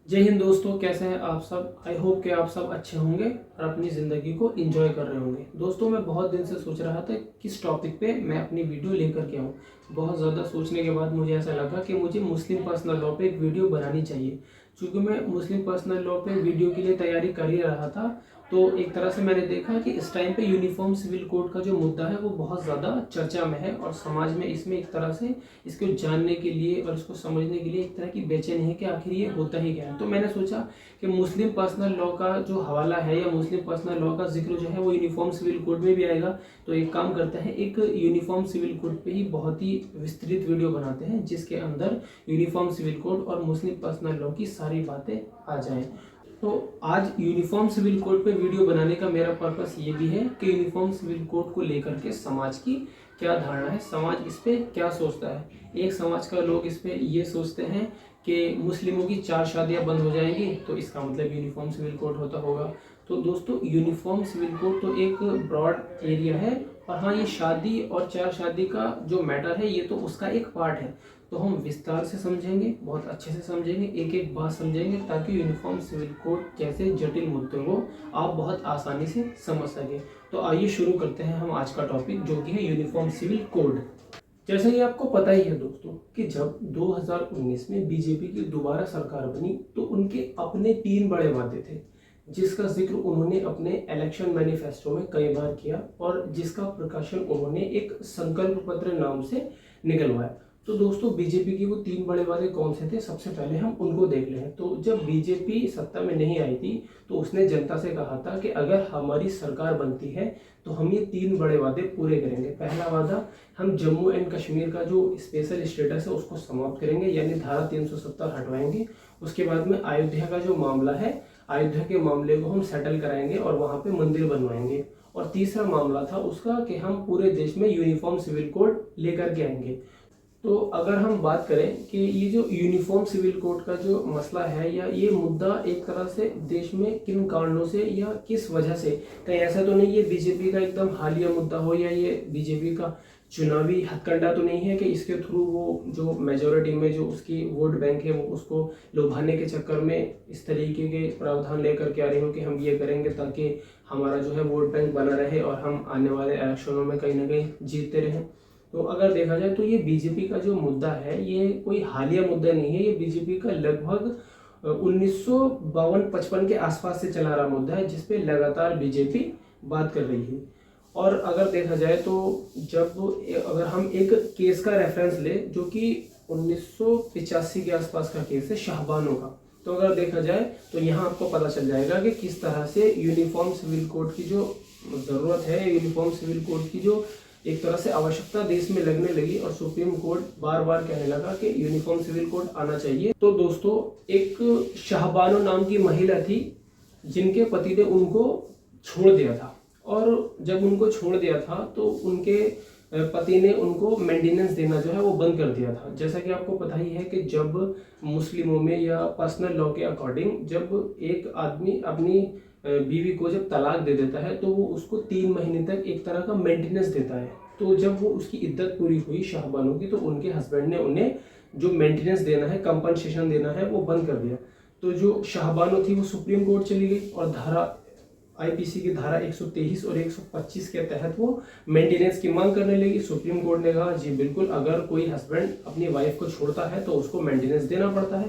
जय हिंद दोस्तों, कैसे हैं आप सब। आई होप कि आप सब अच्छे होंगे और अपनी ज़िंदगी को एंजॉय कर रहे होंगे। दोस्तों, मैं बहुत दिन से सोच रहा था किस टॉपिक पे मैं अपनी वीडियो लेकर के आऊँ। बहुत ज़्यादा सोचने के बाद मुझे ऐसा लगा कि मुझे मुस्लिम पर्सनल लॉ पे एक वीडियो बनानी चाहिए। चूँकि मैं मुस्लिम पर्सनल लॉ पे वीडियो के लिए तैयारी कर ही रहा था, तो एक तरह से मैंने देखा कि इस टाइम पे यूनिफॉर्म सिविल कोड का जो मुद्दा है वो बहुत ज़्यादा चर्चा में है और समाज में इसमें एक तरह से इसको जानने के लिए और इसको समझने के लिए एक तरह की बेचैनी है कि आखिर ये होता ही क्या है। तो मैंने सोचा कि मुस्लिम पर्सनल लॉ का जो हवाला है या मुस्लिम पर्सनल लॉ का जिक्र जो है वो यूनिफॉर्म सिविल कोड में भी आएगा। तो एक काम करते हैं, एक यूनिफॉर्म सिविल कोड पे ही बहुत ही विस्तृत वीडियो बनाते हैं जिसके अंदर यूनिफॉर्म सिविल कोड और मुस्लिम पर्सनल लॉ की सारी बातें आ जाएं। तो आज यूनिफॉर्म सिविल कोड पे वीडियो बनाने का मेरा पर्पस ये भी है कि यूनिफॉर्म सिविल कोड को लेकर के समाज की क्या धारणा है, समाज इस पे क्या सोचता है। एक समाज का लोग इस पे ये सोचते हैं कि मुस्लिमों की 4 शादियां बंद हो जाएंगी, तो इसका मतलब यूनिफॉर्म सिविल कोड होता होगा। तो दोस्तों, यूनिफॉर्म सिविल कोड तो एक ब्रॉड एरिया है और हाँ, ये शादी और 4 शादी का जो मैटर है ये तो उसका एक पार्ट है। तो हम विस्तार से समझेंगे, बहुत अच्छे से समझेंगे, एक एक बात समझेंगे ताकि यूनिफॉर्म सिविल कोड जैसे जटिल मुद्दों को आप बहुत आसानी से समझ सकें। तो आइए शुरू करते हैं हम आज का टॉपिक, जो कि है यूनिफॉर्म सिविल कोड। जैसे कि आपको पता ही है दोस्तों कि जब 2019 में बीजेपी की दोबारा सरकार बनी तो उनके अपने 3 बड़े वादे थे जिसका जिक्र उन्होंने अपने इलेक्शन मैनिफेस्टो में कई बार किया और जिसका प्रकाशन उन्होंने एक संकल्प पत्र नाम से निकलवाया। तो दोस्तों, बीजेपी की वो 3 बड़े वादे कौन से थे, सबसे पहले हम उनको देख लें। तो जब बीजेपी सत्ता में नहीं आई थी तो उसने जनता से कहा था कि अगर हमारी सरकार बनती है तो हम ये 3 बड़े वादे पूरे करेंगे। पहला वादा, हम जम्मू एंड कश्मीर का जो स्पेशल स्टेटस है उसको समाप्त करेंगे, यानी धारा 370 हटवाएंगे। उसके बाद में अयोध्या का जो मामला है, अयोध्या के मामले को हम सेटल कराएंगे और वहां पे मंदिर बनवाएंगे। और तीसरा मामला था उसका कि हम पूरे देश में यूनिफॉर्म सिविल कोड लेकर के आएंगे। तो अगर हम बात करें कि ये जो यूनिफॉर्म सिविल कोड का जो मसला है या ये मुद्दा एक तरह से देश में किन कारणों से या किस वजह से, कहीं ऐसा तो नहीं ये बीजेपी का एकदम हालिया मुद्दा हो या ये बीजेपी का चुनावी हथकंडा तो नहीं है कि इसके थ्रू वो जो मेजोरिटी में जो उसकी वोट बैंक है वो उसको लुभाने के चक्कर में इस तरीके के प्रावधान लेकर के आ रहे हो कि हम ये करेंगे ताकि हमारा जो है वोट बैंक बना रहे और हम आने वाले इलेक्शनों में कहीं ना कहीं जीतते रहें। तो अगर देखा जाए तो ये बीजेपी का जो मुद्दा है ये कोई हालिया मुद्दा नहीं है, ये बीजेपी का लगभग 1952-55 के आसपास से चला रहा मुद्दा है जिसपे लगातार बीजेपी बात कर रही है। और अगर देखा जाए तो जब अगर हम एक केस का रेफरेंस ले जो कि 1985 के आसपास का केस है शाहबानो का, तो अगर देखा जाए तो यहाँ आपको पता चल जाएगा कि किस तरह से यूनिफॉर्म सिविल कोड की जो ज़रूरत है, यूनिफॉर्म सिविल कोड की जो एक तरह से आवश्यकता देश में लगने लगी और सुप्रीम कोर्ट बार बार कहने लगा कि यूनिफॉर्म सिविल कोड आना चाहिए। तो दोस्तों, एक शाहबानो नाम की महिला थी जिनके पति ने उनको छोड़ दिया था और जब उनको छोड़ दिया था तो उनके पति ने उनको मेंटेनेंस देना जो है वो बंद कर दिया था। जैसा कि आपको पता ही है कि जब मुस्लिमों में या पर्सनल लॉ के अकॉर्डिंग जब एक आदमी अपनी बीवी को जब तलाक दे देता है तो वो उसको 3 महीने तक एक तरह का मेंटेनेंस देता है। तो जब वो उसकी इद्दत पूरी हुई शाहबानो की तो उनके हस्बैंड ने उन्हें जो मेंटेनेंस देना है, कंपनसेशन देना है, वो बंद कर दिया। तो जो शाहबानो थी वो सुप्रीम कोर्ट चली गई और आईपीसी की धारा 123 और 125 के तहत वो मेंटेनेंस की मांग करने लगी। सुप्रीम कोर्ट ने कहा जी बिल्कुल, अगर कोई हस्बैंड अपनी वाइफ को छोड़ता है तो उसको मेंटेनेंस देना पड़ता है।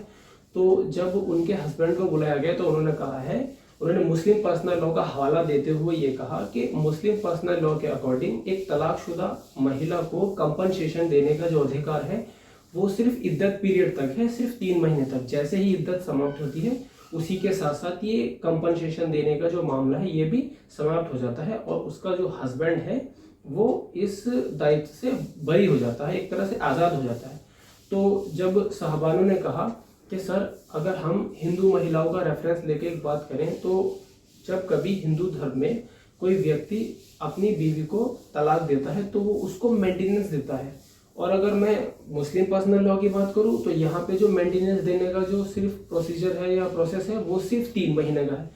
तो जब उनके हस्बैंड को बुलाया गया तो उन्होंने मुस्लिम पर्सनल लॉ का हवाला देते हुए ये कहा कि मुस्लिम पर्सनल लॉ के अकॉर्डिंग एक तलाकशुदा महिला को कंपनसेशन देने का जो अधिकार है वो सिर्फ इद्दत पीरियड तक है, सिर्फ 3 महीने तक। जैसे ही इद्दत समाप्त होती है उसी के साथ साथ ये कंपनसेशन देने का जो मामला है ये भी समाप्त हो जाता है और उसका जो हस्बैंड है वो इस दायित्व से बरी हो जाता है, एक तरह से आज़ाद हो जाता है। तो जब साहबानों ने कहा कि सर, अगर हम हिंदू महिलाओं का रेफरेंस लेके एक बात करें तो जब कभी हिंदू धर्म में कोई व्यक्ति अपनी बीवी को तलाक देता है तो वो उसको मेंटेनेंस देता है। और अगर मैं मुस्लिम पर्सनल लॉ की बात करूं तो यहाँ पे जो मेंटेनेंस देने का जो सिर्फ प्रोसीजर है या प्रोसेस है वो सिर्फ 3 महीने का है।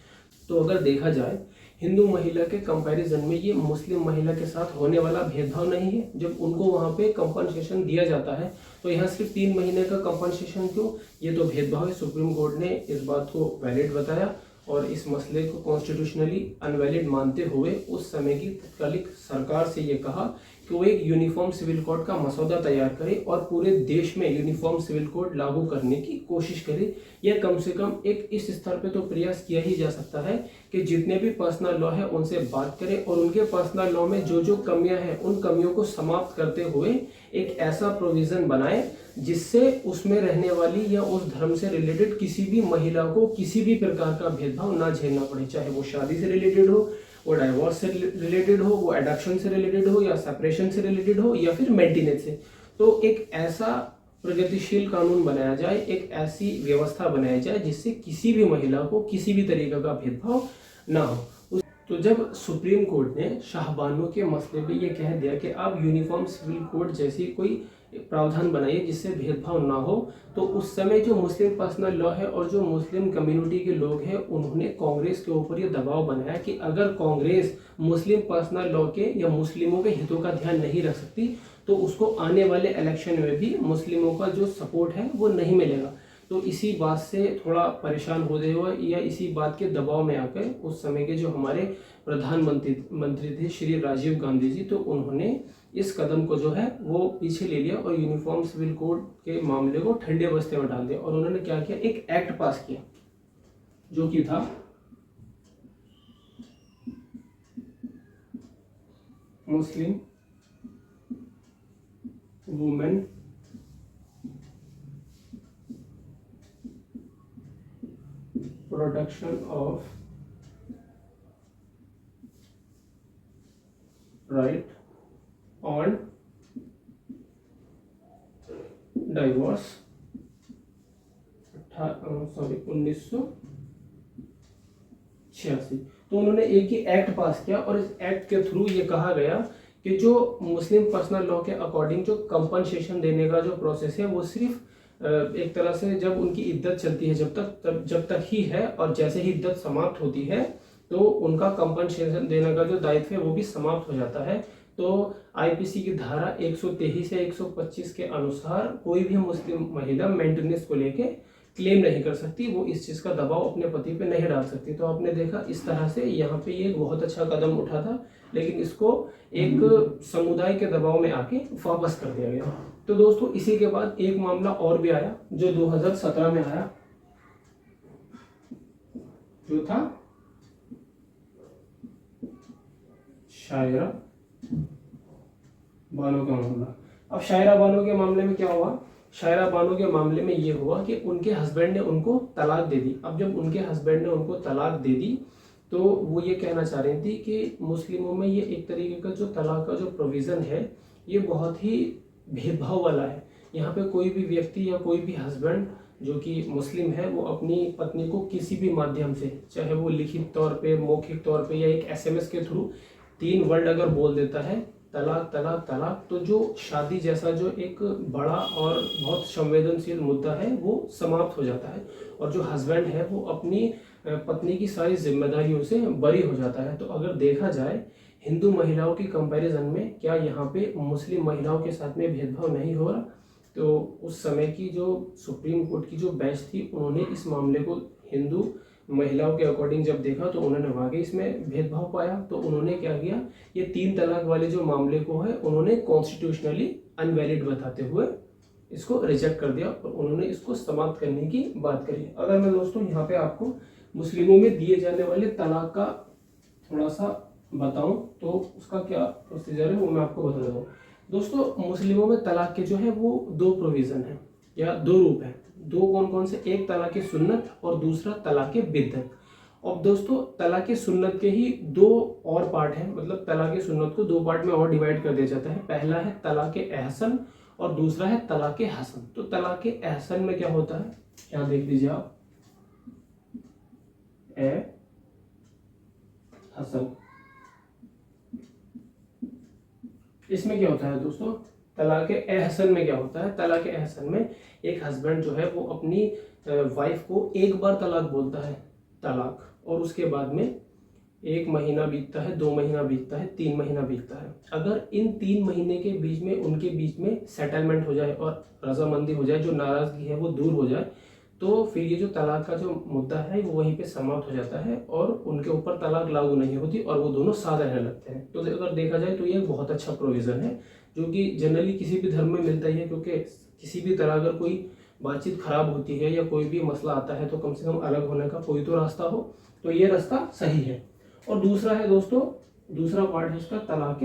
तो अगर देखा जाए हिंदू महिला के कंपैरिजन में ये मुस्लिम महिला के साथ होने वाला भेदभाव नहीं है। जब उनको वहाँ पे कंपनसेशन दिया जाता है तो यहाँ सिर्फ 3 महीने का कंपनसेशन क्यों, ये तो भेदभाव है। सुप्रीम कोर्ट ने इस बात को वैलिड बताया और इस मसले को कॉन्स्टिट्यूशनली अनवैलिड मानते हुए उस समय की तत्कालिक सरकार से ये कहा कि वो एक यूनिफॉर्म सिविल कोड का मसौदा तैयार करे और पूरे देश में यूनिफॉर्म सिविल कोड लागू करने की कोशिश करे। या कम से कम एक इस स्तर पे तो प्रयास किया ही जा सकता है कि जितने भी पर्सनल लॉ है उनसे बात करें और उनके पर्सनल लॉ में जो जो कमियां हैं उन कमियों को समाप्त करते हुए एक ऐसा प्रोविजन बनाए जिससे उसमें रहने वाली या उस धर्म से रिलेटेड किसी भी महिला को किसी भी प्रकार का भेदभाव ना झेलना पड़े, चाहे वो शादी से रिलेटेड हो, वो डाइवोर्स से रिलेटेड हो, वो एडॉप्शन से रिलेटेड हो, या सेपरेशन से रिलेटेड हो, या फिर मेंटेनेंस से। तो एक ऐसा प्रगतिशील कानून बनाया जाए, एक ऐसी व्यवस्था बनाई जाए जिससे किसी भी महिला को किसी भी तरीके का भेदभाव ना हो। तो जब सुप्रीम कोर्ट ने शाहबानो के मसले पे ये कह दिया कि आप यूनिफॉर्म सिविल कोड जैसी कोई प्रावधान बनाइए जिससे भेदभाव ना हो, तो उस समय जो मुस्लिम पर्सनल लॉ है और जो मुस्लिम कम्युनिटी के लोग हैं उन्होंने कांग्रेस के ऊपर ये दबाव बनाया कि अगर कांग्रेस मुस्लिम पर्सनल लॉ के या मुस्लिमों के हितों का ध्यान नहीं रख सकती तो उसको आने वाले इलेक्शन में भी मुस्लिमों का जो सपोर्ट है वो नहीं मिलेगा। तो इसी बात से थोड़ा परेशान होते हुए या इसी बात के दबाव में आकर उस समय के जो हमारे प्रधानमंत्री थे श्री राजीव गांधी जी, तो उन्होंने इस कदम को जो है वो पीछे ले लिया और यूनिफॉर्म सिविल कोड के मामले को ठंडे बस्ते में डाल दिया। और उन्होंने क्या किया, एक एक्ट पास किया जो कि था Muslim women protection of right on divorce 1986। तो उन्होंने एक ही एक्ट पास किया और इस एक्ट के थ्रू ये कहा गया कि जो मुस्लिम पर्सनल लॉ के अकॉर्डिंग जो कंपनसेशन देने का जो प्रोसेस है वो सिर्फ एक तरह से जब उनकी इद्दत चलती है जब तक ही है, और जैसे ही इद्दत समाप्त होती है तो उनका कंपनसेशन देने का जो दायित्व है वो भी समाप्त हो जाता है। तो आईपीसी की धारा 123 या 125 के अनुसार कोई भी मुस्लिम महिला मेंटेनेंस को लेके क्लेम नहीं कर सकती, वो इस चीज का दबाव अपने पति पे नहीं डाल सकती। तो आपने देखा इस तरह से यहाँ पे ये बहुत अच्छा कदम उठा था, लेकिन इसको एक समुदाय के दबाव में आके वापस कर दिया गया। तो दोस्तों इसी के बाद एक मामला और भी आया जो 2017 में आया, जो था शायरा बानो का मामला। अब शायरा बानो के मामले में क्या हुआ, शायरा बानो के मामले में ये हुआ कि उनके हस्बैंड ने उनको तलाक दे दी। अब जब उनके हस्बैंड ने उनको तलाक दे दी तो वो ये कहना चाह रही थी कि मुस्लिमों में ये एक तरीके का जो तलाक का जो प्रोविज़न है ये बहुत ही भेदभाव वाला है। यहाँ पे कोई भी व्यक्ति या कोई भी हस्बैंड जो कि मुस्लिम है वो अपनी पत्नी को किसी भी माध्यम से, चाहे वो लिखित तौर पे, मौखिक तौर पे या एक एसएमएस के थ्रू 3 वर्ड अगर बोल देता है तलाक तलाक तलाक, तो जो शादी जैसा जो एक बड़ा और बहुत संवेदनशील मुद्दा है वो समाप्त हो जाता है और जो हस्बैंड है वो अपनी पत्नी की सारी जिम्मेदारियों से बरी हो जाता है। तो अगर देखा जाए हिंदू महिलाओं की कंपैरिजन में क्या यहाँ पे मुस्लिम महिलाओं के साथ में भेदभाव नहीं हो रहा, तो उस समय की जो सुप्रीम कोर्ट की जो बेंच थी उन्होंने इस मामले को हिंदू महिलाओं के अकॉर्डिंग जब देखा तो उन्होंने वाकई इसमें भेदभाव पाया। तो उन्होंने क्या किया, ये 3 तलाक वाले जो मामले को है उन्होंने कॉन्स्टिट्यूशनली अनवैलिड बताते हुए इसको रिजेक्ट कर दिया और उन्होंने इसको समाप्त करने की बात करी। अगर मैं दोस्तों यहाँ पे आपको मुस्लिमों में दिए जाने वाले तलाक का थोड़ा सा बताऊं तो उसका क्या प्रोसीजर है वो मैं आपको बता देता हूँ। दोस्तों मुस्लिमों में तलाक के जो है वो 2 प्रोविजन है या 2 रूप है। 2 कौन कौन से, एक तलाक सुन्नत और दूसरा तलाक बिद्दत। अब दोस्तों तलाक सुन्नत के ही 2 और पार्ट हैं, मतलब तलाक सुन्नत को 2 पार्ट में और डिवाइड कर दिया जाता है। पहला है तलाक एहसन और दूसरा है तलाक हसन। तो तलाक एहसन में क्या होता है, यहाँ देख लीजिए आप, ए हसन। इसमें क्या होता है दोस्तों, तलाक एहसन में क्या होता है, तलाक एहसन में एक हस्बैंड जो है वो अपनी वाइफ को एक बार तलाक बोलता है तलाक, और उसके बाद में 1 महीना बीतता है, 2 महीना बीतता है, 3 महीना बीतता है। अगर इन 3 महीने के बीच में उनके बीच में सेटलमेंट हो जाए और रजामंदी हो जाए, जो नाराज़गी है वो दूर हो जाए, तो फिर ये जो तलाक का जो मुद्दा है वो वहीं पे समाप्त हो जाता है और उनके ऊपर तलाक लागू नहीं होती और वो दोनों साथ रहने लगते हैं। तो अगर देखा जाए तो ये एक बहुत अच्छा प्रोविज़न है जो कि जनरली किसी भी धर्म में मिलता ही है, क्योंकि किसी भी तरह अगर कोई बातचीत खराब होती है या कोई भी मसला आता है तो कम से कम अलग होने का कोई तो रास्ता हो, तो ये रास्ता सही है। और दूसरा है दोस्तों, दूसरा पार्ट है इसका तलाक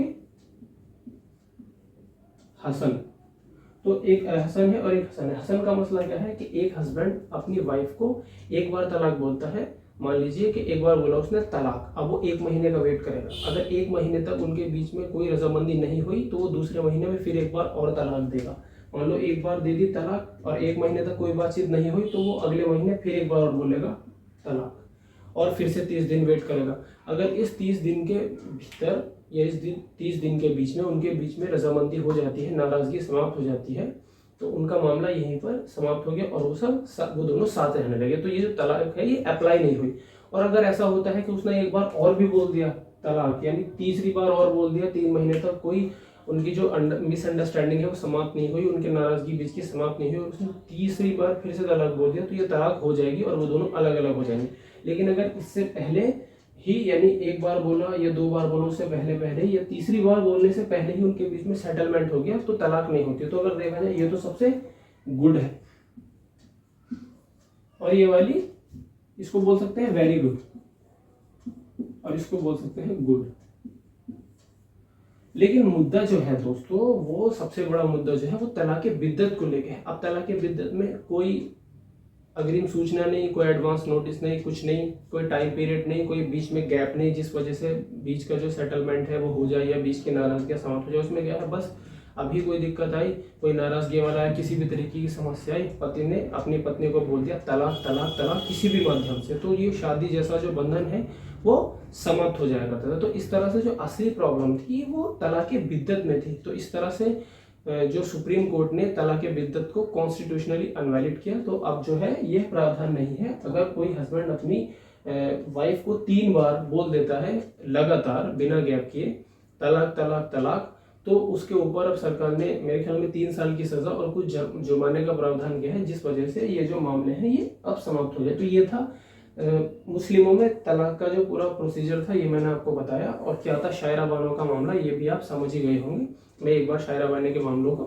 हसन। तो एक हसन है और एक हसन है। हसन का मसला क्या है कि एक हस्बैंड अपनी वाइफ को एक बार तलाक बोलता है, मान लीजिए कि एक बार बोला उसने तलाक, अब वो 1 महीने का वेट करेगा। अगर 1 महीने तक उनके बीच में कोई रजामंदी नहीं हुई तो वो दूसरे महीने में फिर एक बार और तलाक देगा। मान लो एक बार दे दी तलाक और 1 महीने तक कोई बातचीत नहीं हुई तो वो अगले महीने फिर एक बार और बोलेगा तलाक और फिर से 30 दिन वेट करेगा। अगर इस 30 दिन के भीतर या इस 30 दिन के बीच में उनके बीच में रजामंदी हो जाती है, नाराजगी समाप्त हो जाती है, तो उनका मामला यहीं पर समाप्त हो गया और वो दोनों साथ रहने लगे। तो ये जो तलाक है ये अप्लाई नहीं हुई। और अगर ऐसा होता है कि उसने एक बार और भी बोल दिया तलाक, यानी तीसरी बार और बोल दिया, 3 महीने तक कोई उनकी जो मिसअंडरस्टैंडिंग है वो समाप्त नहीं हुई, उनके नाराजगी बीच की समाप्त नहीं हुई और उसने तीसरी बार फिर से तलाक बोल दिया, तो ये तलाक हो जाएगी और वो दोनों अलग अलग हो जाएंगे। लेकिन अगर इससे पहले ही, यानी एक बार बोला या 2 बार बोला उससे पहले ही या तीसरी बार बोलने से पहले ही उनके बीच में सेटलमेंट हो गया तो तलाक नहीं होती। तो अगर देखा जाए ये तो सबसे गुड है। और ये वाली इसको बोल सकते हैं वेरी गुड और इसको बोल सकते हैं गुड। लेकिन मुद्दा जो है दोस्तों, वो सबसे बड़ा मुद्दा जो है वो तलाक बिद्दत को लेके है। अब तलाक बिद्दत में कोई अग्रिम सूचना नहीं, कोई एडवांस नोटिस नहीं, कुछ नहीं, कोई टाइम पीरियड नहीं, कोई बीच में गैप नहीं जिस वजह से बीच का जो सेटलमेंट है वो हो जाए या बीच की नाराजगी समाप्त हो जाए। उसमें क्या है, बस अभी कोई दिक्कत आई, कोई नाराजगी वाला है, किसी भी तरीके की समस्या आई, पति ने अपनी पत्नी को बोल दिया तलाक तलाक तलाक किसी भी माध्यम से, तो ये शादी जैसा जो बंधन है वो समाप्त हो जाया करता था। तो इस तरह से जो असली प्रॉब्लम थी वो तलाक बिद्दत में थी। तो इस तरह से जो सुप्रीम कोर्ट ने तलाक बिद्दत को कॉन्स्टिट्यूशनली अनवैलिड किया। तो अब जो है यह प्रावधान नहीं है, अगर कोई हस्बैंड अपनी वाइफ को 3 बार बोल देता है लगातार बिना गैप किए तलाक तलाक तलाक, तो उसके ऊपर अब सरकार ने मेरे ख्याल में 3 साल की सजा और कुछ जुर्माने का प्रावधान किया है, जिस वजह से ये जो मामले हैं ये अब समाप्त हो जाए। तो ये था मुस्लिमों में तलाक का जो पूरा प्रोसीजर था, ये मैंने आपको बताया। और क्या था शायरा बानो का मामला, ये भी आप समझ ही गए होंगे। मैं एक बार शायरा बानो के मामलों को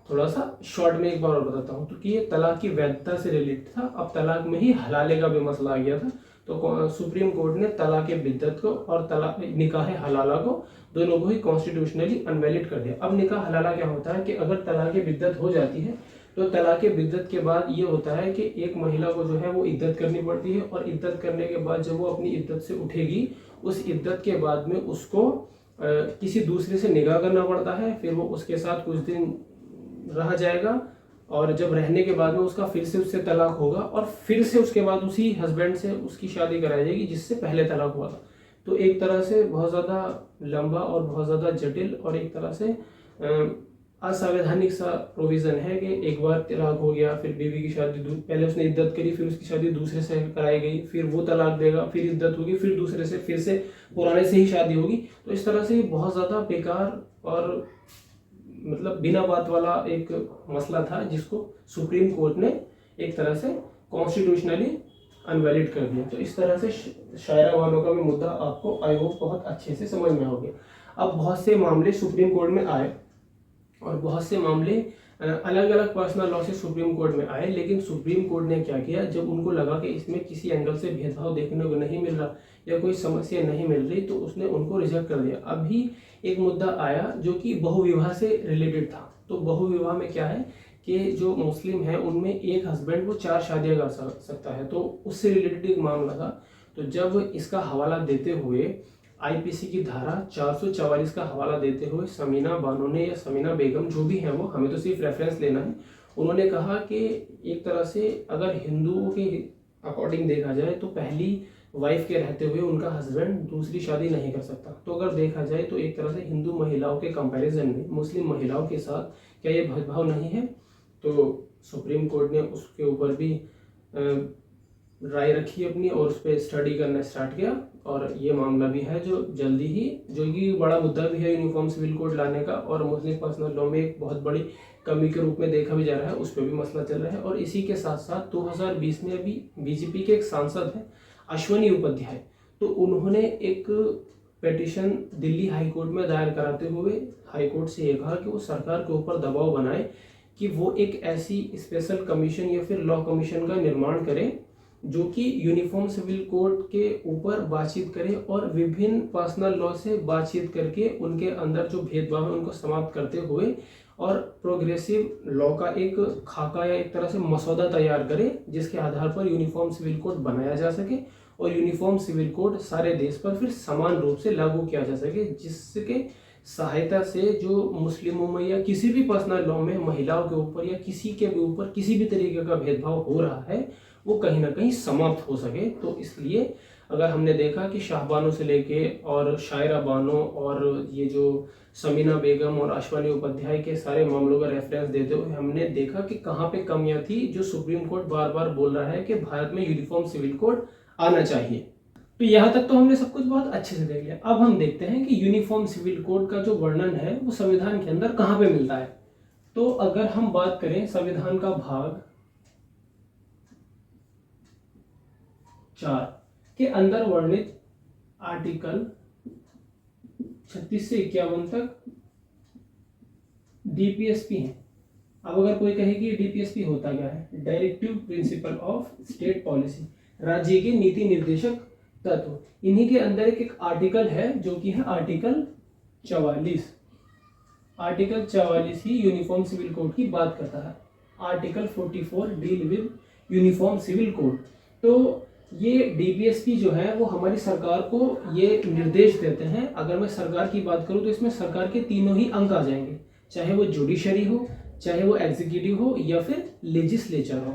थोड़ा सा शॉर्ट में एक बार और बताता हूँ। तो कि ये तलाक की वैधता से रिलेटेड था। अब तलाक में ही हलाले का भी मसला आ गया था। तो सुप्रीम कोर्ट ने तलाक बिद्दत को और तलाक निकाह हलाला को दोनों को ही कॉन्स्टिट्यूशनली अनवैलिड कर दिया। अब निकाह हलाला क्या होता है कि अगर तलाक बिद्दत हो जाती है तो तलाक बिद्दत के बाद ये होता है कि एक महिला को जो है वो इद्दत करनी पड़ती है और इद्दत करने के बाद जब वो अपनी इद्दत से उठेगी, उस इद्दत के बाद में उसको किसी दूसरे से निकाह करना पड़ता है। फिर वो उसके साथ कुछ दिन रह जाएगा और जब रहने के बाद में उसका फिर से उससे तलाक होगा और फिर से उसके बाद उसी हस्बैंड से उसकी शादी कराई जाएगी जिससे पहले तलाक हुआ था। तो एक तरह से बहुत ज़्यादा लंबा और बहुत ज़्यादा जटिल और एक तरह से असंवैधानिक सा प्रोविज़न है कि एक बार तलाक हो गया, फिर बीवी की शादी पहले उसने इद्दत करी, फिर उसकी शादी दूसरे से कराई गई, फिर वो तलाक देगा, फिर इद्दत होगी, फिर दूसरे से फिर से पुराने से ही शादी होगी। तो इस तरह से बहुत ज़्यादा बेकार और मतलब बिना बात वाला एक मसला था जिसको सुप्रीम कोर्ट ने एक तरह से कॉन्स्टिट्यूशनली अनवैलिड कर दिया। तो इस तरह से शायरा बानो का भी मुद्दा आपको आई होप बहुत अच्छे से समझ में हो गया। अब बहुत से मामले सुप्रीम कोर्ट में आए और बहुत से मामले अलग अलग पर्सनल लॉ से सुप्रीम कोर्ट में आए, लेकिन सुप्रीम कोर्ट ने क्या किया, जब उनको लगा कि इसमें किसी एंगल से भेदभाव देखने को नहीं मिल रहा या कोई समस्या नहीं मिल रही, तो उसने उनको रिजेक्ट कर दिया। अभी एक मुद्दा आया जो कि बहुविवाह से रिलेटेड था। तो बहुविवाह में क्या है कि जो मुस्लिम है उनमें एक हस्बैंड वो 4 शादियां कर सकता है, तो उससे रिलेटेड एक मामला था। तो जब इसका हवाला देते हुए आईपीसी की धारा 444 का हवाला देते हुए समीना बानो ने या समीना बेगम जो भी है वो, हमें तो सिर्फ रेफरेंस लेना है, उन्होंने कहा कि एक तरह से अगर हिंदुओं के अकॉर्डिंग देखा जाए तो पहली वाइफ के रहते हुए उनका हस्बैंड दूसरी शादी नहीं कर सकता। तो अगर देखा जाए तो एक तरह से हिंदू महिलाओं के कंपैरिजन में मुस्लिम महिलाओं के साथ क्या ये भेदभाव नहीं है? तो सुप्रीम कोर्ट ने उसके ऊपर भी राय रखी अपनी और उस पर स्टडी करना स्टार्ट किया। और ये मामला भी है जो जल्दी ही, जो कि बड़ा मुद्दा भी है यूनिफॉर्म सिविल कोड लाने का, और मुस्लिम पर्सनल लॉ में एक बहुत बड़ी कमी के रूप में देखा भी जा रहा है, उस पर भी मसला चल रहा है। और इसी के साथ साथ 2020 में अभी बीजेपी के एक सांसद हैं अश्वनी उपाध्याय, तो उन्होंने एक पिटीशन दिल्ली हाई कोर्ट में दायर कराते हुए हाई कोर्ट से ये कहा कि वो सरकार के ऊपर दबाव बनाए कि वो एक ऐसी स्पेशल कमीशन या फिर लॉ कमीशन का निर्माण करे जो कि यूनिफॉर्म सिविल कोड के ऊपर बातचीत करे और विभिन्न पर्सनल लॉ से बातचीत करके उनके अंदर जो भेदभाव है उनको समाप्त करते हुए और प्रोग्रेसिव लॉ का एक खाका या एक तरह से मसौदा तैयार करे, जिसके आधार पर यूनिफॉर्म सिविल कोड बनाया जा सके और यूनिफॉर्म सिविल कोड सारे देश पर फिर समान रूप से लागू किया जा सके, जिसके सहायता से जो मुस्लिमों में या किसी भी पर्सनल लॉ में महिलाओं के ऊपर या किसी के भी ऊपर किसी भी तरीके का भेदभाव हो रहा है वो कहीं ना कहीं समाप्त हो सके। तो इसलिए अगर हमने देखा कि शाहबानो से लेके और शायरा बानो और ये जो समीना बेगम और अश्वनी उपाध्याय के सारे मामलों का रेफरेंस देते हुए हमने देखा कि कहाँ पे कमियां थी, जो सुप्रीम कोर्ट बार बार बोल रहा है कि भारत में यूनिफॉर्म सिविल कोड आना चाहिए। तो यहाँ तक तो हमने सब कुछ बहुत अच्छे से देख लिया। अब हम देखते हैं कि यूनिफॉर्म सिविल कोड का जो वर्णन है वो संविधान के अंदर कहाँ पे मिलता है। तो अगर हम बात करें संविधान का भाग 4 के अंदर वर्णित आर्टिकल 36 से 51 तक डीपीएसपी है। अब अगर कोई कहे कि डीपीएसपी होता क्या है, directive principle of state policy, राज्य के नीति निर्देशक तत्व, इन्हीं के अंदर एक आर्टिकल है जो कि है आर्टिकल 44। आर्टिकल 44 ही यूनिफॉर्म सिविल कोड की बात करता है। Article 44 deal with uniform civil code. तो ये डीपीएसपी जो है वो हमारी सरकार को ये निर्देश देते हैं। अगर मैं सरकार की बात करूं तो इसमें सरकार के तीनों ही अंग आ जाएंगे, चाहे वो जुडिशरी हो, चाहे वो एग्जीक्यूटिव हो या फिर लेजिस्लेचर हो।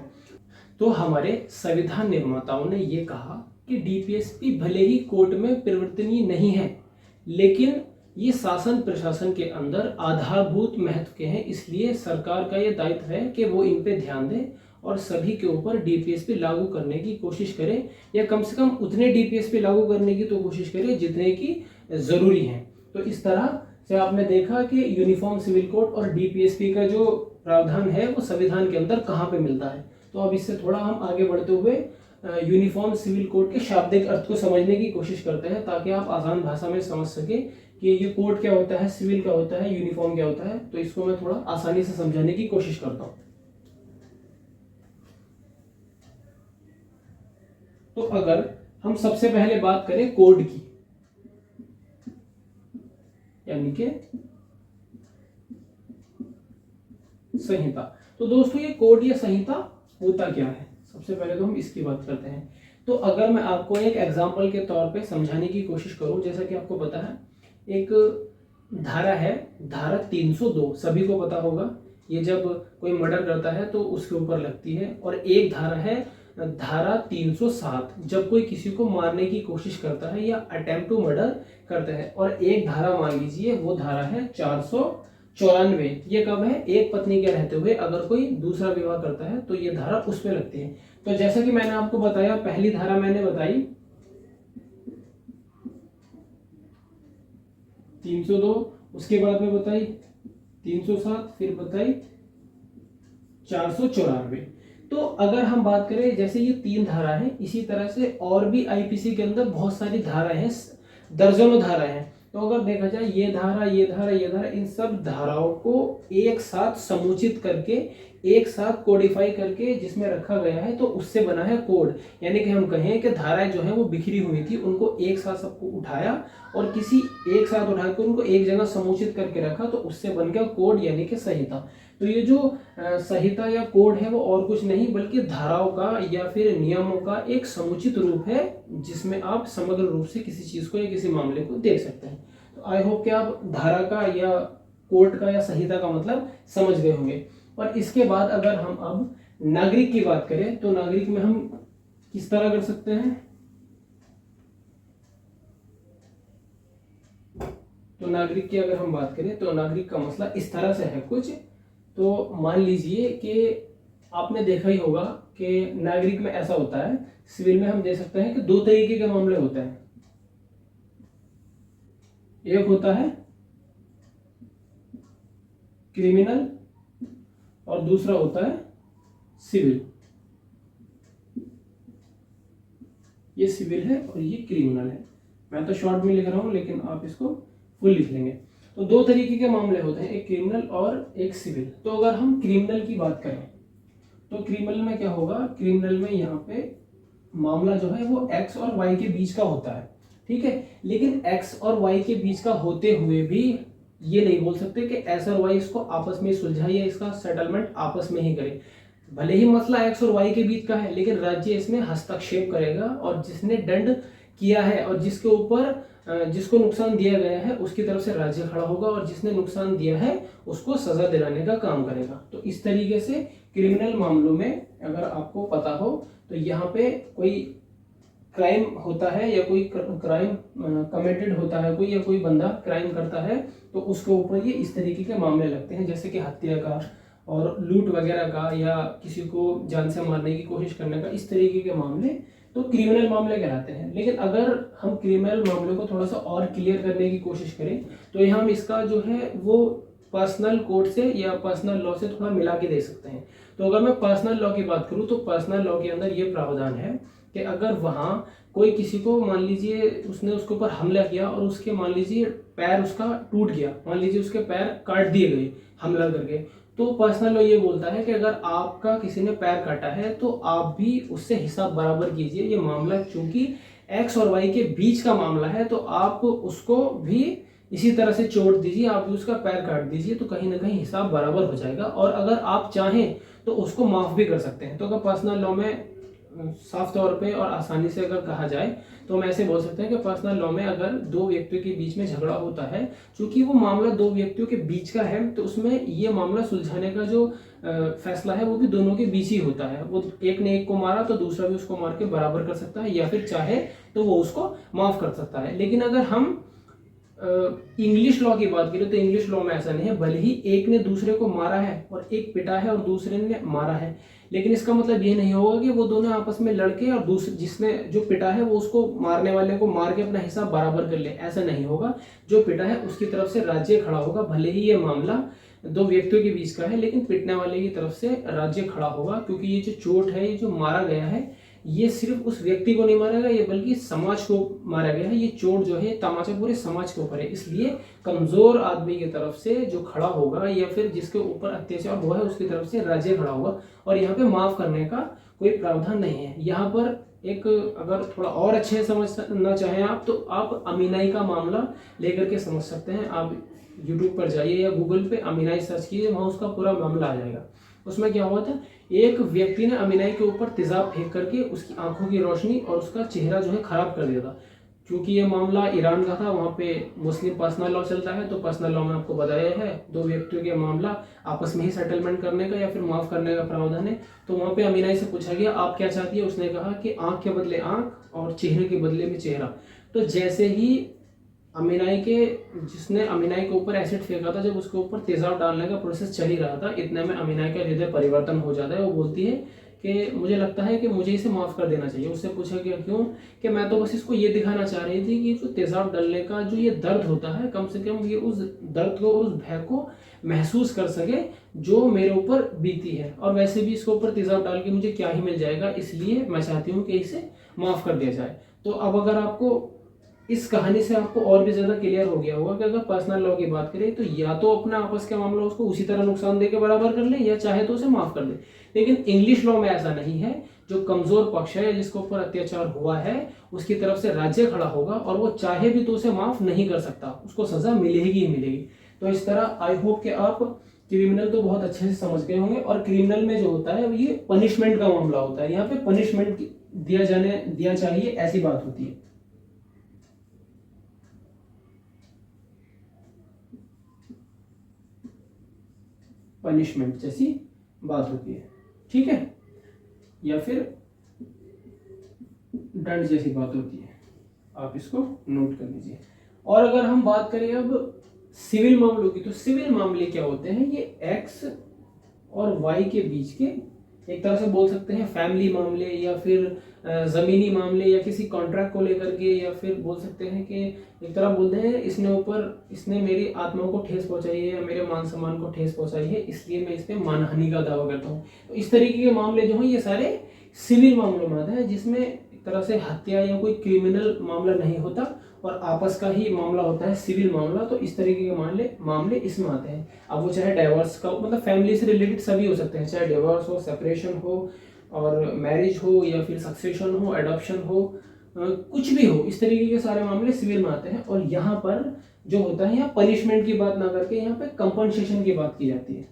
तो हमारे संविधान निर्माताओं ने ये कहा कि डीपीएसपी भले ही कोर्ट में परिवर्तनीय नहीं है, लेकिन ये शासन प्रशासन के अंदर आधारभूत महत्व के हैं, इसलिए सरकार का ये दायित्व है कि वो इन पे ध्यान दे और सभी के ऊपर डीपीएसपी लागू करने की कोशिश करें, या कम से कम उतने डीपीएसपी लागू करने की तो कोशिश करें जितने की जरूरी है। तो इस तरह से आपने देखा कि यूनिफॉर्म सिविल कोड और डीपीएसपी का जो प्रावधान है वो संविधान के अंदर कहाँ पे मिलता है। तो अब इससे थोड़ा हम आगे बढ़ते हुए यूनिफॉर्म सिविल कोड के शाब्दिक अर्थ को समझने की कोशिश करते हैं, ताकि आप आसान भाषा में समझ सके कि ये कोड क्या होता है, सिविल क्या होता है, यूनिफॉर्म क्या होता है। तो इसको मैं थोड़ा आसानी से समझाने की कोशिश करता हूँ। तो अगर हम सबसे पहले बात करें कोड की, यानी कि संहिता, तो दोस्तों ये कोड या संहिता होता क्या है, सबसे पहले तो हम इसकी बात करते हैं। तो अगर मैं आपको एक एग्जांपल के तौर पे समझाने की कोशिश करूं, जैसा कि आपको पता है एक धारा है, धारा 302, सभी को पता होगा, ये जब कोई मर्डर करता है तो उसके ऊपर लगती है। और एक धारा है धारा 307, जब कोई किसी को मारने की कोशिश करता है या अटेम्प्ट टू मर्डर करता है। और एक धारा मान लीजिए वो धारा है 494, ये कब है, एक पत्नी के रहते हुए अगर कोई दूसरा विवाह करता है तो ये धारा उस पर लगती है। तो जैसा कि मैंने आपको बताया, पहली धारा मैंने बताई 302, उसके बाद में बताई 307, फिर बताई 494। तो अगर हम बात करें, जैसे ये 3 धारा है, इसी तरह से और भी आईपीसी के अंदर बहुत सारी धाराएं हैं, दर्जनों धाराएं हैं। तो अगर देखा जाए ये धारा, ये धारा, ये धारा, इन सब धाराओं को एक साथ समुचित करके, एक साथ कोडिफाई करके जिसमें रखा गया है, तो उससे बना है कोड। यानी कि हम कहें कि धाराएं जो है वो बिखरी हुई थी, उनको एक साथ सबको उठाया और किसी एक साथ उठाकर उनको एक जगह समुचित करके रखा, तो उससे बन गया कोड यानी कि संहिता। तो ये जो संहिता या कोड है वो और कुछ नहीं बल्कि धाराओं का या फिर नियमों का एक समुचित रूप है, जिसमें आप समग्र रूप से किसी चीज को या किसी मामले को देख सकते हैं। तो आई होप कि आप धारा का या कोड का या संहिता का मतलब समझ गए होंगे। और इसके बाद अगर हम अब नागरिक की बात करें, तो नागरिक में हम किस तरह कर सकते हैं। तो नागरिक की अगर हम बात करें तो नागरिक का मसला इस तरह से है कुछ। तो मान लीजिए कि आपने देखा ही होगा कि नागरिक में ऐसा होता है, सिविल में हम दे सकते हैं कि दो तरीके के मामले होते हैं। एक होता है क्रिमिनल और दूसरा होता है सिविल। ये सिविल है और ये क्रिमिनल है। मैं तो शॉर्ट में लिख रहा हूं, लेकिन आप इसको फुल लिख लेंगे। तो दो तरीके के मामले होते हैं, एक क्रिमिनल और एक सिविल। तो अगर हम क्रिमिनल की बात करें तो क्रिमिनल में क्या होगा, क्रिमिनल में यहाँ पे मामला जो है वो एक्स और वाई के बीच का होता है, ठीक है। लेकिन एक्स और वाई के बीच का होते हुए भी ये नहीं बोल सकते कि एक्स और वाई इसको आपस में सुलझाए या इसका सेटलमेंट आपस में ही करे। भले ही मसला एक्स और वाई के बीच का है, लेकिन राज्य इसमें हस्तक्षेप करेगा और जिसने दंड किया है और जिसके ऊपर जिसको नुकसान दिया गया है उसकी तरफ से राज्य खड़ा होगा और जिसने नुकसान दिया है उसको सजा दिलाने का काम करेगा। तो इस तरीके से क्रिमिनल मामलों में अगर आपको पता हो तो यहाँ पे कोई क्राइम होता है या कोई क्राइम कमिटेड होता है कोई, या कोई बंदा क्राइम करता है तो उसके ऊपर ये इस तरीके के मामले लगते हैं, जैसे कि हत्या का और लूट वगैरह का या किसी को जान से मारने की कोशिश करने का, इस तरीके के मामले तो क्रिमिनल मामले कहलाते हैं। लेकिन अगर हम क्रिमिनल मामले को थोड़ा सा और क्लियर करने की कोशिश करें तो यहाँ हम इसका जो है वो पर्सनल कोड से या पर्सनल लॉ से थोड़ा मिला के दे सकते हैं। तो अगर मैं पर्सनल लॉ की बात करूँ तो पर्सनल लॉ के अंदर ये प्रावधान है कि अगर वहाँ कोई किसी को मान लीजिए उसने उसके ऊपर हमला किया और उसके मान लीजिए पैर उसका टूट गया, मान लीजिए उसके पैर काट दिए गए हमला करके, तो पर्सनल लॉ ये बोलता है कि अगर आपका किसी ने पैर काटा है तो आप भी उससे हिसाब बराबर कीजिए। ये मामला चूंकि एक्स और वाई के बीच का मामला है तो आप उसको भी इसी तरह से चोट दीजिए, आप भी उसका पैर काट दीजिए, तो कहीं ना कहीं हिसाब बराबर हो जाएगा। और अगर आप चाहें तो उसको माफ भी कर सकते हैं। तो अगर पर्सनल लॉ में साफ तौर पे और आसानी से अगर कहा जाए तो हम ऐसे बोल सकते हैं कि पर्सनल लॉ में अगर दो व्यक्तियों के बीच में झगड़ा होता है, चूंकि वो मामला दो व्यक्तियों के बीच का है तो उसमें ये मामला सुलझाने का जो फैसला है वो भी दोनों के बीच ही होता है। वो एक ने एक को मारा तो दूसरा भी उसको मार के बराबर कर सकता है, या फिर चाहे तो वो उसको माफ कर सकता है। लेकिन अगर हम इंग्लिश लॉ की बात करें तो इंग्लिश लॉ में ऐसा नहीं है। भले ही एक ने दूसरे को मारा है और एक पिटा है और दूसरे ने मारा है, लेकिन इसका मतलब ये नहीं होगा कि वो दोनों आपस में लड़के और दूसरे जिसने जो पिटा है वो उसको मारने वाले को मार के अपना हिसाब बराबर कर ले, ऐसा नहीं होगा। जो पिटा है उसकी तरफ से राज्य खड़ा होगा। भले ही ये मामला दो व्यक्तियों के बीच का है, लेकिन पिटने वाले की तरफ से राज्य खड़ा होगा, क्योंकि ये जो चोट है, ये जो मारा गया है, ये सिर्फ उस व्यक्ति को नहीं मारा गया, ये बल्कि समाज को मारा गया है। ये चोट जो है तमाचा पूरे समाज के ऊपर है। इसलिए कमजोर आदमी की तरफ से जो खड़ा होगा या फिर जिसके ऊपर अत्याचार हुआ है उसकी तरफ से राज्य खड़ा होगा। और यहाँ पे माफ करने का कोई प्रावधान नहीं है। यहाँ पर एक अगर थोड़ा और अच्छे से समझना चाहें आप तो आप अमीनाई का मामला लेकर के समझ सकते हैं। आप यूट्यूब पर जाइए या गूगल पे अमीनाई सर्च कीजिए, वहाँ उसका पूरा मामला आ जाएगा। उसमें क्या हुआ था, एक व्यक्ति ने अमीनाई के ऊपर तेजाब फेंक करके उसकी आंखों की रोशनी और उसका चेहरा जो है खराब कर दिया था। क्योंकि ये मामला ईरान का था, वहाँ पे मुस्लिम पर्सनल लॉ चलता है, तो पर्सनल लॉ में आपको बताया है दो व्यक्तियों के मामला आपस में ही सेटलमेंट करने का या फिर माफ करने का प्रावधान है। तो वहाँ पे अमीनाई से पूछा गया आप क्या चाहती है, उसने कहा कि आंख के बदले आंख और चेहरे के बदले में चेहरा। तो जैसे ही अमीनाई के जिसने अमीनाई के ऊपर एसिड फेंका था, जब उसके ऊपर तेजाब डालने का प्रोसेस चल ही रहा था, इतने में अमीनाई का हृदय परिवर्तन हो जाता है। वो बोलती है कि मुझे लगता है कि मुझे इसे माफ़ कर देना चाहिए। उससे पूछा गया क्यों, कि मैं तो बस इसको ये दिखाना चाह रही थी कि जो तेजाब डालने का जो ये दर्द होता है, कम से कम ये उस दर्द को, उस भय को महसूस कर सके जो मेरे ऊपर बीती है। और वैसे भी इसके ऊपर तेजाब डाल के मुझे क्या ही मिल जाएगा, इसलिए मैं चाहती हूँ कि इसे माफ़ कर दिया जाए। तो अब अगर आपको इस कहानी से आपको और भी ज्यादा क्लियर हो गया होगा कि अगर पर्सनल लॉ की बात करें तो या तो अपना आपस का मामला उसको उसी तरह नुकसान दे के बराबर कर ले, या चाहे तो उसे माफ कर दे। लेकिन इंग्लिश लॉ में ऐसा नहीं है। जो कमजोर पक्ष है, जिसके ऊपर अत्याचार हुआ है, उसकी तरफ से राज्य खड़ा होगा और वो चाहे भी तो उसे माफ नहीं कर सकता, उसको सजा मिलेगी ही मिलेगी। तो इस तरह आई होप कि आप क्रिमिनल तो बहुत अच्छे से समझ गए होंगे। और क्रिमिनल में जो होता है ये पनिशमेंट का मामला होता है। यहाँ पे पनिशमेंट दिया चाहिए, ऐसी बात होती है। पनिशमेंट जैसी बात होती है, ठीक है, या फिर दंड जैसी बात होती है। आप इसको नोट कर लीजिए। और अगर हम बात करें अब सिविल मामलों की, तो सिविल मामले क्या होते हैं, ये एक्स और वाई के बीच के एक तरह से बोल सकते हैं फैमिली मामले या फिर ज़मीनी मामले या किसी कॉन्ट्रैक्ट को लेकर के, या फिर बोल सकते हैं कि एक तरह बोलते हैं इसने मेरी आत्मा को ठेस पहुंचाई है या मेरे मान सम्मान को ठेस पहुंचाई है, इसलिए मैं इस पे मानहानि का दावा करता हूँ। तो इस तरीके के मामले जो हैं ये सारे सिविल मामलों में आते हैं, जिसमें एक तरह से हत्या या कोई क्रिमिनल मामला नहीं होता और आपस का ही मामला होता है सिविल मामला। तो इस तरीके के मामले इसमें आते हैं। अब वो चाहे डाइवोर्स का, मतलब फैमिली से रिलेटेड सभी हो सकते हैं, चाहे डिवोर्स हो, सेपरेशन हो और मैरिज हो या फिर सक्सेशन हो, एडॉप्शन हो, कुछ भी हो, इस तरीके के सारे मामले सिविल में आते हैं। और यहाँ पर जो होता है, यहाँ पनिशमेंट की बात ना करके यहाँ पे कंपनसेशन की बात की जाती है।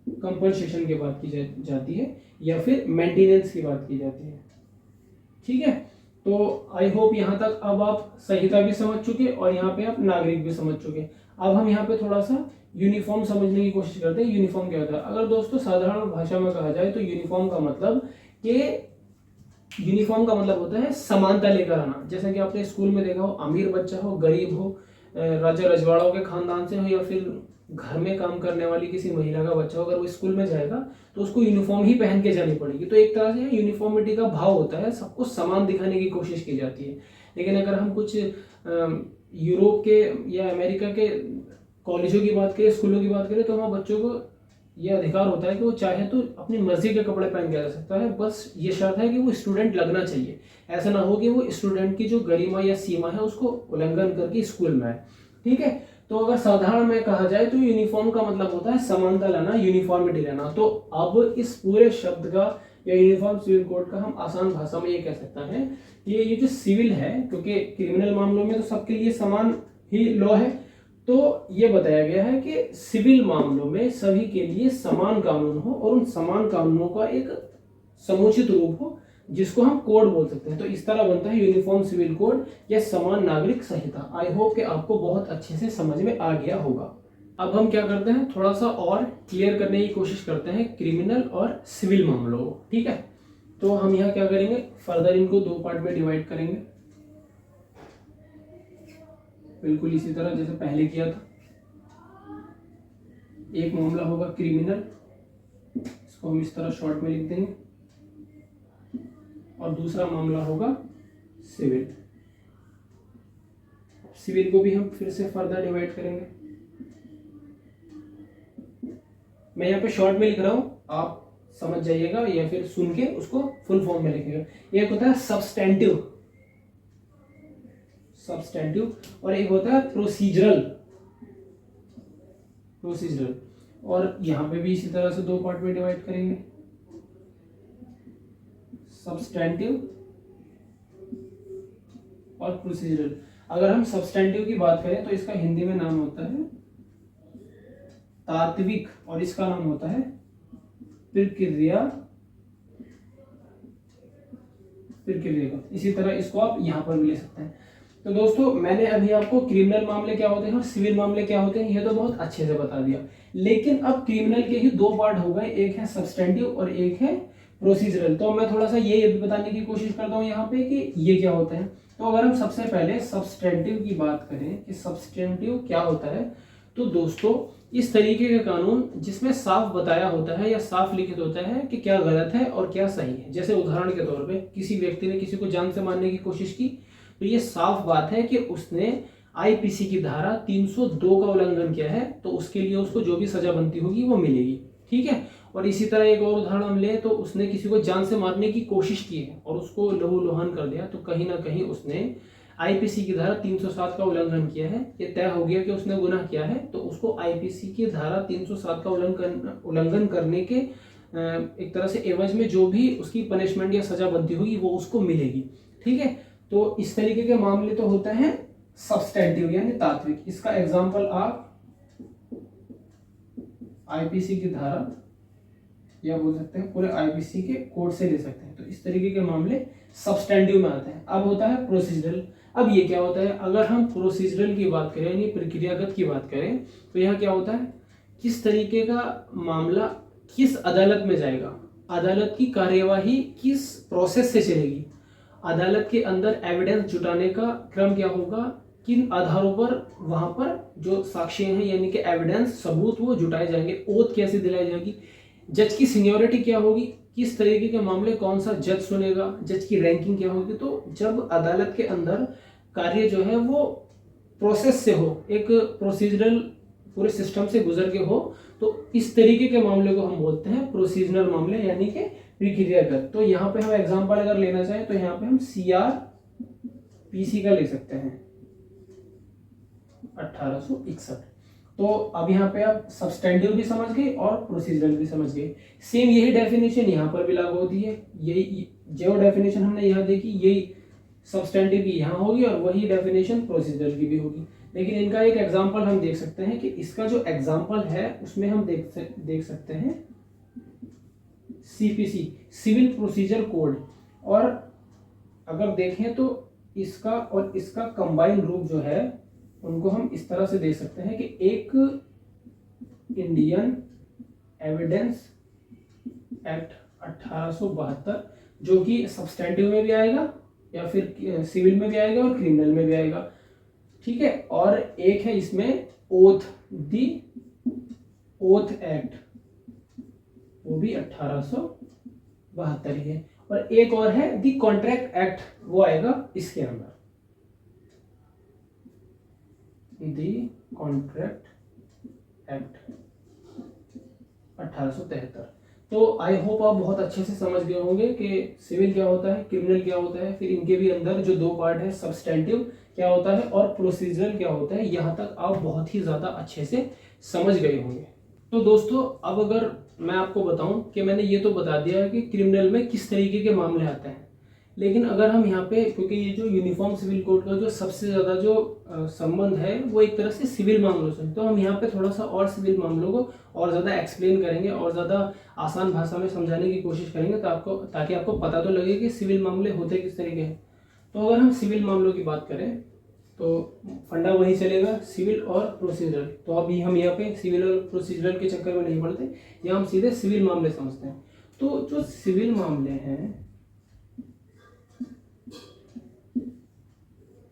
कंपनसेशन की बात की जाती है या फिर मेंटेनेंस की बात की जाती है। ठीक है, तो आई होप यहाँ तक अब आप संहिता भी समझ चुके और यहाँ पे आप नागरिक भी समझ चुके। अब हम यहाँ पे थोड़ा सा यूनिफॉर्म समझने की कोशिश करते हैं। यूनिफॉर्म क्या होता है? अगर दोस्तों साधारण भाषा में कहा जाए तो यूनिफॉर्म का मतलब होता है समानता लेकर आना। जैसा कि आपने स्कूल में देखा हो, अमीर बच्चा हो, गरीब हो, राजा रजवाड़ों के खानदान से हो या फिर घर में काम करने वाली किसी महिला का बच्चा हो, अगर वो स्कूल में जाएगा तो उसको यूनिफॉर्म ही पहन के जानी पड़ेगी। तो एक तरह से यूनिफॉर्मिटी का भाव होता है, सबको समान दिखाने की कोशिश की जाती है। लेकिन अगर हम कुछ यूरोप के या अमेरिका के कॉलेजों की बात करें, स्कूलों की बात करें, तो वहाँ बच्चों को यह अधिकार होता है कि वो चाहे तो अपनी मर्जी के कपड़े पहन के आ सकता है, बस ये शर्त है कि वो स्टूडेंट लगना चाहिए। ऐसा ना हो कि वो स्टूडेंट की जो गरिमा या सीमा है उसको उल्लंघन करके स्कूल में आए। ठीक है, तो अगर साधारण में कहा जाए तो यूनिफॉर्म का मतलब होता है समानता लाना, यूनिफॉर्मिटी लाना। तो अब इस पूरे शब्द का या यूनिफॉर्म सिविल कोड का हम आसान भाषा में ये कह सकते हैं कि ये जो सिविल है, क्योंकि क्रिमिनल मामलों में तो सबके लिए समान ही लॉ है, तो ये बताया गया है कि सिविल मामलों में सभी के लिए समान कानून हो और उन समान कानूनों का एक समुचित रूप हो, जिसको हम कोड बोल सकते हैं। तो इस तरह बनता है यूनिफॉर्म सिविल कोड या समान नागरिक संहिता। आई होप कि आपको बहुत अच्छे से समझ में आ गया होगा। अब हम क्या करते हैं, थोड़ा सा और क्लियर करने की कोशिश करते हैं क्रिमिनल और सिविल मामलों को। ठीक है, तो हम यहाँ क्या करेंगे, फर्दर इनको दो पार्ट में डिवाइड करेंगे, बिल्कुल इसी तरह जैसे पहले किया था। एक मामला होगा क्रिमिनल, इसको हम इस तरह शॉर्ट में लिख देंगे, और दूसरा मामला होगा सिविल। सिविल को भी हम फिर से फर्दर डिवाइड करेंगे। मैं यहाँ पे शॉर्ट में लिख रहा हूं, आप समझ जाइएगा या फिर सुन के उसको फुल फॉर्म में लिखिएगा। एक होता है सब्सटेंटिव और एक होता है प्रोसीजरल। और यहाँ पे भी इसी तरह से दो पार्ट में डिवाइड करेंगे, सब्सटेंटिव और प्रोसीजरल। अगर हम सब्सटेंटिव की बात करें तो इसका हिंदी में नाम होता है तात्विक और इसका नाम होता है प्रक्रिया। इसी तरह इसको आप यहां पर भी ले सकते हैं। तो दोस्तों मैंने अभी आपको क्रिमिनल मामले क्या होते हैं और सिविल मामले क्या होते हैं ये तो बहुत अच्छे से बता दिया। लेकिन अब क्रिमिनल के ही दो पार्ट हो गए, एक है सब्सटेंटिव और एक है प्रोसीजरल। तो मैं थोड़ा सा ये भी बताने की कोशिश करता हूँ यहाँ पे कि ये क्या होता है। तो अगर हम सबसे पहले सब्सटेंटिव की बात करें कि सब्सटेंटिव क्या होता है, तो दोस्तों इस तरीके का कानून जिसमें साफ बताया होता है या साफ लिखित होता है कि क्या गलत है और क्या सही है। जैसे उदाहरण के तौर पे किसी व्यक्ति ने किसी को जान से मारने की कोशिश की, तो ये साफ बात है कि उसने आईपीसी की धारा 302 का उल्लंघन किया है, तो उसके लिए उसको जो भी सजा बनती होगी वो मिलेगी। ठीक है, और इसी तरह एक और उदाहरण हम ले तो उसने किसी को जान से मारने की कोशिश की है और उसको लहूलुहान कर दिया, तो कहीं ना कहीं उसने आईपीसी की धारा 307 का उल्लंघन किया है। ये तय हो गया कि उसने गुनाह किया है, तो उसको आईपीसी की धारा 307 का उल्लंघन करने के एक तरह से एवज में जो भी उसकी पनिशमेंट या सजा बनती होगी वो उसको मिलेगी। ठीक है, तो इस तरीके के मामले तो होते हैं सब्सटेंटिव यानी तात्विक। इसका एग्जाम्पल आप आईपीसी की धारा या बोल सकते हैं पूरे आईपीसी के कोड से ले सकते हैं। तो इस तरीके के मामले सब्सटेंटिव में आते हैं। अब होता है प्रोसीजरल। अब ये क्या होता है, अगर हम प्रोसीजरल की बात करें यानी प्रक्रियागत की बात करें, तो यह क्या होता है, किस तरीके का मामला किस अदालत में जाएगा, अदालत की कार्यवाही किस प्रोसेस से चलेगी, अदालत के अंदर एविडेंस जुटाने का क्रम क्या होगा, किन आधारों पर वहां पर जो साक्ष्य हैं यानी कि एविडेंस सबूत वो जुटाए जाएंगे, ओथ कैसे दिलाई जाएगी, जज की सीनियोरिटी क्या होगी, किस तरीके के मामले कौन सा जज सुनेगा, जज की रैंकिंग क्या होगी। तो जब अदालत के अंदर कार्य जो है वो प्रोसेस से हो, एक प्रोसीजरल पूरे सिस्टम से गुजर के हो, तो इस तरीके के मामले को हम बोलते हैं प्रोसीजरल मामले यानी कि प्रीक्रियागत। तो यहाँ पे हम एग्जांपल अगर लेना चाहें तो यहाँ पे हम CRPC का ले सकते हैं 1861। तो अब यहाँ पे आप सब्सटेंटिव भी समझ गए और प्रोसीजरल भी समझ गए। सेम यही डेफिनेशन यहाँ पर भी लागू होती है, यही जो डेफिनेशन हमने यहाँ देखी यही सब्सटेंटिव की यहाँ होगी और वही डेफिनेशन प्रोसीजरल की भी होगी। लेकिन इनका एक एग्जांपल हम देख सकते हैं कि इसका जो एग्जांपल है उसमें हम देख सकते हैं CPC, सिविल प्रोसीजर कोड। और अगर देखें तो इसका और इसका कंबाइंड रूप जो है उनको हम इस तरह से देख सकते हैं कि एक इंडियन एविडेंस एक्ट 1872 जो कि सब्सटेंटिव में भी आएगा या फिर सिविल में भी आएगा और क्रिमिनल में भी आएगा, ठीक है। और एक है इसमें ओथ एक्ट, वो भी 1872 ही है। और एक और है दी कॉन्ट्रैक्ट एक्ट, वो आएगा इसके अंदर, दी कॉन्ट्रैक्ट एक्ट 1873। तो आई होप आप बहुत अच्छे से समझ गए होंगे कि सिविल क्या होता है, क्रिमिनल क्या होता है, फिर इनके भी अंदर जो दो पार्ट है सब्सटेंटिव क्या होता है और प्रोसीजरल क्या होता है। यहाँ तक आप बहुत ही ज़्यादा अच्छे से समझ गए होंगे। तो दोस्तों अब अगर मैं आपको बताऊं कि मैंने ये तो बता दिया है कि क्रिमिनल में किस तरीके के मामले आते हैं, लेकिन अगर हम यहाँ पे, क्योंकि ये जो यूनिफॉर्म सिविल कोड का जो सबसे ज़्यादा जो संबंध है वो एक तरह से सिविल मामलों से, तो हम यहाँ पे थोड़ा सा और सिविल मामलों को और ज़्यादा एक्सप्लेन करेंगे और ज़्यादा आसान भाषा में समझाने की कोशिश करेंगे ताकि आपको पता तो लगे कि सिविल मामले होते किस तरीके हैं। तो अगर हम सिविल मामलों की बात करें तो फंडा वही चलेगा, सिविल और प्रोसीजरल। तो अभी हम यहाँ पे सिविल और प्रोसीजरल के चक्कर में नहीं पड़ते, यहाँ हम सीधे सिविल मामले समझते हैं। तो जो सिविल मामले हैं,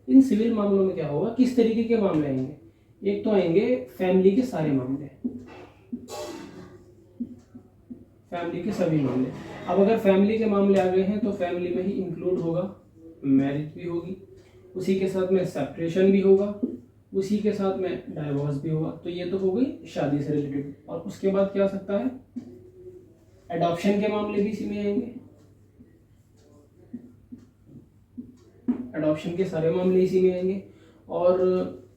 इन सिविल मामलों में क्या होगा, किस तरीके के मामले आएंगे। एक तो आएंगे फैमिली के सारे मामले, फैमिली के सभी मामले। अब अगर फैमिली के मामले आ गए हैं तो फैमिली में ही इंक्लूड होगा मैरिज भी होगी, उसी के साथ में सेपरेशन भी होगा, उसी के साथ में डाइवोर्स भी होगा। तो ये तो हो गई शादी से रिलेटेड। और उसके बाद क्या आ सकता है, एडॉप्शन के मामले भी इसी में आएंगे, एडॉप्शन के सारे मामले इसी में आएंगे। और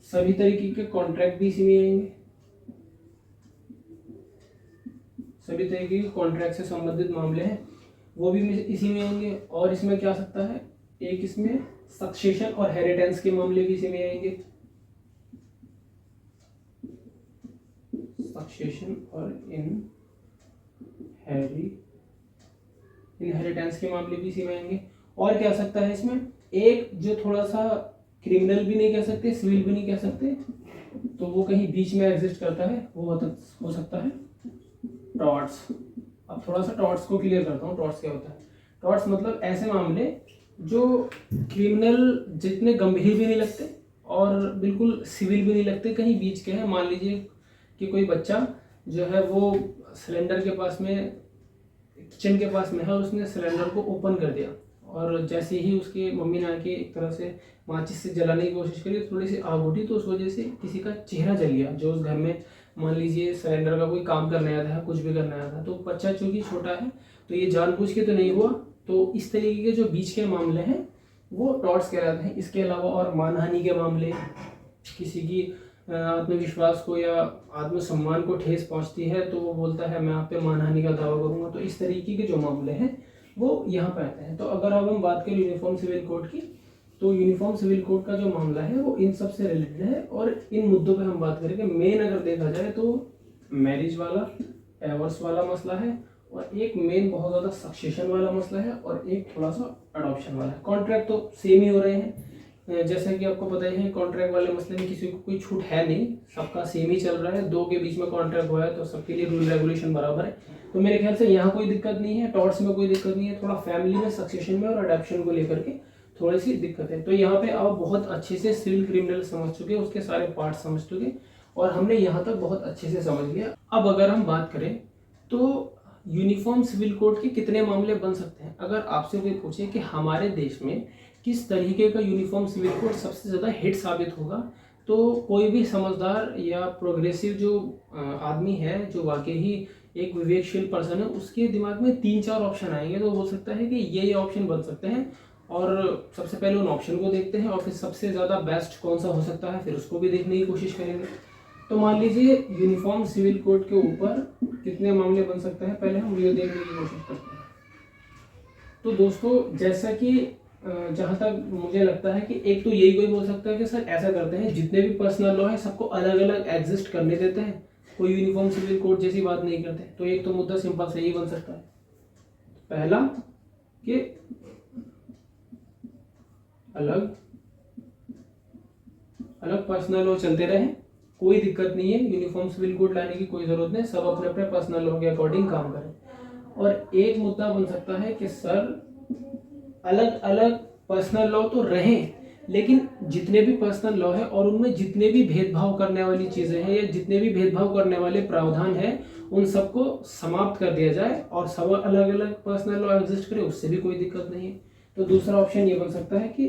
सभी तरीके के कॉन्ट्रैक्ट भी इसी में आएंगे, सभी तरीके के कॉन्ट्रैक्ट से संबंधित मामले हैं वो भी इसी में आएंगे। और इसमें क्या आ सकता है, एक इसमें सक्सेशन और हेरिटेंस के मामले भी इसी में आएंगे, सक्सेशन और इनहेरिटेंस के मामले भी इसी में आएंगे। और क्या आ सकता है इसमें, एक जो थोड़ा सा क्रिमिनल भी नहीं कह सकते, सिविल भी नहीं कह सकते, तो वो कहीं बीच में एग्जिस्ट करता है, वो हो सकता है टॉर्ट्स। अब थोड़ा सा टॉर्ट्स को क्लियर करता हूँ, टॉर्ट्स क्या होता है। टॉर्ट्स मतलब ऐसे मामले जो क्रिमिनल जितने गंभीर भी नहीं लगते और बिल्कुल सिविल भी नहीं लगते, कहीं बीच के हैं। मान लीजिए कि कोई बच्चा जो है वो सिलेंडर के पास में, किचन के पास में है और उसने सिलेंडर को ओपन कर दिया और जैसे ही उसके मम्मी ने आके एक तरह से माचिस से जलाने की कोशिश करी, थोड़ी सी आग उठी, तो उस वजह से किसी का चेहरा जल गया जो उस घर में मान लीजिए सिलेंडर का कोई काम करने आया था, कुछ भी करने आया था। तो बच्चा चूंकि छोटा है तो ये जानबूझ के तो नहीं हुआ। तो इस तरीके के जो बीच के मामले हैं वो टॉर्ट्स कहलाते हैं। इसके अलावा और मानहानि के मामले, किसी की आत्मविश्वास को या आत्मसम्मान को ठेस पहुंचती है तो वो बोलता है मैं आप पे मानहानि का दावा करूंगा। तो इस तरीके के जो मामले हैं वो यहाँ पे आते हैं। तो अगर अब हम बात करें यूनिफॉर्म सिविल कोड की, तो यूनिफॉर्म सिविल कोड का जो मामला है वो इन सब से रिलेटेड है। और इन मुद्दों पे हम बात करेंगे। मेन अगर देखा जाए तो मैरिज वाला, डाइवोर्स वाला मसला है, और एक मेन बहुत ज़्यादा सक्सेशन वाला मसला है, और एक थोड़ा सा अडॉप्शन वाला है। कॉन्ट्रैक्ट तो सेम ही हो रहे हैं, जैसा कि आपको पता ही है कॉन्ट्रैक्ट वाले मसले में किसी को कोई छूट है नहीं, सबका सेम ही चल रहा है। दो के बीच में कॉन्ट्रैक्ट हुआ है तो सबके लिए रूल रेगुलेशन बराबर है। तो मेरे ख्याल से यहाँ कोई दिक्कत नहीं है, टॉर्ट्स में कोई दिक्कत नहीं है। थोड़ा फैमिली में, सक्सेशन में और अडॉप्शन को लेकर के थोड़ी सी दिक्कत है। तो यहाँ पे आप बहुत अच्छे से सिविल क्रिमिनल समझ चुके, उसके सारे पार्ट समझ चुके और हमने यहाँ तक बहुत अच्छे से समझ लिया। अब अगर हम बात करें तो यूनिफॉर्म सिविल कोड के कितने मामले बन सकते हैं। अगर आपसे कोई पूछे कि हमारे देश में किस तरीके का यूनिफॉर्म सिविल कोड सबसे ज़्यादा हिट साबित होगा, तो कोई भी समझदार या प्रोग्रेसिव जो आदमी है, जो वाकई ही एक विवेकशील पर्सन है, उसके दिमाग में 3-4 ऑप्शन आएंगे। तो हो सकता है कि ये ऑप्शन बन सकते हैं और सबसे पहले उन ऑप्शन को देखते हैं और फिर सबसे ज़्यादा बेस्ट कौन सा हो सकता है फिर उसको भी देखने की कोशिश करेंगे। तो मान लीजिए यूनिफॉर्म सिविल कोड के ऊपर कितने मामले बन सकते हैं, पहले हम ये देखने की कोशिश करते हैं। तो दोस्तों जैसा कि जहाँ तक मुझे लगता है कि एक तो यही कोई बोल सकता है कि सर ऐसा करते हैं जितने भी पर्सनल लॉ है सबको अलग अलग एग्जिस्ट करने देते हैं, कोई यूनिफॉर्म सिविल कोड जैसी बात नहीं करते। तो एक तो मुद्दा सिंपल से ही बन सकता है, पहला कि अलग अलग पर्सनल लॉ चलते रहे, कोई दिक्कत नहीं है, यूनिफॉर्म सिविल कोड लाने की कोई जरूरत नहीं, सब अपने अपने पर्सनल लॉ के अकॉर्डिंग काम करें। और एक मुद्दा बन सकता है कि सर अलग अलग पर्सनल लॉ तो रहें, लेकिन जितने भी पर्सनल लॉ है और उनमें जितने भी भेदभाव करने वाली चीजें हैं या जितने भी भेदभाव करने वाले प्रावधान हैं उन सबको समाप्त कर दिया जाए और सब अलग अलग पर्सनल लॉ एग्जिस्ट करे, उससे भी कोई दिक्कत नहीं है। तो दूसरा ऑप्शन ये बन सकता है कि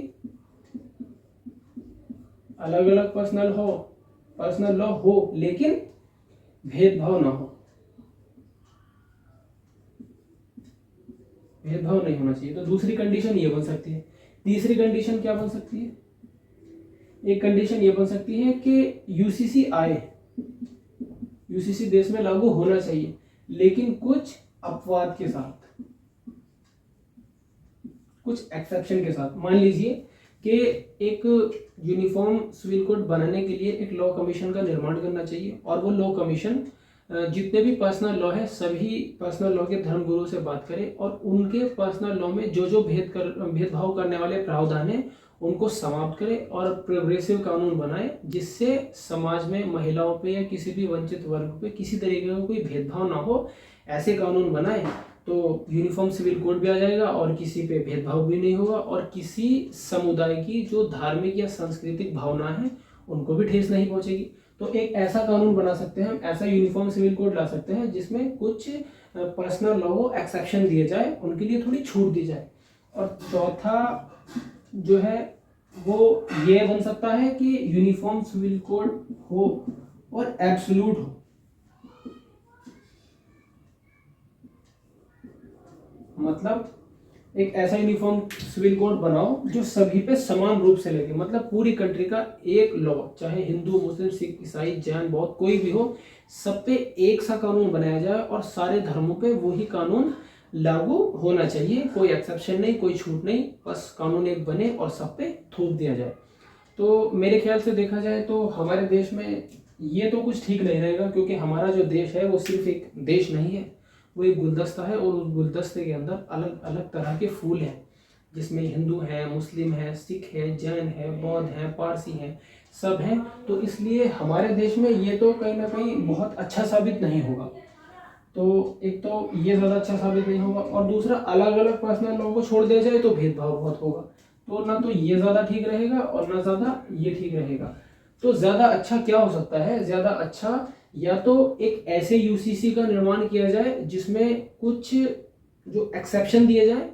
अलग अलग पर्सनल लॉ हो लेकिन भेदभाव ना हो, भेदभाव नहीं होना चाहिए। तो दूसरी कंडीशन ये बन सकती है। तीसरी कंडीशन क्या बन सकती है, एक कंडीशन ये बन सकती है कि यूसीसी आए, यूसीसी देश में लागू होना चाहिए लेकिन कुछ अपवाद के साथ, कुछ एक्सेप्शन के साथ। मान लीजिए कि एक यूनिफॉर्म सिविल कोड बनाने के लिए एक लॉ कमीशन का निर्माण करना चाहिए और वो लॉ कमीशन जितने भी पर्सनल लॉ है सभी पर्सनल लॉ के धर्मगुरु से बात करें और उनके पर्सनल लॉ में जो जो भेदभाव करने वाले प्रावधान है उनको समाप्त करे और प्रोग्रेसिव कानून बनाए जिससे समाज में महिलाओं पे या किसी भी वंचित वर्ग पे किसी तरीके का कोई भेदभाव ना हो, ऐसे कानून बनाए तो यूनिफॉर्म सिविल कोड भी आ जाएगा और किसी पे भेदभाव भी नहीं होगा और किसी समुदाय की जो धार्मिक या सांस्कृतिक भावना है उनको भी ठेस नहीं पहुंचेगी। तो एक ऐसा कानून बना सकते हैं हम, ऐसा यूनिफॉर्म सिविल कोड ला सकते हैं जिसमें कुछ पर्सनल लॉ को एक्सेप्शन दिए जाए, उनके लिए थोड़ी छूट दी जाए। और चौथा जो है वो ये बन सकता है कि यूनिफॉर्म सिविल कोड हो और एब्सोल्यूट हो, मतलब एक ऐसा यूनिफॉर्म सिविल कोड बनाओ जो सभी पे समान रूप से लगे, मतलब पूरी कंट्री का एक लॉ, चाहे हिंदू मुस्लिम सिख ईसाई जैन बौद्ध कोई भी हो, सब पे एक सा कानून बनाया जाए और सारे धर्मों पे वही कानून लागू होना चाहिए, कोई एक्सेप्शन नहीं, कोई छूट नहीं, बस कानून एक बने और सब पे थोप दिया जाए। तो मेरे ख्याल से देखा जाए तो हमारे देश में ये तो कुछ ठीक नहीं रहेगा, क्योंकि हमारा जो देश है वो सिर्फ एक देश नहीं है, वो एक गुलदस्ता है और उस गुलदस्ते के अंदर अलग अलग तरह के फूल हैं जिसमें हिंदू हैं, मुस्लिम हैं, सिख हैं, जैन हैं, बौद्ध हैं, पारसी हैं, सब हैं। तो इसलिए हमारे देश में ये तो कहीं ना कहीं बहुत अच्छा साबित नहीं होगा। तो एक तो ये ज़्यादा अच्छा साबित नहीं होगा और दूसरा अलग अलग पर्सनल लोगों को छोड़ दिया जाए तो भेदभाव बहुत होगा, तो ना तो ये ज़्यादा ठीक रहेगा और ना ज़्यादा ये ठीक रहेगा। तो ज़्यादा अच्छा क्या हो सकता है, ज़्यादा अच्छा या तो एक ऐसे यूसीसी का निर्माण किया जाए जिसमें कुछ जो एक्सेप्शन दिए जाए,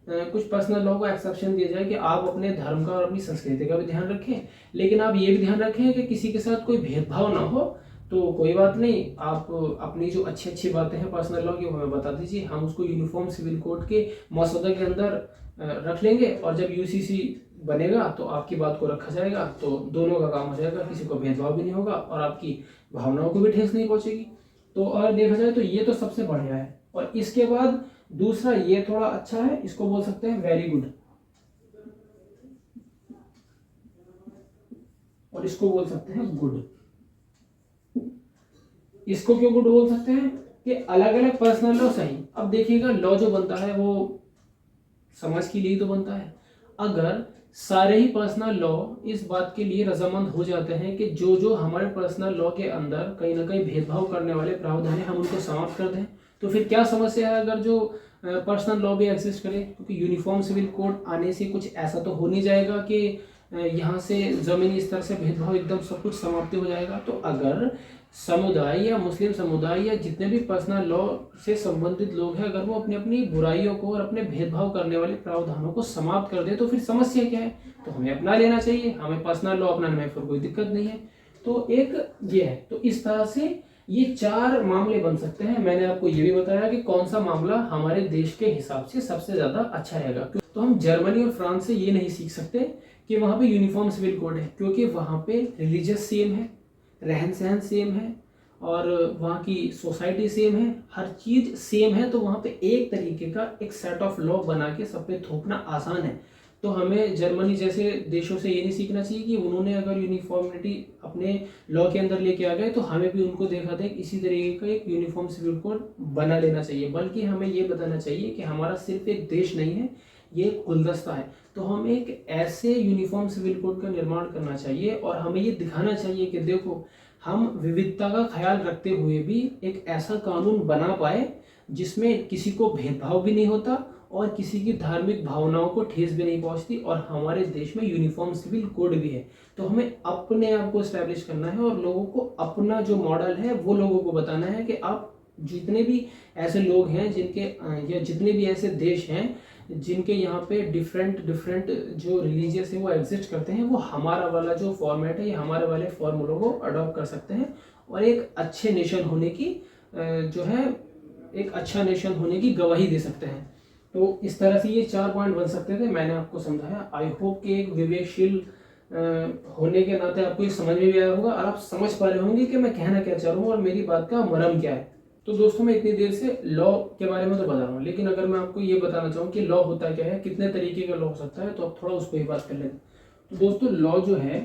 कुछ पर्सनल लॉ को एक्सेप्शन दिया जाए कि आप अपने धर्म का और अपनी संस्कृति का भी ध्यान रखें, लेकिन आप ये भी ध्यान रखें कि किसी के साथ कोई भेदभाव ना हो। तो कोई बात नहीं, आप अपनी जो अच्छी अच्छी बातें हैं पर्सनल लॉ की वो हमें बता दीजिए, हम उसको यूनिफॉर्म सिविल कोड के मसौदा के अंदर रख लेंगे और जब यूसीसी बनेगा तो आपकी बात को रखा जाएगा, तो दोनों का काम हो जाएगा, किसी को भेदभाव भी नहीं होगा और आपकी भावनाओं को भी ठेस नहीं पहुंचेगी। तो और देखा जाए तो ये तो सबसे बढ़िया है। और इसके बाद दूसरा ये थोड़ा अच्छा है, इसको बोल सकते हैं वेरी गुड, और इसको बोल सकते हैं गुड। इसको क्यों गुड बोल सकते हैं कि अलग अलग पर्सनल लॉ सही। अब देखिएगा लॉ जो बनता है वो समाज के लिए तो बनता है, अगर सारे ही पर्सनल लॉ इस बात के लिए रजामंद हो जाते हैं कि जो जो हमारे पर्सनल लॉ के अंदर कहीं ना कहीं भेदभाव करने वाले प्रावधान है हम उनको समाप्त कर दें, तो फिर क्या समस्या है अगर जो पर्सनल लॉ भी एग्जिस्ट करे, क्योंकि यूनिफॉर्म सिविल कोड आने से कुछ ऐसा तो हो नहीं जाएगा कि यहाँ से ज़मीनी स्तर से भेदभाव एकदम सब कुछ समाप्ति हो जाएगा। तो अगर समुदाय या मुस्लिम समुदाय या जितने भी पर्सनल लॉ से संबंधित लोग हैं, अगर वो अपनी अपनी बुराइयों को और अपने भेदभाव करने वाले प्रावधानों को समाप्त कर दे तो फिर समस्या क्या है? तो हमें अपना लेना चाहिए, हमें पर्सनल लॉ अपनाने में फिर कोई दिक्कत नहीं है। तो एक ये है, तो इस तरह से ये 4 मामले बन सकते हैं। मैंने आपको ये भी बताया कि कौन सा मामला हमारे देश के हिसाब से सबसे ज़्यादा अच्छा रहेगा। तो हम जर्मनी और फ्रांस से ये नहीं सीख सकते कि वहाँ पे यूनिफॉर्म सिविल कोड है, क्योंकि वहाँ पे रिलीजियस सेम है, रहन सहन सेम है और वहाँ की सोसाइटी सेम है, हर चीज़ सेम है। तो वहाँ पे एक तरीके का एक सेट ऑफ लॉ बना के सब पे थोपना आसान है। तो हमें जर्मनी जैसे देशों से ये नहीं सीखना चाहिए कि उन्होंने अगर यूनिफॉर्मिटी अपने लॉ के अंदर लेके आ गए तो हमें भी उनको देखा था इसी तरीके का एक यूनिफॉर्म सिविल कोड बना लेना चाहिए, बल्कि हमें ये बताना चाहिए कि हमारा सिर्फ एक देश नहीं है, ये एक गुलदस्ता है। तो हम एक ऐसे यूनिफॉर्म सिविल कोड का निर्माण करना चाहिए और हमें ये दिखाना चाहिए कि देखो हम विविधता का ख्याल रखते हुए भी एक ऐसा कानून बना पाए जिसमें किसी को भेदभाव भी नहीं होता और किसी की धार्मिक भावनाओं को ठेस भी नहीं पहुंचती, और हमारे देश में यूनिफॉर्म सिविल कोड भी है। तो हमें अपने आप को एस्टैब्लिश करना है और लोगों को अपना जो मॉडल है वो लोगों को बताना है कि आप जितने भी ऐसे लोग हैं जिनके या जितने भी ऐसे देश हैं जिनके यहाँ पे डिफरेंट जो रिलीजियस है वो एग्जिस्ट करते हैं, वो हमारा वाला जो फॉर्मेट है, ये हमारे वाले फॉर्मूलों को अडॉप्ट कर सकते हैं और एक अच्छे नेशन होने की जो है एक अच्छा नेशन होने की गवाही दे सकते हैं। तो इस तरह से ये 4 पॉइंट बन सकते थे, मैंने आपको समझाया। आई होप कि एक विवेकशील होने के नाते आपको ये समझ में भी आया होगा और आप समझ पा रहे होंगे कि मैं कहना क्या चाह रहा हूँ और मेरी बात का मर्म क्या है। तो दोस्तों मैं इतनी देर से लॉ के बारे में तो बता रहा हूँ, लेकिन अगर मैं आपको ये बताना चाहूँ कि लॉ होता क्या है, कितने तरीके का लॉ हो सकता है, तो आप थोड़ा उस पर ही बात कर लेते। तो दोस्तों लॉ जो है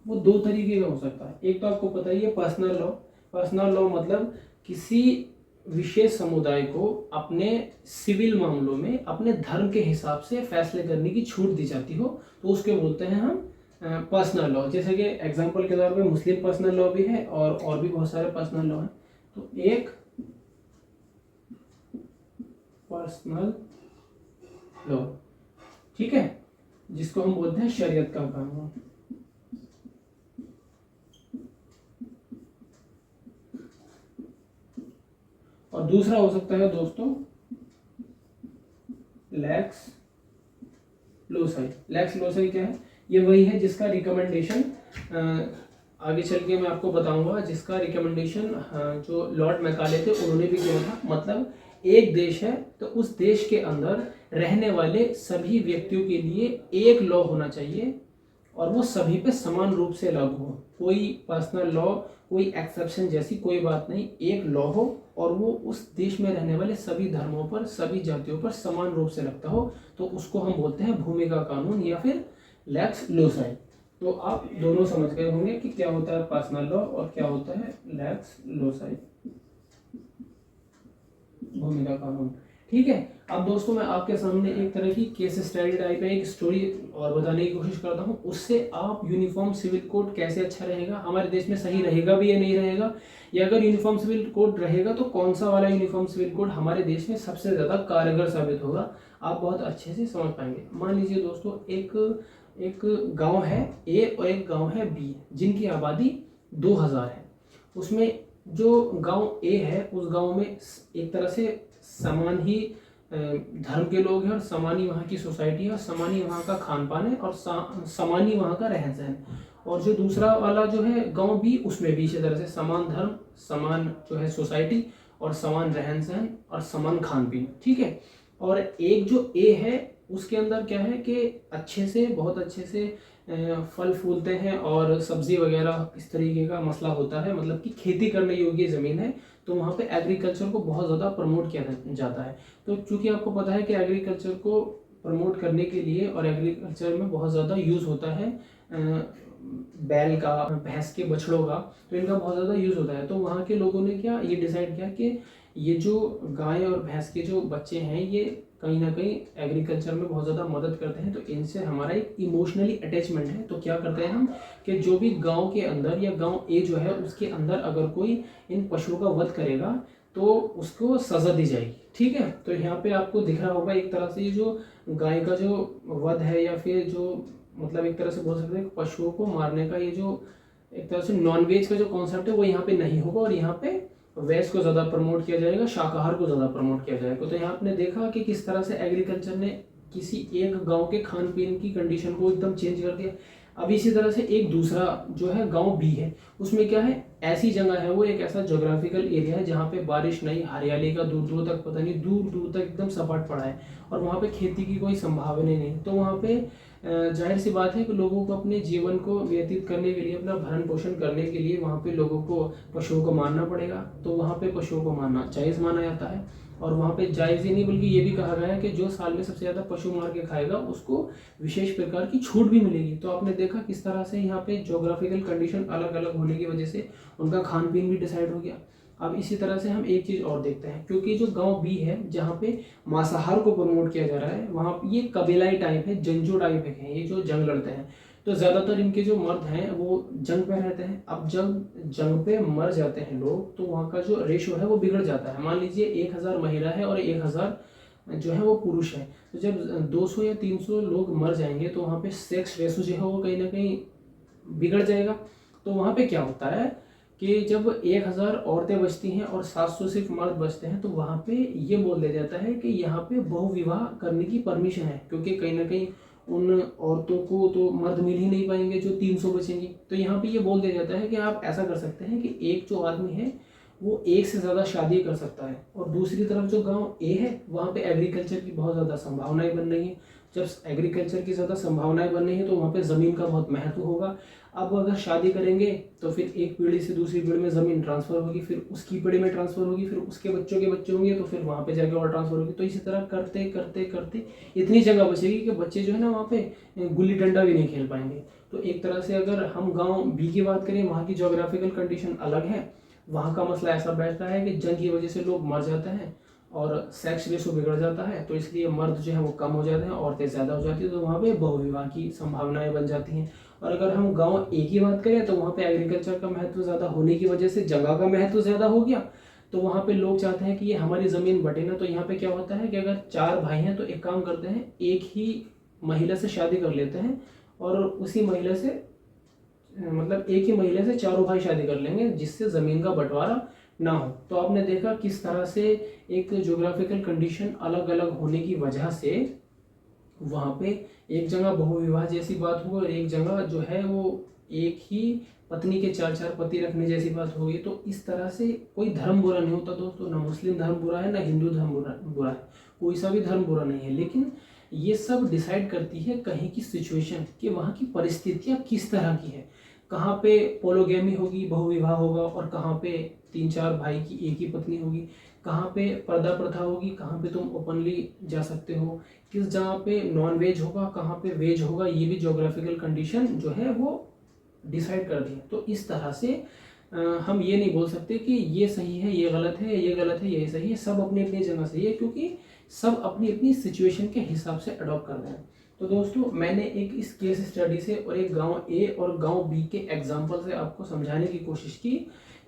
वो 2 तरीके का हो सकता है। एक तो आपको पता ही है पर्सनल लॉ। पर्सनल लॉ मतलब किसी विशेष समुदाय को अपने सिविल मामलों में अपने धर्म के हिसाब से फैसले करने की छूट दी जाती हो, तो उसके बोलते हैं हम पर्सनल लॉ। जैसे कि एग्जांपल के तौर पे मुस्लिम पर्सनल लॉ भी है और भी बहुत सारे पर्सनल लॉ हैं। तो एक पर्सनल लॉ, ठीक है, जिसको हम बोलते हैं शरीयत का कानून। और दूसरा हो सकता है दोस्तों लेक्स लोसाई। लेक्स लोसाई क्या है? ये वही है जिसका रिकमेंडेशन आगे चल के मैं आपको बताऊंगा, जिसका रिकमेंडेशन जो लॉर्ड मैकाले थे उन्होंने भी किया था। मतलब एक देश है तो उस देश के अंदर रहने वाले सभी व्यक्तियों के लिए एक लॉ होना चाहिए और वो सभी पे समान रूप से लागू हो। कोई पर्सनल लॉ, कोई एक्सेप्शन जैसी कोई बात नहीं, एक लॉ हो और वो उस देश में रहने वाले सभी धर्मों पर, सभी जातियों पर समान रूप से लगता हो, तो उसको हम बोलते हैं भूमि का कानून या फिर लेक्स लोसाई। तो आप दोनों समझ गए होंगे कि क्या होता है पर्सनल लॉ और क्या होता है लेक्स लोसाई, भूमि का कानून। ठीक है। अब दोस्तों मैं आपके सामने एक तरह की केस स्टडी टाइप है, एक स्टोरी और बताने की कोशिश करता हूँ, उससे आप यूनिफॉर्म सिविल कोड कैसे अच्छा रहेगा, हमारे देश में सही रहेगा भी या नहीं रहेगा, या अगर यूनिफॉर्म सिविल कोड रहेगा तो कौन सा वाला यूनिफॉर्म सिविल कोड हमारे देश में सबसे ज़्यादा कारगर साबित होगा, आप बहुत अच्छे से समझ पाएंगे। मान लीजिए दोस्तों एक गाँव है ए और एक गाँव है बी, जिनकी आबादी 2000 है। उसमें जो गाँव ए है उस गाँव में एक तरह से समान ही धर्म के लोग हैं और समान ही वहाँ की सोसाइटी है और समान ही वहाँ का खान पान है और समान ही वहाँ का रहन सहन। और जो दूसरा वाला जो है गांव बी, उसमें भी इसी तरह से समान धर्म, समान जो है सोसाइटी और समान रहन सहन और समान खान पीन। ठीक है। और एक जो ए है उसके अंदर क्या है कि अच्छे से, बहुत अच्छे से फल फूलते हैं और सब्जी वगैरह इस तरीके का मसला होता है, मतलब कि खेती करने योग्य ज़मीन है, तो वहाँ पे एग्रीकल्चर को बहुत ज़्यादा प्रमोट किया जाता है। तो चूँकि आपको पता है कि एग्रीकल्चर को प्रमोट करने के लिए और एग्रीकल्चर में बहुत ज़्यादा यूज़ होता है बैल का, भैंस के बछड़ों का, तो इनका बहुत ज़्यादा यूज़ होता है। तो वहाँ के लोगों ने क्या ये डिसाइड किया कि ये जो गाय और भैंस के जो बच्चे हैं ये कहीं ना कहीं एग्रीकल्चर में बहुत ज़्यादा मदद करते हैं, तो इनसे हमारा एक इमोशनली अटैचमेंट है। तो क्या करते हैं हम कि जो भी गांव के अंदर या गांव ए जो है उसके अंदर अगर कोई इन पशुओं का वध करेगा तो उसको सज़ा दी जाएगी। ठीक है, तो यहाँ पे आपको दिख रहा होगा एक तरह से ये जो गाय का जो वध है या फिर जो मतलब एक तरह से बोल सकते हैं पशुओं को मारने का ये जो एक तरह से नॉन वेज का जो कॉन्सेप्ट है वो यहाँ पे नहीं होगा और यहाँ पे वेज को ज़्यादा प्रमोट किया जाएगा, शाकाहार को ज़्यादा प्रमोट किया जाएगा। तो यहाँ आपने देखा कि किस तरह से एग्रीकल्चर ने किसी एक गांव के खान पीन की कंडीशन को एकदम चेंज कर दिया। अब इसी तरह से एक दूसरा जो है गांव बी है, उसमें क्या है, ऐसी जगह है, वो एक ऐसा जोग्राफिकल एरिया है जहाँ पे बारिश नहीं, हरियाली का दूर दूर तक पता नहीं, दूर दूर तक एकदम सपाट पड़ा है और वहाँ पे खेती की कोई संभावना नहीं। तो वहाँ पे जाहिर सी बात है कि लोगों को अपने जीवन को व्यतीत करने के लिए, अपना भरण पोषण करने के लिए वहाँ पे लोगों को पशुओं को मारना पड़ेगा। तो वहाँ पे पशुओं को मारना जायज़ माना जाता है और वहाँ पे जायज़ ही नहीं बल्कि ये भी कहा गया है कि जो साल में सबसे ज़्यादा पशु मार के खाएगा उसको विशेष प्रकार की छूट भी मिलेगी। तो आपने देखा किस तरह से यहाँ पे ज्योग्राफिकल कंडीशन अलग अलग होने की वजह से उनका खान पीन भी डिसाइड हो गया। अब इसी तरह से हम एक चीज़ और देखते हैं, क्योंकि जो गांव बी है जहाँ पे मांसाहार को प्रमोट किया जा रहा है, वहाँ ये कबीलाई टाइप है, जंजो टाइप है, ये जो जंग लड़ते हैं, तो ज़्यादातर इनके जो मर्द हैं वो जंग पे रहते हैं। अब जब जंग पे मर जाते हैं लोग तो वहाँ का जो रेशो है वो बिगड़ जाता है। मान लीजिए 1000 महिला है और 1000 जो है वो पुरुष है, तो जब 200 या 300 लोग मर जाएंगे तो वहाँ पे सेक्स रेशो जो है वो कहीं ना कहीं बिगड़ जाएगा। तो वहाँ पे क्या होता है कि जब 1000 औरतें बचती हैं और 700 सिर्फ मर्द बचते हैं, तो वहाँ पे ये बोल दिया जाता है कि यहाँ पे बहुविवाह करने की परमिशन है, क्योंकि कहीं ना कहीं उन औरतों को तो मर्द मिल ही नहीं पाएंगे जो 300 बचेंगी। तो यहाँ पे ये बोल दिया जाता है कि आप ऐसा कर सकते हैं कि एक जो आदमी है वो एक से ज़्यादा शादी कर सकता है, और दूसरी तरफ जो गांव ए है वहाँ पे एग्रीकल्चर की बहुत ज़्यादा संभावनाएं बन रही हैं। जब एग्रीकल्चर की ज़्यादा संभावनाएं बन रही हैं तो वहाँ पे ज़मीन का बहुत महत्व होगा। अब अगर शादी करेंगे तो फिर एक पीढ़ी से दूसरी पीढ़ी में ज़मीन ट्रांसफ़र होगी, फिर उसकी पीढ़ी में ट्रांसफ़र होगी, फिर उसके बच्चों के बच्चे होंगे तो फिर वहाँ पे जाके और ट्रांसफ़र होगी। तो इसी तरह करते करते करते इतनी जगह बचेगी कि बच्चे जो है ना वहाँ पे गुल्ली डंडा भी नहीं खेल पाएंगे। तो एक तरह से अगर हम गाँव बी की बात करें, वहाँ की जोग्राफिकल कंडीशन अलग है। वहाँ का मसला ऐसा बैठता है कि जंग की वजह से लोग मर जाते हैं और सेक्स रेशो बिगड़ जाता है, तो इसलिए मर्द जो है वो कम हो जाते हैं, औरतें ज़्यादा हो जाती है, तो वहाँ पे बहुविवाह की संभावनाएं बन जाती हैं। और अगर हम गांव ए की बात करें तो वहाँ पे एग्रीकल्चर का महत्व ज़्यादा होने की वजह से जगह का महत्व ज़्यादा हो गया। तो वहाँ पे लोग चाहते हैं कि ये हमारी ज़मीन बटे ना। तो यहाँ पे क्या होता है कि अगर 4 भाई हैं तो एक काम करते हैं, एक ही महिला से शादी कर लेते हैं और उसी महिला से मतलब एक ही महिला से चारों भाई शादी कर लेंगे, जिससे ज़मीन का बंटवारा ना हो। तो आपने देखा किस तरह से एक ज्योग्राफिकल कंडीशन अलग अलग होने की वजह से वहाँ पे एक जगह बहुविवाह जैसी बात हुई और एक जगह जो है वो एक ही पत्नी के 4 पति रखने जैसी बात होगी। तो इस तरह से कोई धर्म बुरा नहीं होता दोस्तों, ना मुस्लिम धर्म बुरा है ना हिंदू धर्म बुरा है, कोई सा भी धर्म बुरा नहीं है। लेकिन ये सब डिसाइड करती है कहीं की सिचुएशन, कि वहाँ की परिस्थितियाँ किस तरह की है, कहाँ पे पोलोगेमी होगी, बहुविवाह होगा, और कहाँ पे 3-4 भाई की एक ही पत्नी होगी, कहाँ पे पर्दा प्रथा होगी, कहाँ पे तुम ओपनली जा सकते हो, किस जगह पे नॉन वेज होगा, कहाँ पे वेज होगा, ये भी ज्योग्राफिकल कंडीशन जो है वो डिसाइड कर दी। तो इस तरह से हम ये नहीं बोल सकते कि ये सही है ये गलत है, ये गलत है ये सही है, सब अपनी अपनी जगह सही है, क्योंकि सब अपनी अपनी सिचुएशन के हिसाब से अडॉप्ट कर रहे हैं। तो दोस्तों मैंने एक इस केस स्टडी से और एक गांव ए और गांव बी के एग्जांपल से आपको समझाने की कोशिश की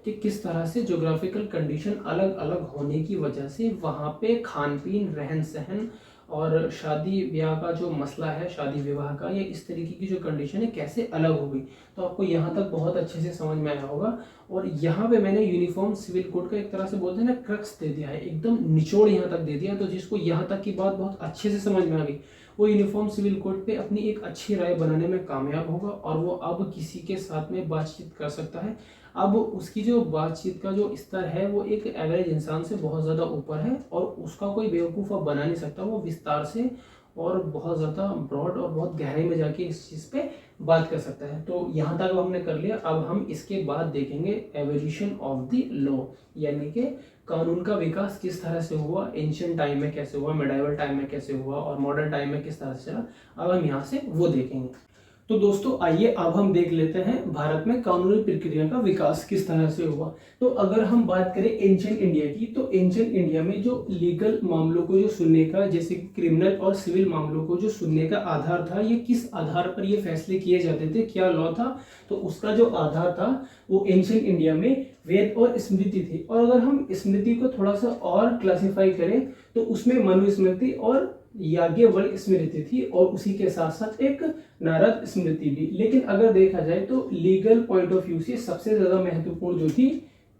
कि किस तरह से ज्योग्राफिकल कंडीशन अलग अलग होने की वजह से वहाँ पे खान पीन, रहन सहन और शादी ब्याह का जो मसला है, शादी विवाह का, ये इस तरीके की जो कंडीशन है कैसे अलग हो गई। तो आपको यहाँ तक बहुत अच्छे से समझ में आया होगा। और यहाँ पे मैंने यूनिफॉर्म सिविल कोड का एक तरह से बोलते हैं ना क्रक्स दे दिया है, एकदम निचोड़ यहाँ तक दे दिया। तो जिसको यहाँ तक की बात बहुत अच्छे से समझ में आ गई वो यूनिफॉर्म सिविल कोड पे अपनी एक अच्छी राय बनाने में कामयाब होगा और वो अब किसी के साथ में बातचीत कर सकता है। अब उसकी जो बातचीत का जो स्तर है वो एक एवरेज इंसान से बहुत ज़्यादा ऊपर है और उसका कोई बेवकूफ़ अब बना नहीं सकता। वो विस्तार से और बहुत ज़्यादा ब्रॉड और बहुत गहराई में जाके इस चीज़ पे बात कर सकता है। तो यहाँ तक हमने कर लिया। अब हम इसके बाद देखेंगे एवोल्यूशन ऑफ द लॉ, यानी कि कानून का विकास किस तरह से हुआ, एंशिएंट टाइम में कैसे हुआ, मिडाइवल टाइम में कैसे हुआ और मॉडर्न टाइम में किस तरह से चला। अब हम यहाँ से वो देखेंगे। तो दोस्तों आइए अब हम देख लेते हैं भारत में कानूनी प्रक्रिया का विकास किस तरह से हुआ। तो अगर हम बात करें एंशिएंट इंडिया की, तो एंशिएंट इंडिया में जो लीगल मामलों को जो सुनने का, जैसे क्रिमिनल और सिविल मामलों को जो सुनने का आधार था, ये किस आधार पर ये फैसले किए जाते थे, क्या लॉ था, तो उसका जो आधार था वो एंशिएंट इंडिया में वेद और स्मृति थी। और अगर हम स्मृति को थोड़ा सा और क्लासिफाई करें तो उसमें मनुस्मृति और याज्ञवल्क्य स्मृति थी, और उसी के साथ साथ एक नारद स्मृति भी। लेकिन अगर देखा जाए तो लीगल पॉइंट ऑफ व्यू से सबसे ज़्यादा महत्वपूर्ण जो थी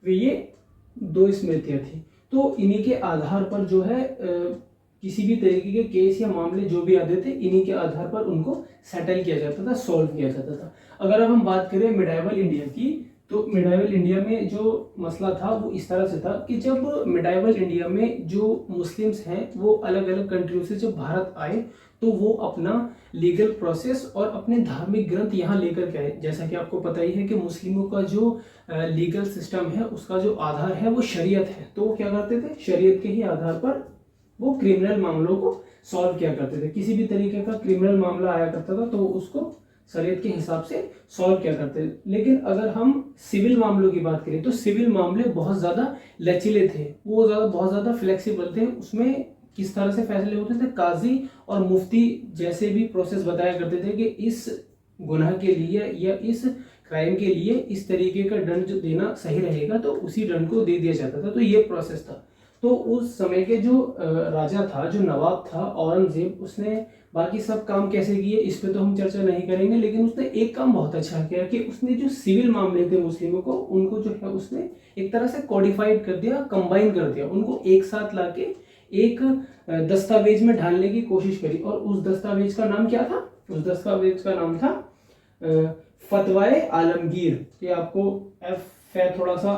वे ये 2 स्मृतियाँ थी। तो इन्हीं के आधार पर जो है किसी भी तरीके के केस या मामले जो भी आते थे, इन्हीं के आधार पर उनको सेटल किया जाता था, सॉल्व किया जाता था। अगर अब हम बात करें मिडाइवल इंडिया की, तो मिडाइवल इंडिया में जो मसला था वो इस तरह से था कि जब मिडाइवल इंडिया में जो मुस्लिम्स हैं वो अलग अलग कंट्रियों से जब भारत आए तो वो अपना लीगल प्रोसेस और अपने धार्मिक ग्रंथ यहाँ लेकर के आए। जैसा कि आपको पता ही है कि मुस्लिमों का जो लीगल सिस्टम है उसका जो आधार है वो शरीयत है। तो वो क्या करते थे, शरीयत के ही आधार पर वो क्रिमिनल मामलों को सॉल्व किया करते थे। किसी भी तरीके का क्रिमिनल मामला आया करता था तो वो उसको शरीयत के हिसाब से सॉल्व किया करते थे। लेकिन अगर हम सिविल मामलों की बात करें तो सिविल मामले बहुत ज़्यादा लचीले थे, वो बहुत ज़्यादा फ्लेक्सिबल थे। उसमें किस तरह से फैसले होते थे, काजी और मुफ्ती जैसे भी प्रोसेस बताया करते थे कि इस गुनाह के लिए या इस क्राइम के लिए इस तरीके का दंड जो देना सही रहेगा तो उसी दंड को दे दिया जाता था। तो ये प्रोसेस था। तो उस समय के जो राजा था, जो नवाब था औरंगजेब, उसने बाकी सब काम कैसे किए इस पे तो हम चर्चा नहीं करेंगे, लेकिन उसने एक काम बहुत अच्छा किया कि उसने जो सिविल मामले थे मुस्लिमों को, उनको जो है उसने एक तरह से कॉडिफाइड कर दिया, कंबाइन कर दिया, उनको एक साथ लाके एक दस्तावेज में ढालने की कोशिश करी। और उस दस्तावेज का नाम क्या था, उस दस्तावेज का नाम था फतवाए आलमगीर। ये आपको एफ थोड़ा सा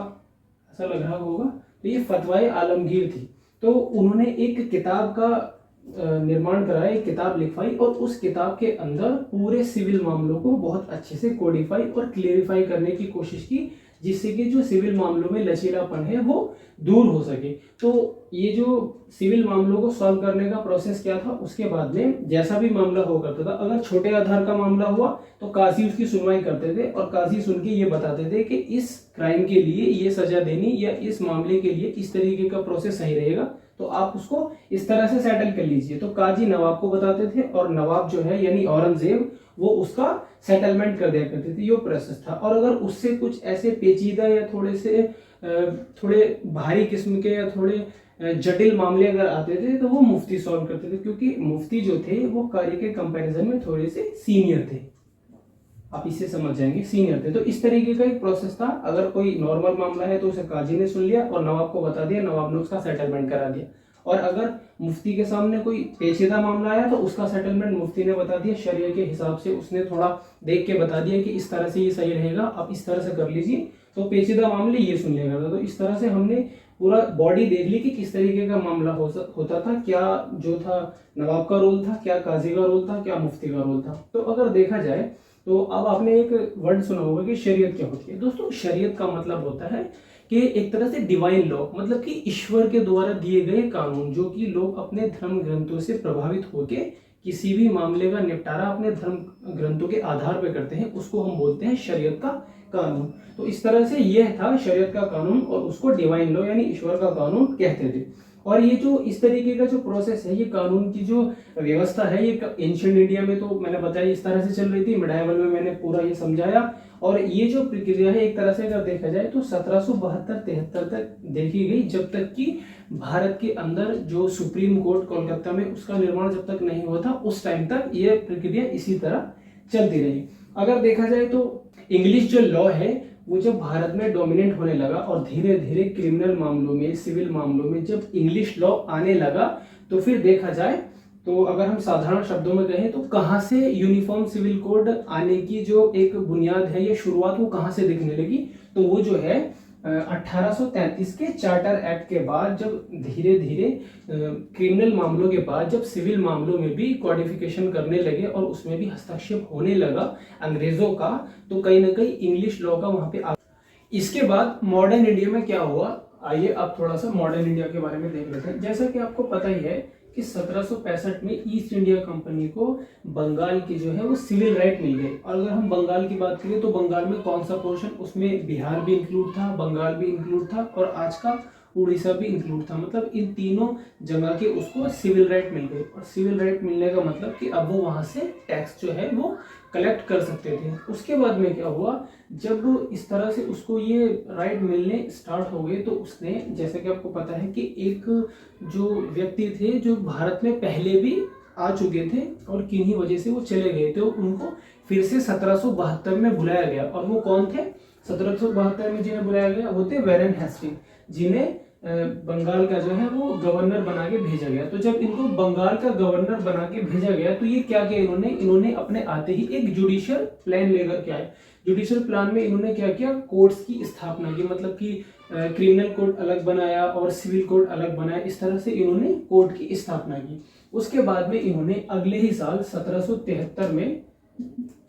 ऐसा लग रहा होगा, तो ये फतवाए आलमगीर थी। तो उन्होंने एक किताब का निर्माण कराया, एक किताब लिखवाई और उस किताब के अंदर पूरे सिविल मामलों को बहुत अच्छे से कोडिफाई और क्लेरिफाई करने की कोशिश की, जिससे कि जो सिविल मामलों में लचीलापन है वो दूर हो सके। तो ये जो सिविल मामलों को सॉल्व करने का प्रोसेस क्या था, उसके बाद में जैसा भी मामला हो करता था, अगर छोटे आधार का मामला हुआ तो काजी उसकी सुनवाई करते थे और काजी सुन के ये बताते थे कि इस क्राइम के लिए ये सजा देनी या इस मामले के लिए इस तरीके का प्रोसेस सही रहेगा, तो आप उसको इस तरह से सेटल कर लीजिए। तो काजी नवाब को बताते थे और नवाब जो है यानी औरंगजेब वो उसका सेटलमेंट कर दिया करते थे। ये प्रोसेस था। और अगर उससे कुछ ऐसे पेचीदा या थोड़े भारी किस्म के या थोड़े जटिल मामले अगर आते थे तो वो मुफ्ती सॉल्व करते थे, क्योंकि मुफ्ती जो थे वो कारी के कंपैरिजन में थोड़े से सीनियर थे। आप इसे समझ जाएंगे, सीनियर थे। तो इस तरीके का एक प्रोसेस था। अगर कोई नॉर्मल मामला है तो उसे काजी ने सुन लिया और नवाब को बता दिया, नवाब ने उसका सेटलमेंट करा दिया। और अगर मुफ्ती के सामने कोई पेचीदा मामला आया तो उसका सेटलमेंट मुफ्ती ने बता दिया, शरिया के हिसाब से उसने थोड़ा देख के बता दिया कि इस तरह से ये सही रहेगा, आप इस तरह से कर लीजिए, तो पेचीदा मामले ये सुन लिया करता। तो इस तरह से हमने पूरा बॉडी देख ली कि किस तरीके का मामला होता था, क्या जो था नवाब का रोल था, क्या काजी का रोल था, क्या मुफ्ती का रोल था। तो अगर देखा जाए तो अब आपने एक वर्ड सुना होगा कि शरीयत क्या होती है। दोस्तों शरीयत का मतलब होता है कि एक तरह से डिवाइन लॉ, मतलब कि ईश्वर के द्वारा दिए गए कानून, जो कि लोग अपने धर्म ग्रंथों से प्रभावित होकर किसी भी मामले का निपटारा अपने धर्म ग्रंथों के आधार पर करते हैं, उसको हम बोलते हैं शरीयत का कानून। तो इस तरह से यह था शरीयत का कानून और उसको डिवाइन लॉ यानी ईश्वर का कानून कहते थे। और ये जो इस तरीके का जो प्रोसेस है, ये कानून की जो व्यवस्था है, ये एंशिएंट इंडिया में तो मैंने बताया इस तरह से चल रही थी, मिडाइवल में मैंने पूरा ये समझाया। और ये जो प्रक्रिया है एक तरह से अगर देखा जाए तो 1772-73 तक देखी गई, जब तक कि भारत के अंदर जो सुप्रीम कोर्ट कोलकाता में उसका निर्माण जब तक नहीं हुआ था, उस टाइम तक ये प्रक्रिया इसी तरह चलती रही। अगर देखा जाए तो इंग्लिश जो लॉ है वो जब भारत में डोमिनेट होने लगा और धीरे धीरे क्रिमिनल मामलों में, सिविल मामलों में जब इंग्लिश लॉ आने लगा, तो फिर देखा जाए तो अगर हम साधारण शब्दों में कहें तो कहाँ से यूनिफॉर्म सिविल कोड आने की जो एक बुनियाद है या शुरुआत वो कहाँ से दिखने लगी, तो वो जो है 1833 के चार्टर एक्ट के बाद, जब धीरे धीरे क्रिमिनल मामलों के बाद जब सिविल मामलों में भी कॉडिफिकेशन करने लगे और उसमें भी हस्तक्षेप होने लगा अंग्रेजों का, तो कहीं ना कहीं इंग्लिश लॉ का वहां पे इसके बाद मॉडर्न इंडिया में क्या हुआ, आइए अब थोड़ा सा मॉडर्न इंडिया के बारे में देख लेते हैं। जैसा कि आपको पता ही है कि 1765 में ईस्ट इंडिया कंपनी को बंगाल की जो है वो सिविल राइट मिल गई। और अगर हम बंगाल की बात करें तो बंगाल में कौन सा पोर्शन, उसमें बिहार भी इंक्लूड था, बंगाल भी इंक्लूड था और आज का उड़ीसा भी इंक्लूड था। मतलब इन तीनों जगह के उसको सिविल राइट मिल गए, और सिविल राइट मिलने का मतलब कि अब वो वहाँ से टैक्स जो है वो कलेक्ट कर सकते थे। उसके बाद में क्या हुआ, जब इस तरह से उसको ये राइट मिलने स्टार्ट हो गए, तो उसने, जैसे कि आपको पता है कि एक जो व्यक्ति थे जो भारत में पहले भी आ चुके थे और किन्हीं वजह से वो चले गए थे, उनको फिर से 1772 में बुलाया गया। और वो कौन थे? 1772 में जिन्हें बुलाया गया वो थे वैरेन हेस्टिंग, जिन्हें बंगाल का जो है वो गवर्नर बना के भेजा गया। तो जब इनको बंगाल का गवर्नर बना के भेजा गया, तो ये क्या किया इन्होंने अपने आते ही एक जुडिशियल प्लान लेकर के आए। जुडिशियल प्लान में इन्होंने क्या किया, कोर्ट्स की स्थापना की, मतलब कि क्रिमिनल कोड अलग बनाया और सिविल कोड अलग बनाया। इस तरह से इन्होंने कोर्ट की स्थापना की। उसके बाद में इन्होंने अगले ही साल 1773 में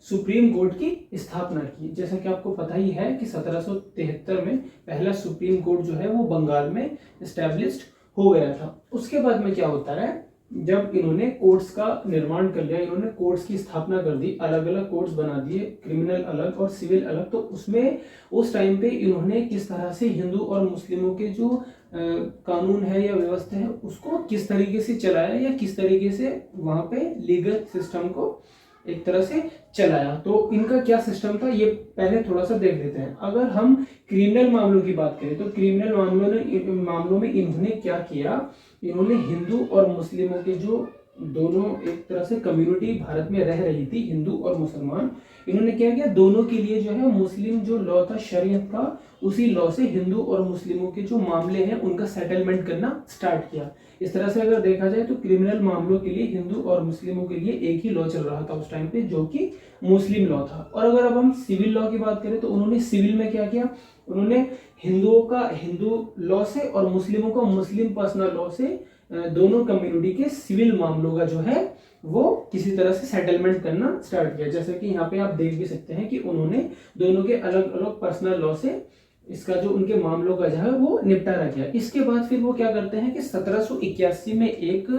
सुप्रीम कोर्ट की स्थापना की। जैसा कि आपको पता ही है कि 1773 में पहला सुप्रीम कोर्ट जो है वो बंगाल में एस्टेब्लिश्ड हो गया था। उसके बाद में क्या होता है, जब इन्होंने कोर्ट्स का निर्माण कर लिया, इन्होंने कोर्ट्स की स्थापना कर दी, अलग अलग कोर्ट्स बना दिए, क्रिमिनल अलग और सिविल अलग। तो उसमें उस टाइम पे इन्होंने किस तरह से हिंदू और मुस्लिमों के जो कानून है या व्यवस्था है उसको किस तरीके से चलाया, या किस तरीके से वहां पे लीगल सिस्टम को एक तरह से चलाया। तो इनका क्या सिस्टम था ये पहले थोड़ा सा देख लेते हैं। अगर हम क्रिमिनल मामलों की बात करें, तो क्रिमिनल मामलों में इन्होंने क्या किया, इन्होंने हिंदू और मुस्लिमों के जो दोनों एक तरह से कम्युनिटी भारत में रह रही थी, हिंदू और मुसलमान, इन्होंने क्या किया, दोनों के लिए जो है मुस्लिम जो लॉ था शरीयत का, उसी लॉ से हिंदू और मुस्लिमों के जो मामले हैं उनका सेटलमेंट करना स्टार्ट किया। इस तरह से अगर देखा जाए तो क्रिमिनल मामलों के लिए हिंदू और मुस्लिमों के लिए एक ही लॉ चल रहा था उस टाइम पे, जो कि मुस्लिम लॉ था। और अगर अब हम सिविल लॉ की बात करें, तो उन्होंने सिविल में क्या किया, उन्होंने हिंदुओं का हिंदू लॉ से और मुस्लिमों का मुस्लिम पर्सनल लॉ से दोनों कम्युनिटी के सिविल मामलों का जो है वो किसी तरह से सेटलमेंट करना स्टार्ट किया। जैसे कि यहाँ पे आप देख भी सकते हैं कि उन्होंने दोनों के अलग अलग पर्सनल लॉ से इसका जो उनके मामलों का जो है वो निपटारा किया। इसके बाद फिर वो क्या करते हैं कि 1781 में एक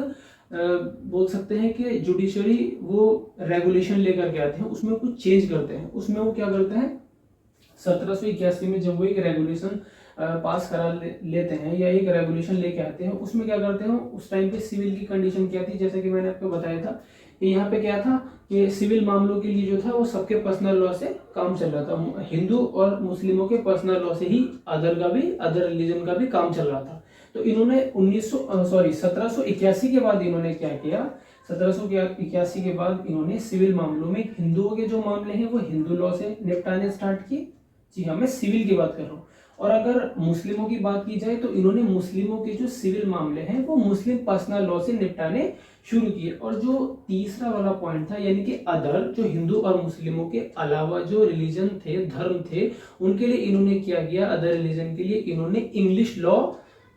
बोल सकते हैं कि जुडिशरी वो रेगुलेशन लेकर के आते हैं, उसमें कुछ चेंज करते हैं। उसमें वो क्या करते हैं, 1781 में जब वो एक रेगुलेशन पास करा लेते हैं या एक रेगुलेशन लेके आते हैं, उसमें क्या करते हैं, उस टाइम पे सिविल की कंडीशन क्या थी, जैसे कि मैंने आपको बताया था कि यहाँ पे क्या था कि सिविल मामलों के लिए जो था वो सबके पर्सनल लॉ से काम चल रहा था। हिंदू और मुस्लिमों के पर्सनल लॉ से ही अदर रिलीजन का भी काम चल रहा था। तो इन्होंने 1781 के बाद इन्होंने क्या किया, 1781 के बाद इन्होंने सिविल मामलों में हिंदुओं के जो मामले हैं वो हिंदू लॉ से निपटाने स्टार्ट किए। जी हाँ, मैं सिविल की बात कर रहा हूँ। और अगर मुस्लिमों की बात की जाए तो इन्होंने मुस्लिमों के जो सिविल मामले हैं वो मुस्लिम पर्सनल लॉ से निपटाने शुरू किए। और जो तीसरा वाला पॉइंट था, यानी कि अदर, जो हिंदू और मुस्लिमों के अलावा जो रिलीजन थे, धर्म थे, उनके लिए इन्होंने क्या किया, अदर रिलीजन के लिए इन्होंने इंग्लिश लॉ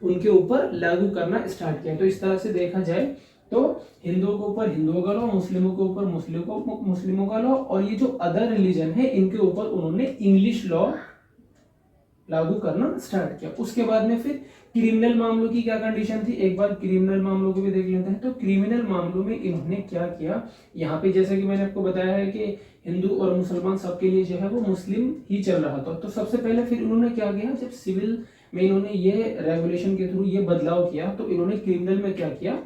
उनके ऊपर लागू करना स्टार्ट किया। तो इस तरह से देखा जाए तो हिंदुओं के ऊपर हिंदुओं का लॉ, मुस्लिमों के ऊपर मुस्लिमों का लॉ, और ये जो अदर रिलीजन है इनके ऊपर उन्होंने इंग्लिश लॉ लागू करना स्टार्ट किया। उसके बाद में फिर क्रिमिनल मामलों की क्या कंडीशन थी, एक बार क्रिमिनल मामलों को भी देख लेते हैं। तो क्रिमिनल मामलों में इन्होंने क्या किया, यहाँ पे जैसे कि मैंने आपको बताया है कि हिंदू और मुसलमान सबके लिए जो है वो मुस्लिम ही चल रहा था। तो सबसे पहले फिर उन्होंने क्या किया, जब सिविल में इन्होंने ये रेगुलेशन के थ्रू ये बदलाव किया, तो इन्होंने क्रिमिनल में क्या किया,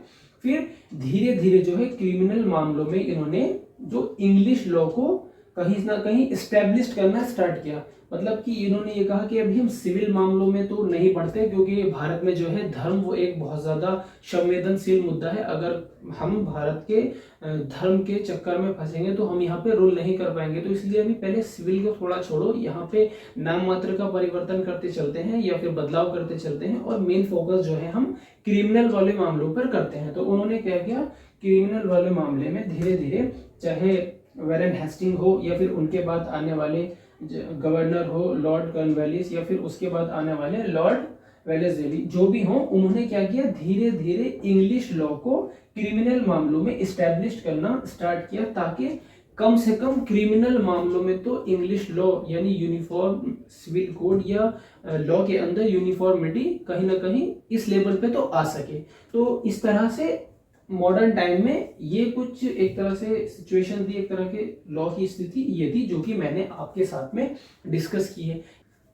फिर धीरे धीरे जो है क्रिमिनल मामलों में इन्होंने जो इंग्लिश लॉ को कहीं ना कहीं इस्टेब्लिश करना स्टार्ट किया। मतलब कि इन्होंने ये कहा कि अभी हम सिविल मामलों में तो नहीं पढ़ते, क्योंकि भारत में जो है धर्म वो एक बहुत ज़्यादा संवेदनशील मुद्दा है। अगर हम भारत के धर्म के चक्कर में फंसेंगे तो हम यहाँ पे रूल नहीं कर पाएंगे। तो इसलिए अभी पहले सिविल को थोड़ा छोड़ो, यहाँ पे नाम मात्र का परिवर्तन करते चलते हैं या फिर बदलाव करते चलते हैं, और मेन फोकस जो है हम क्रिमिनल वाले मामलों पर करते हैं। तो उन्होंने क्या किया, क्रिमिनल वाले मामले में धीरे धीरे, चाहे वैरेन हेस्टिंग हो या फिर उनके बाद आने वाले गवर्नर हो लॉर्ड कॉर्नवालिस, या फिर उसके बाद आने वाले लॉर्ड वेलेस्ली, जो भी हो, उन्होंने क्या किया, धीरे धीरे इंग्लिश लॉ को क्रिमिनल मामलों में इस्टेब्लिश करना स्टार्ट किया, ताकि कम से कम क्रिमिनल मामलों में तो इंग्लिश लॉ यानी यूनिफॉर्म सिविल कोड या लॉ के अंदर यूनिफॉर्मिटी कहीं ना कहीं इस लेवल पे तो आ सके। तो इस तरह से मॉडर्न टाइम में ये कुछ एक तरह से सिचुएशन थी, एक तरह के लॉ की स्थिति ये थी जो कि मैंने आपके साथ में डिस्कस की है।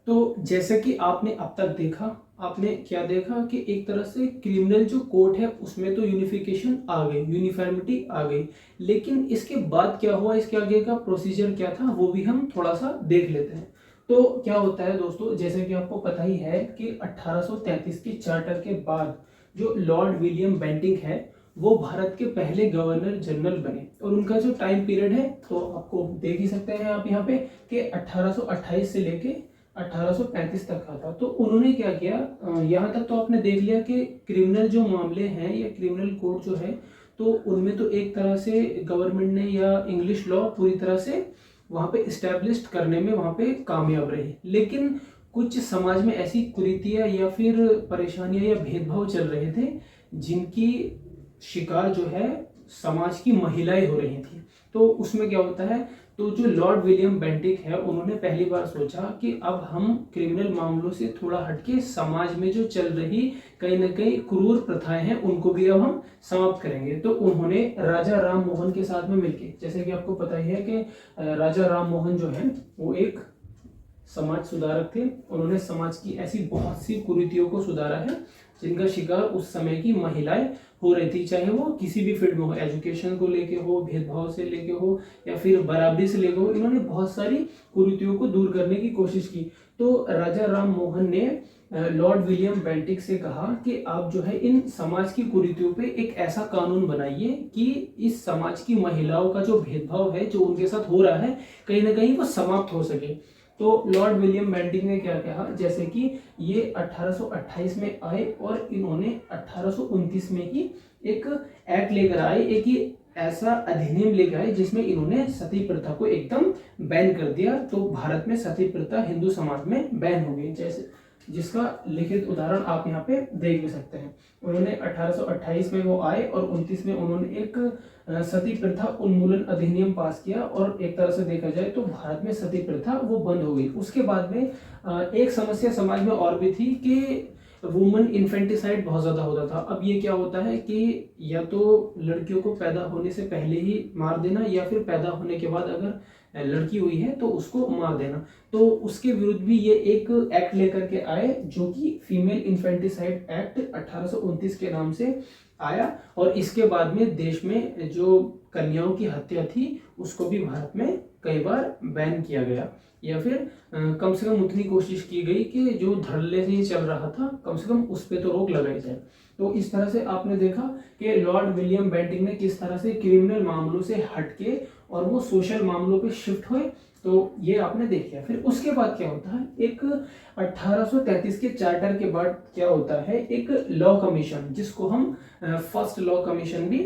तो जैसे कि आपने अब तक देखा, आपने क्या देखा कि एक तरह से क्रिमिनल जो कोर्ट है उसमें तो यूनिफिकेशन आ गई, यूनिफॉर्मिटी आ गई, लेकिन इसके बाद क्या हुआ, इसके आगे का प्रोसीजर क्या था वो भी हम थोड़ा सा देख लेते हैं। तो क्या होता है दोस्तों, जैसे कि आपको पता ही है कि 1833 के चार्टर के बाद जो लॉर्ड विलियम बेंटिंक है वो भारत के पहले गवर्नर जनरल बने, और उनका जो टाइम पीरियड है तो आपको देख ही सकते हैं आप यहाँ पे कि 1828 से लेके 1835 तक का था। तो उन्होंने क्या किया, यहाँ तक तो आपने देख लिया कि क्रिमिनल जो मामले हैं या क्रिमिनल कोड जो है तो उनमें तो एक तरह से गवर्नमेंट ने या इंग्लिश लॉ पूरी तरह से वहाँ पे इस्टेब्लिश करने में वहाँ पे कामयाब रही, लेकिन कुछ समाज में ऐसी कुरीतियाँ या फिर परेशानियाँ या भेदभाव चल रहे थे जिनकी शिकार जो है समाज की महिलाएं हो रही थी। तो उसमें क्या होता है, तो जो लॉर्ड विलियम बेंटिक है उन्होंने पहली बार सोचा कि अब हम क्रिमिनल मामलों से थोड़ा हटके समाज में जो चल रही कहीं ना कहीं क्रूर प्रथाएं हैं उनको भी अब हम समाप्त करेंगे। तो उन्होंने राजा राम मोहन के साथ में मिलके, जैसे कि आपको पता ही है कि राजा राम मोहन जो है वो एक समाज सुधारक थे। उन्होंने समाज की ऐसी बहुत सी कुरीतियों को सुधारा है जिनका शिकार उस समय की महिलाएं हो रही थी, चाहे वो किसी भी फील्ड में हो, एजुकेशन को लेके हो, भेदभाव से लेके हो या फिर बराबरी से लेके हो। इन्होंने बहुत सारी कुरीतियों को दूर करने की कोशिश की। तो राजा राम मोहन ने लॉर्ड विलियम बेंटिक से कहा कि आप जो है इन समाज की कुरीतियों पे एक ऐसा कानून बनाइए कि इस समाज की महिलाओं का जो भेदभाव है जो उनके साथ हो रहा है कहीं ना कहीं वो समाप्त हो सके। तो लॉर्ड विलियम बेंटिक ने क्या कहा, जैसे कि ये 1828 में आए और इन्होंने 1829 में ही एक एक्ट लेकर आए, एक ही ऐसा अधिनियम लेकर आए जिसमें इन्होंने सती प्रथा को एकदम बैन कर दिया। तो भारत में सती प्रथा हिंदू समाज में बैन हो गई, जैसे जिसका लिखित उदाहरण आप यहाँ पे देख भी सकते हैं। उन्होंने 1828 में वो आए और 29 में उन्होंने एक सती प्रथा उन्मूलन अधिनियम पास किया, और एक तरह से देखा जाए तो भारत में सती प्रथा वो बंद हो गई। उसके बाद में एक समस्या समाज में और भी थी कि वुमेन इन्फेंटिसाइड बहुत ज़्यादा होता था। अब ये क्या होता है कि या तो लड़कियों को पैदा होने से पहले ही मार देना या फिर पैदा होने के बाद अगर लड़की हुई है तो उसको मार देना। तो उसके विरुद्ध भी ये एक एक्ट लेकर के आए जो कि फीमेल इन्फेंटिसाइड एक्ट 1829 के नाम से आया, और इसके बाद में देश में जो कन्याओं की हत्या थी उसको भी भारत में कई बार बैन किया गया, या फिर कम से कम उतनी कोशिश की गई कि जो धड़ल्ले से चल रहा था कम से कम उस पर तो रोक लगाई जाए। तो इस तरह से आपने देखा कि लॉर्ड विलियम बेंटिक ने किस तरह से क्रिमिनल मामलों से हटके और वो सोशल मामलों पे शिफ्ट हुए। तो ये आपने देख लिया। फिर उसके बाद क्या होता है, एक 1833 के चार्टर के बाद क्या होता है, एक लॉ कमीशन जिसको हम फर्स्ट लॉ कमीशन भी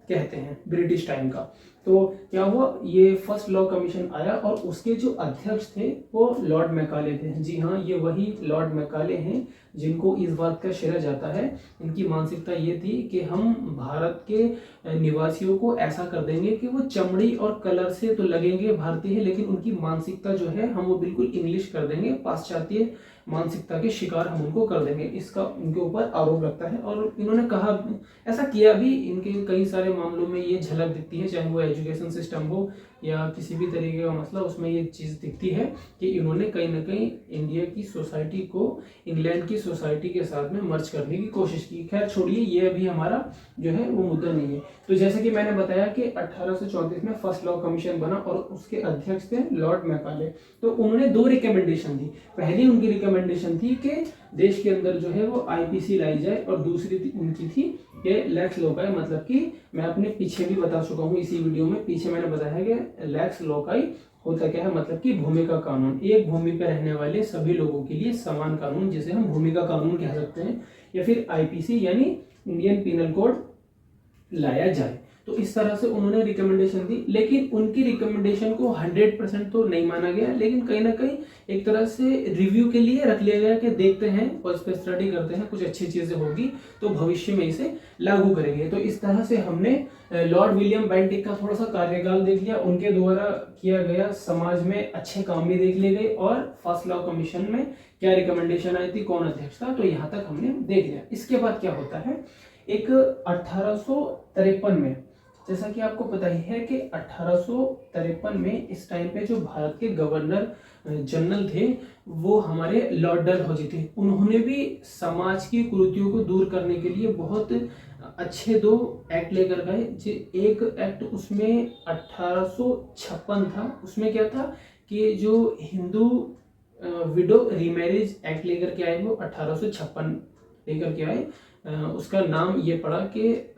कहते हैं ब्रिटिश टाइम का। तो क्या हुआ, ये फर्स्ट लॉ कमीशन आया और उसके जो अध्यक्ष थे वो लॉर्ड मैकाले थे। जी हाँ, ये वही लॉर्ड मैकाले हैं जिनको इस बात का श्रेय जाता है। इनकी मानसिकता ये थी कि हम भारत के निवासियों को ऐसा कर देंगे कि वो चमड़ी और कलर से तो लगेंगे भारतीय, लेकिन उनकी मानसिकता जो है हम वो बिल्कुल इंग्लिश कर देंगे, पाश्चात्य मानसिकता के शिकार हम उनको कर देंगे। इसका उनके ऊपर आरोप लगता है और इन्होंने कहा, ऐसा किया भी। इनके कई सारे मामलों में ये झलक दिखती है, चाहे वो एजुकेशन सिस्टम हो या किसी भी तरीके का मसला, उसमें ये चीज़ दिखती है कि इन्होंने कहीं ना कहीं इंडिया की सोसाइटी को इंग्लैंड की सोसाइटी के साथ में मर्ज करने की कोशिश की। खैर छोड़िए, ये अभी हमारा जो है वो मुद्दा नहीं है। तो जैसे कि मैंने बताया कि 1834 में फर्स्ट लॉ कमीशन बना और उसके अध्यक्ष थे लॉर्ड मैकाले। तो उन्होंने दो रिकमेंडेशन दी। पहली उनकी रिकमेंडेशन थी कि देश के अंदर जो है वो आईपीसी लाई जाए, और दूसरी उनकी थी कि लैक्स लोकाई, मतलब कि मैं अपने पीछे भी बता चुका हूँ इसी वीडियो में, पीछे मैंने बताया कि लैक्स लोकाई होता क्या है, मतलब कि भूमि का कानून, एक भूमि पर रहने वाले सभी लोगों के लिए समान कानून, जिसे हम भूमि का कानून कह सकते हैं, या फिर आईपीसी यानी इंडियन पीनल कोड लाया जाए। तो इस तरह से उन्होंने रिकमेंडेशन दी, लेकिन उनकी रिकमेंडेशन को 100% तो नहीं माना गया, लेकिन कहीं ना कहीं एक तरह से रिव्यू के लिए रख लिया गया कि देखते हैं और इस पर स्टडी करते हैं, कुछ अच्छी चीजें होगी तो भविष्य में इसे लागू करेंगे। तो इस तरह से हमने लॉर्ड विलियम बेंटिक का थोड़ा सा कार्यकाल देख लिया, उनके द्वारा किया गया समाज में अच्छे काम भी देख लिए गए, और फर्स्ट लॉ कमीशन में क्या रिकमेंडेशन आई थी, कौन अध्यक्ष था, तो यहाँ तक हमने देख लिया। इसके बाद क्या होता है, एक 1853 में जैसा कि आपको पता ही है कि 1853 में इस टाइम पे जो भारत के गवर्नर जनरल थे वो हमारे लॉर्ड डलहौजी थे। उन्होंने भी समाज की कुरीतियों को दूर करने के लिए बहुत अच्छे 2 एक्ट लेकर गए। एक एक्ट उसमें 1856 था, उसमें क्या था कि जो हिंदू विडो रीमैरिज एक्ट लेकर के आए, वो 1856 लेकर के आए। उसका नाम ये पड़ा कि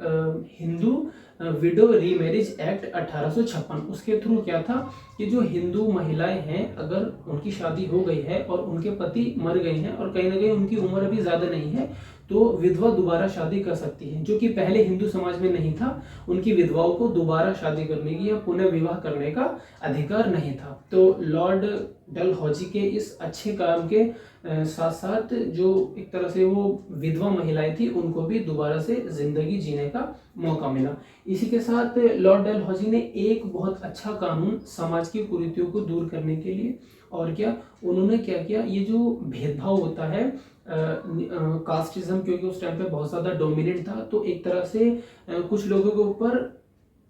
हिंदू विडो रीमैरिज एक्ट 1856। उसके थ्रू क्या था कि जो हिंदू महिलाएं हैं, अगर उनकी शादी हो गई है और उनके पति मर गए हैं और कहीं ना कहीं उनकी उम्र अभी ज़्यादा नहीं है, तो विधवा दोबारा शादी कर सकती है, जो कि पहले हिंदू समाज में नहीं था। उनकी विधवाओं को दोबारा शादी करने की या पुनः विवाह करने का अधिकार नहीं था। तो लॉर्ड डलहौजी के इस अच्छे काम के साथ साथ जो एक तरह से वो विधवा महिलाएं थी, उनको भी दोबारा से जिंदगी जीने का मौका मिला। इसी के साथ लॉर्ड डलहौजी ने एक बहुत अच्छा कानून समाज की कुरीतियों को दूर करने के लिए, और क्या उन्होंने क्या किया, ये जो भेदभाव होता है कास्टिज्म, क्योंकि उस टाइम पे बहुत ज़्यादा डोमिनेंट था, तो एक तरह से कुछ लोगों के ऊपर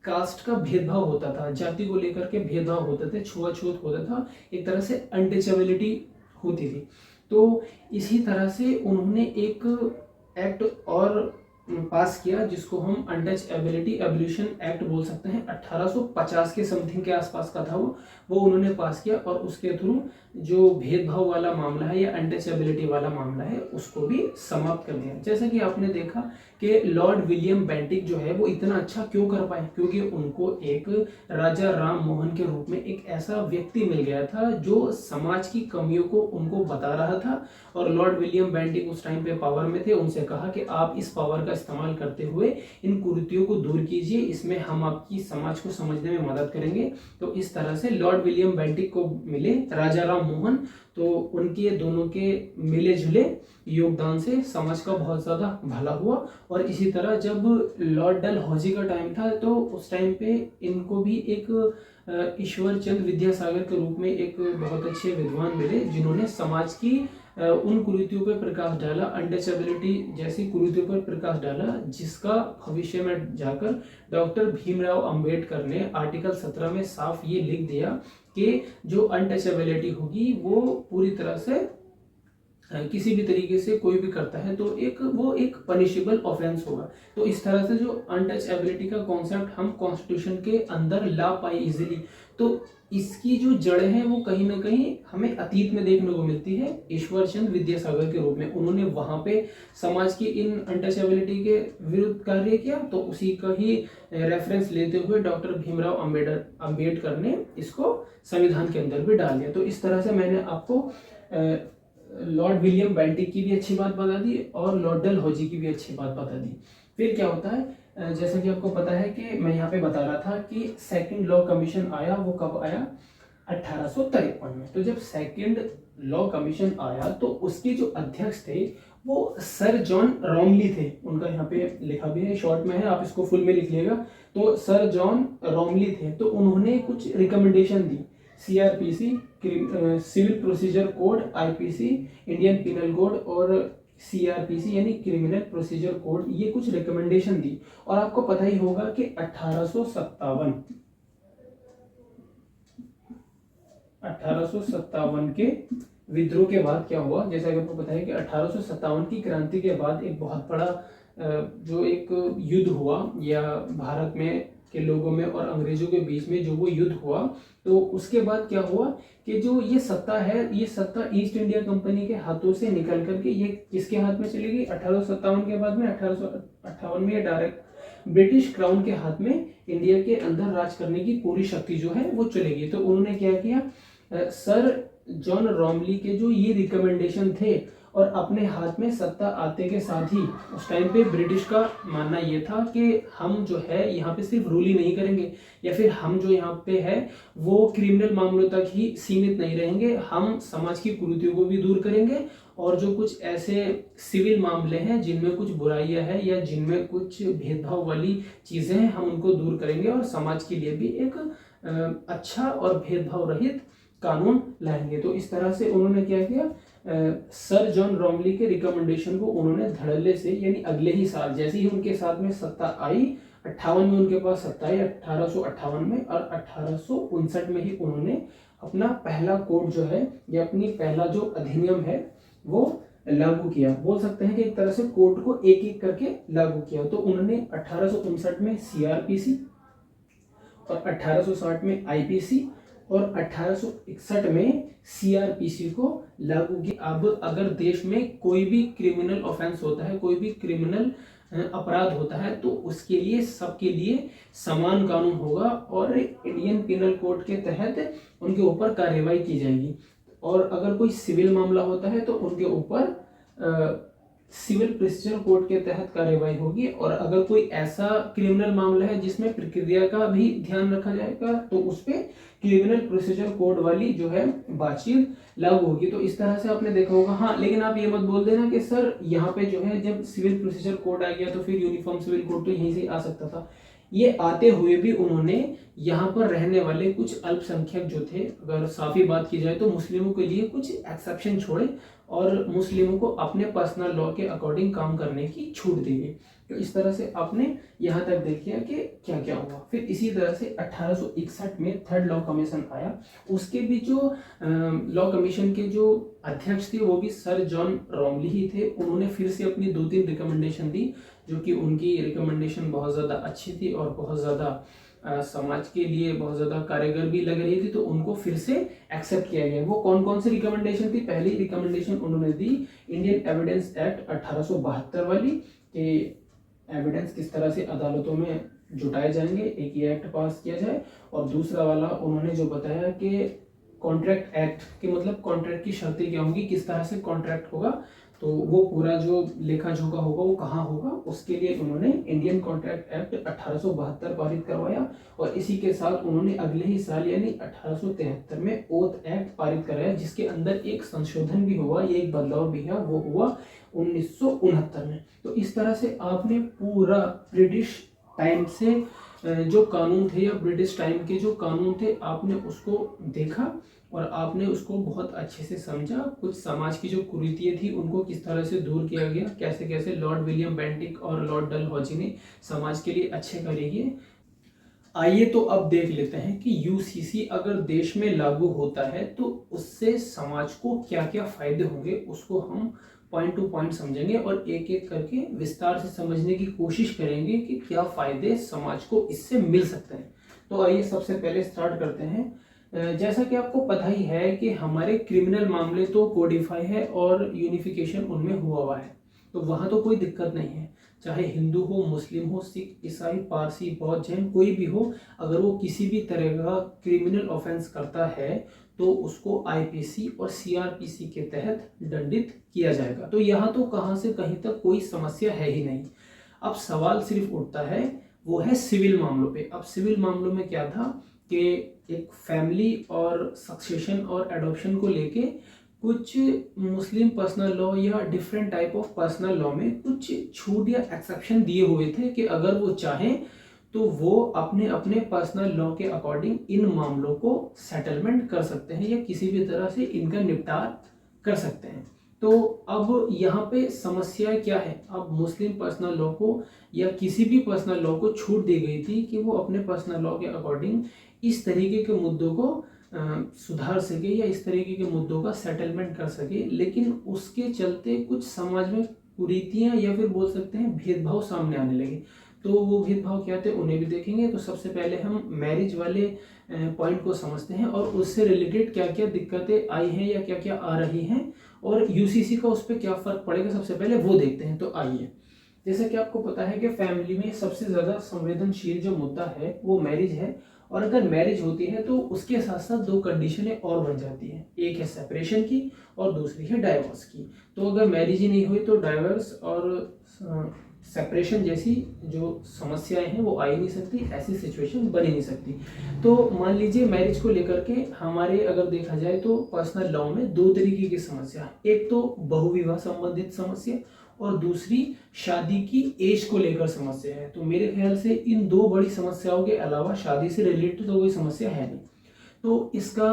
कास्ट का भेदभाव होता था, जाति को लेकर के भेदभाव होते थे, छुआछूत होता था, एक तरह से अनटचेबिलिटी होती थी। तो इसी तरह से उन्होंने एक एक्ट और पास किया जिसको हम अनटचेबिलिटी एबोलिशन एक्ट बोल सकते हैं। 1850 के समथिंग के आसपास का था वो उन्होंने पास किया, और उसके थ्रू जो भेदभाव वाला मामला है या अनटचेबिलिटी वाला मामला है उसको भी समाप्त कर दिया। जैसा कि आपने देखा कि लॉर्ड विलियम बेंटिक जो है वो इतना अच्छा क्यों कर पाए, क्योंकि उनको एक राजा राम मोहन के रूप में एक ऐसा व्यक्ति मिल गया था जो समाज की कमियों को उनको बता रहा था। और लॉर्ड विलियम बेंटिक उस टाइम पे पावर में थे, उनसे कहा कि आप इस पावर का इस्तेमाल करते हुए इन कुरीतियों को दूर कीजिए, इसमें हम आपकी समाज को समझने में मदद करेंगे। तो इस तरह से लॉर्ड विलियम बेंटिक को मिले राजा राम मोहन, तो उनके दोनों के मिले जुले योगदान से समाज का बहुत ज़्यादा भला हुआ। और इसी तरह जब लॉर्ड डलहौजी का टाइम था, तो उस टाइम पे इनको भी एक ईश्वर चंद्र विद्यासागर के रूप में एक बहुत अच्छे विद्वान मिले, जिन्होंने समाज की उन कुरीतियों पर प्रकाश डाला, अनटचेबिलिटी जैसी कुरीतियों पर प्रकाश डाला, जिसका भविष्य में जाकर डॉक्टर भीमराव अंबेडकर ने आर्टिकल 17 में साफ ये लिख दिया कि जो अनटचेबिलिटी होगी वो पूरी तरह से किसी भी तरीके से कोई भी करता है तो वो एक पनिशेबल ऑफेंस होगा। तो इस तरह से जो अनटचेबिलिटी का कॉन्सेप्ट हम कॉन्स्टिट्यूशन के अंदर ला पाए इजीली, तो इसकी जो जड़ है वो कहीं ना कहीं हमें अतीत में देखने को मिलती है ईश्वर चंद्र विद्यासागर के रूप में। उन्होंने वहां पे समाज की इन अनटचेबिलिटी के विरुद्ध कार्य किया, तो उसी का ही रेफरेंस लेते हुए डॉक्टर भीमराव अंबेडकर ने इसको संविधान के अंदर भी डाल दिया। तो इस तरह से मैंने आपको लॉर्ड विलियम बेंटिक की भी अच्छी बात बता दी और लॉर्ड डलहौजी की भी अच्छी बात बता दी। फिर क्या होता है, जैसा कि आपको पता है कि मैं यहाँ पे बता रहा था कि सेकंड लॉ कमीशन आया, वो कब आया, 1853 में। तो जब सेकंड लॉ कमीशन आया तो उसके जो अध्यक्ष थे वो सर जॉन रॉमली थे। उनका यहाँ पे लिखा भी है, शॉर्ट में है, आप इसको फुल में लिख लिएगा। तो सर जॉन रॉमली थे, तो उन्होंने कुछ रिकमेंडेशन दी, CRPC civil procedure code, IPC Indian penal code और सीआरपीसी यानी क्रिमिनल प्रोसीजर कोड, ये कुछ रिकमेंडेशन दी। और आपको पता ही होगा कि 1857 के विद्रोह के बाद क्या हुआ, जैसा कि आपको पता है कि 1857 की क्रांति के बाद एक बहुत बड़ा जो एक युद्ध हुआ, या भारत में के लोगों में और अंग्रेजों के बीच में जो वो युद्ध हुआ, तो उसके बाद क्या हुआ कि जो ये सत्ता है, ये सत्ता ईस्ट इंडिया कंपनी के हाथों से निकल करके ये किसके हाथ में चली गई, 1857 के बाद में 1858 में ये डायरेक्ट ब्रिटिश क्राउन के हाथ में इंडिया के अंदर राज करने की पूरी शक्ति जो है वो चलेगी। तो उन्होंने क्या किया, सर जॉन रॉमली के जो ये रिकमेंडेशन थे और अपने हाथ में सत्ता आते के साथ ही उस टाइम पे ब्रिटिश का मानना ये था कि हम जो है यहाँ पे सिर्फ रूल ही नहीं करेंगे, या फिर हम जो यहाँ पे है वो क्रिमिनल मामलों तक ही सीमित नहीं रहेंगे, हम समाज की कुरीतियों को भी दूर करेंगे, और जो कुछ ऐसे सिविल मामले हैं जिनमें कुछ बुराइयां हैं या जिनमें कुछ भेदभाव वाली चीजें हैं, हम उनको दूर करेंगे और समाज के लिए भी एक अच्छा और भेदभाव रहित कानून लाएंगे। तो इस तरह से उन्होंने क्या किया, सर जॉन रॉमली के रिकमेंडेशन को उन्होंने धड़ल्ले से, यानी अगले ही साल जैसे ही उनके साथ में सत्ता आई, 58 में उनके पास सत्ता आई, 1858 में, और 1859 में ही उन्होंने अपना पहला कोड जो है या अपनी पहला जो अधिनियम है वो लागू किया। बोल सकते हैं कि एक तरह से कोड को एक एक करके लागू किया। तो उन्होंने 1859 में सीआरपीसी और 1860 में आईपीसी और 1861 में सीआरपीसी को लागू किया। अब अगर देश में कोई भी क्रिमिनल ऑफेंस होता है, कोई भी क्रिमिनल अपराध होता है, तो उसके लिए सबके लिए समान कानून होगा और इंडियन पिनल कोड के तहत उनके ऊपर कार्रवाई की जाएगी। और अगर कोई सिविल मामला होता है तो उनके ऊपर सिविल प्रोसीजर कोड के तहत कार्रवाई होगी। और अगर कोई ऐसा क्रिमिनल मामला है जिसमें प्रक्रिया का भी ध्यान रखा जाएगा तो उस पर क्रिमिनल प्रोसीजर कोड वाली जो है बातचीत लागू होगी। तो इस तरह से आपने देखा होगा। हाँ, लेकिन आप ये मत बोल देना कि सर यहाँ पे जो है जब सिविल प्रोसीजर कोड आ गया तो फिर यूनिफॉर्म सिविल कोड तो यहीं से आ सकता था। ये आते हुए भी उन्होंने यहाँ पर रहने वाले कुछ अल्पसंख्यक जो थे, अगर साफी बात की जाए तो मुस्लिमों के लिए कुछ एक्सेप्शन छोड़े और मुस्लिमों को अपने पर्सनल लॉ के अकॉर्डिंग काम करने की छूट दी गई। तो इस तरह से आपने यहाँ तक देखिए कि क्या क्या हुआ। फिर इसी तरह से 1861 में थर्ड लॉ कमीशन आया। उसके भी जो लॉ कमीशन के जो अध्यक्ष थे वो भी सर जॉन रॉमली ही थे। उन्होंने फिर से अपनी 2-3 रिकमेंडेशन दी, जो कि उनकी रिकमेंडेशन बहुत ज़्यादा अच्छी थी और बहुत ज़्यादा समाज के लिए बहुत ज़्यादा कारगर भी लग रही थी। तो उनको फिर से एक्सेप्ट किया गया। वो कौन कौन सी रिकमेंडेशन थी? पहली रिकमेंडेशन उन्होंने दी इंडियन एविडेंस एक्ट 1872 वाली, कि एविडेंस किस तरह से अदालतों में जुटाए जाएंगे, एक ये एक्ट पास किया जाए। और दूसरा वाला उन्होंने जो बताया कि कॉन्ट्रैक्ट एक्ट के मतलब कॉन्ट्रैक्ट की शर्तें क्या होंगी, किस तरह से कॉन्ट्रैक्ट होगा, तो वो पूरा जो लेखा जोखा होगा वो कहाँ होगा, उसके लिए उन्होंने इंडियन कॉन्ट्रैक्ट एक्ट 1872 पारित करवाया। और इसी के साथ उन्होंने अगले ही साल यानी 1873 में ओथ एक्ट पारित कराया, जिसके अंदर एक संशोधन भी हुआ, ये एक बदलाव भी है, वो हुआ 1969 में। तो इस तरह से आपने पूरा ब्रिटिश टाइम से जो कानून थे या ब्रिटिश टाइम के जो कानून थे आपने उसको देखा और आपने उसको बहुत अच्छे से समझा। कुछ समाज की जो कुरीतियाँ थी उनको किस तरह से दूर किया गया, कैसे कैसे लॉर्ड विलियम बेंटिक और लॉर्ड डलहौजी ने समाज के लिए अच्छे करे किए। आइए तो अब देख लेते हैं कि यूसीसी अगर देश में लागू होता है तो उससे समाज को क्या क्या फायदे होंगे, उसको हम पॉइंट टू पॉइंट समझेंगे और एक एक करके विस्तार से समझने की कोशिश करेंगे कि क्या फायदे समाज को इससे मिल सकते हैं। तो आइए सबसे पहले स्टार्ट करते हैं। जैसा कि आपको पता ही है कि हमारे क्रिमिनल मामले तो कोडिफाई है और यूनिफिकेशन उनमें हुआ है, तो वहाँ तो कोई दिक्कत नहीं है। चाहे हिंदू हो, मुस्लिम हो, सिख, ईसाई, पारसी, बौद्ध, जैन, कोई भी हो, अगर वो किसी भी तरह का क्रिमिनल ऑफेंस करता है तो उसको आईपीसी और सीआरपीसी के तहत दंडित किया जाएगा। तो यहाँ तो कहाँ से कहीं तक कोई समस्या है ही नहीं। अब सवाल सिर्फ उठता है वो है सिविल मामलों पे। अब सिविल मामलों में क्या था कि एक फैमिली और सक्सेशन और एडॉप्शन को लेके कुछ मुस्लिम पर्सनल लॉ या different type of personal law में कुछ छूट या एक्सेप्शन दिए हुए थे कि अगर वो चाहें तो वो अपने अपने पर्सनल लॉ के अकॉर्डिंग इन मामलों को सेटलमेंट कर सकते हैं या किसी भी तरह से इनका निपटार कर सकते हैं। तो अब यहाँ पे समस्या क्या है? अब मुस्लिम पर्सनल लॉ को या किसी भी पर्सनल लॉ को छूट दी गई थी कि वो अपने पर्सनल लॉ के अकॉर्डिंग इस तरीके के मुद्दों को सुधार सके या इस तरीके के मुद्दों का सेटलमेंट कर सके, लेकिन उसके चलते कुछ समाज में कुरीतियां या फिर बोल सकते हैं भेदभाव सामने आने लगे। तो वो भेदभाव क्या थे उन्हें भी देखेंगे। तो सबसे पहले हम मैरिज वाले पॉइंट को समझते हैं और उससे रिलेटेड क्या क्या दिक्कतें आई हैं या क्या क्या आ रही हैं और यूसीसी का उस पर क्या फर्क पड़ेगा, सबसे पहले वो देखते हैं। तो आइए, जैसा कि आपको पता है कि फैमिली में सबसे ज़्यादा संवेदनशील जो मुद्दा है वो मैरिज है। और अगर मैरिज होती है तो उसके साथ साथ दो कंडीशनें और बन जाती हैं, एक है सेपरेशन की और दूसरी है डाइवोर्स की। तो अगर मैरिज ही नहीं हुई तो डाइवोर्स और सेपरेशन जैसी जो समस्याएं हैं वो आ ही नहीं सकती, ऐसी सिचुएशन बन ही नहीं सकती। तो मान लीजिए मैरिज को लेकर के हमारे अगर देखा जाए तो पर्सनल लॉ में दो तरीके की समस्या है, एक तो बहुविवाह संबंधित समस्या और दूसरी शादी की एज को लेकर समस्या है। तो मेरे ख्याल से इन दो बड़ी समस्याओं के अलावा शादी से रिलेटेड तो कोई समस्या है नहीं। तो इसका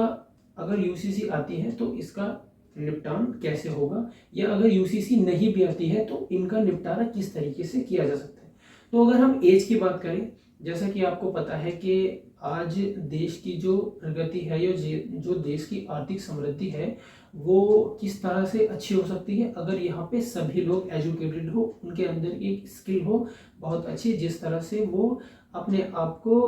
अगर यूसीसी आती है तो इसका निपटान कैसे होगा, या अगर यूसीसी नहीं भी आती है तो इनका निपटारा किस तरीके से किया जा सकता है। तो अगर हम एज की बात करें, जैसा कि आपको पता है कि आज देश की जो प्रगति है या जो देश की आर्थिक समृद्धि है वो किस तरह से अच्छी हो सकती है अगर यहाँ पे सभी लोग एजुकेटेड हो, उनके अंदर एक स्किल हो बहुत अच्छी, जिस तरह से वो अपने आप को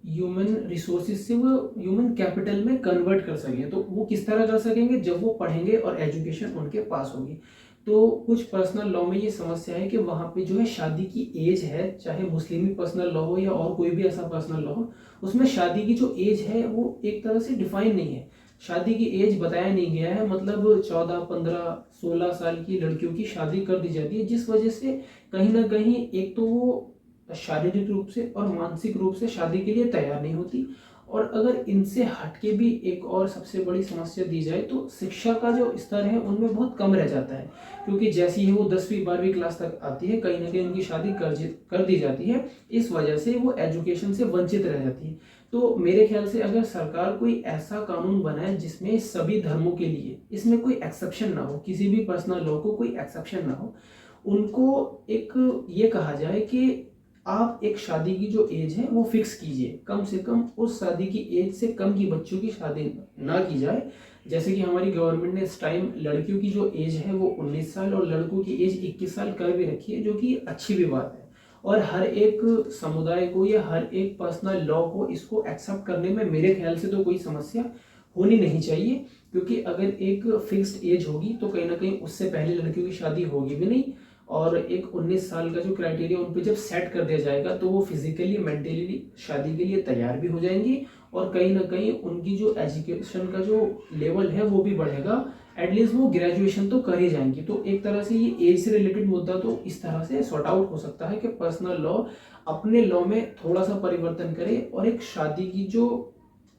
ह्यूमन रिसोर्सेज से वो ह्यूमन कैपिटल में कन्वर्ट कर सकें। तो वो किस तरह कर सकेंगे, जब वो पढ़ेंगे और एजुकेशन उनके पास होगी। तो कुछ पर्सनल लॉ में ये समस्या है कि वहाँ पे जो है शादी की एज है, चाहे मुस्लिमी पर्सनल लॉ हो या और कोई भी ऐसा पर्सनल लॉ हो, उसमें शादी की जो एज है वो एक तरह से डिफाइन नहीं है। शादी की एज बताया नहीं गया है, मतलब 14, 15, 16 साल की लड़कियों की शादी कर दी जाती है, जिस वजह से कहीं ना कहीं एक तो वो शारीरिक रूप से और मानसिक रूप से शादी के लिए तैयार नहीं होती। और अगर इनसे हटके भी एक और सबसे बड़ी समस्या दी जाए तो शिक्षा का जो स्तर है उनमें बहुत कम रह जाता है, क्योंकि जैसे ही वो 10वीं 12वीं क्लास तक आती है कहीं ना कहीं उनकी शादी कर दी जाती है। इस वजह से वो एजुकेशन से वंचित रह जाती है। तो मेरे ख्याल से अगर सरकार कोई ऐसा कानून बनाए जिसमें सभी धर्मों के लिए इसमें कोई एक्सेप्शन ना हो, किसी भी पर्सनल लॉ को कोई एक्सेप्शन ना हो, उनको एक ये कहा जाए कि आप एक शादी की जो एज है वो फिक्स कीजिए, कम से कम उस शादी की एज से कम की बच्चों की शादी ना की जाए। जैसे कि हमारी गवर्नमेंट ने इस टाइम लड़कियों की जो एज है वो 19 साल और लड़कों की एज 21 साल कर भी रखी है, जो कि अच्छी भी बात है। और हर एक समुदाय को या हर एक पर्सनल लॉ को इसको एक्सेप्ट करने में मेरे ख्याल से तो कोई समस्या होनी नहीं चाहिए, क्योंकि अगर एक फिक्स्ड एज होगी तो कहीं ना कहीं उससे पहले लड़कियों की शादी होगी भी नहीं। और एक 19 साल का जो क्राइटेरिया उन पे जब सेट कर दिया जाएगा तो वो फिजिकली मेंटली शादी के लिए तैयार भी हो जाएंगी, और कहीं ना कहीं उनकी जो एजुकेशन का जो लेवल है वो भी बढ़ेगा, एटलीस्ट वो ग्रेजुएशन तो कर ही जाएंगी। तो एक तरह से ये एज से रिलेटेड मुद्दा तो इस तरह से सॉर्ट आउट हो सकता है कि पर्सनल लॉ अपने लॉ में थोड़ा सा परिवर्तन करे और एक शादी की जो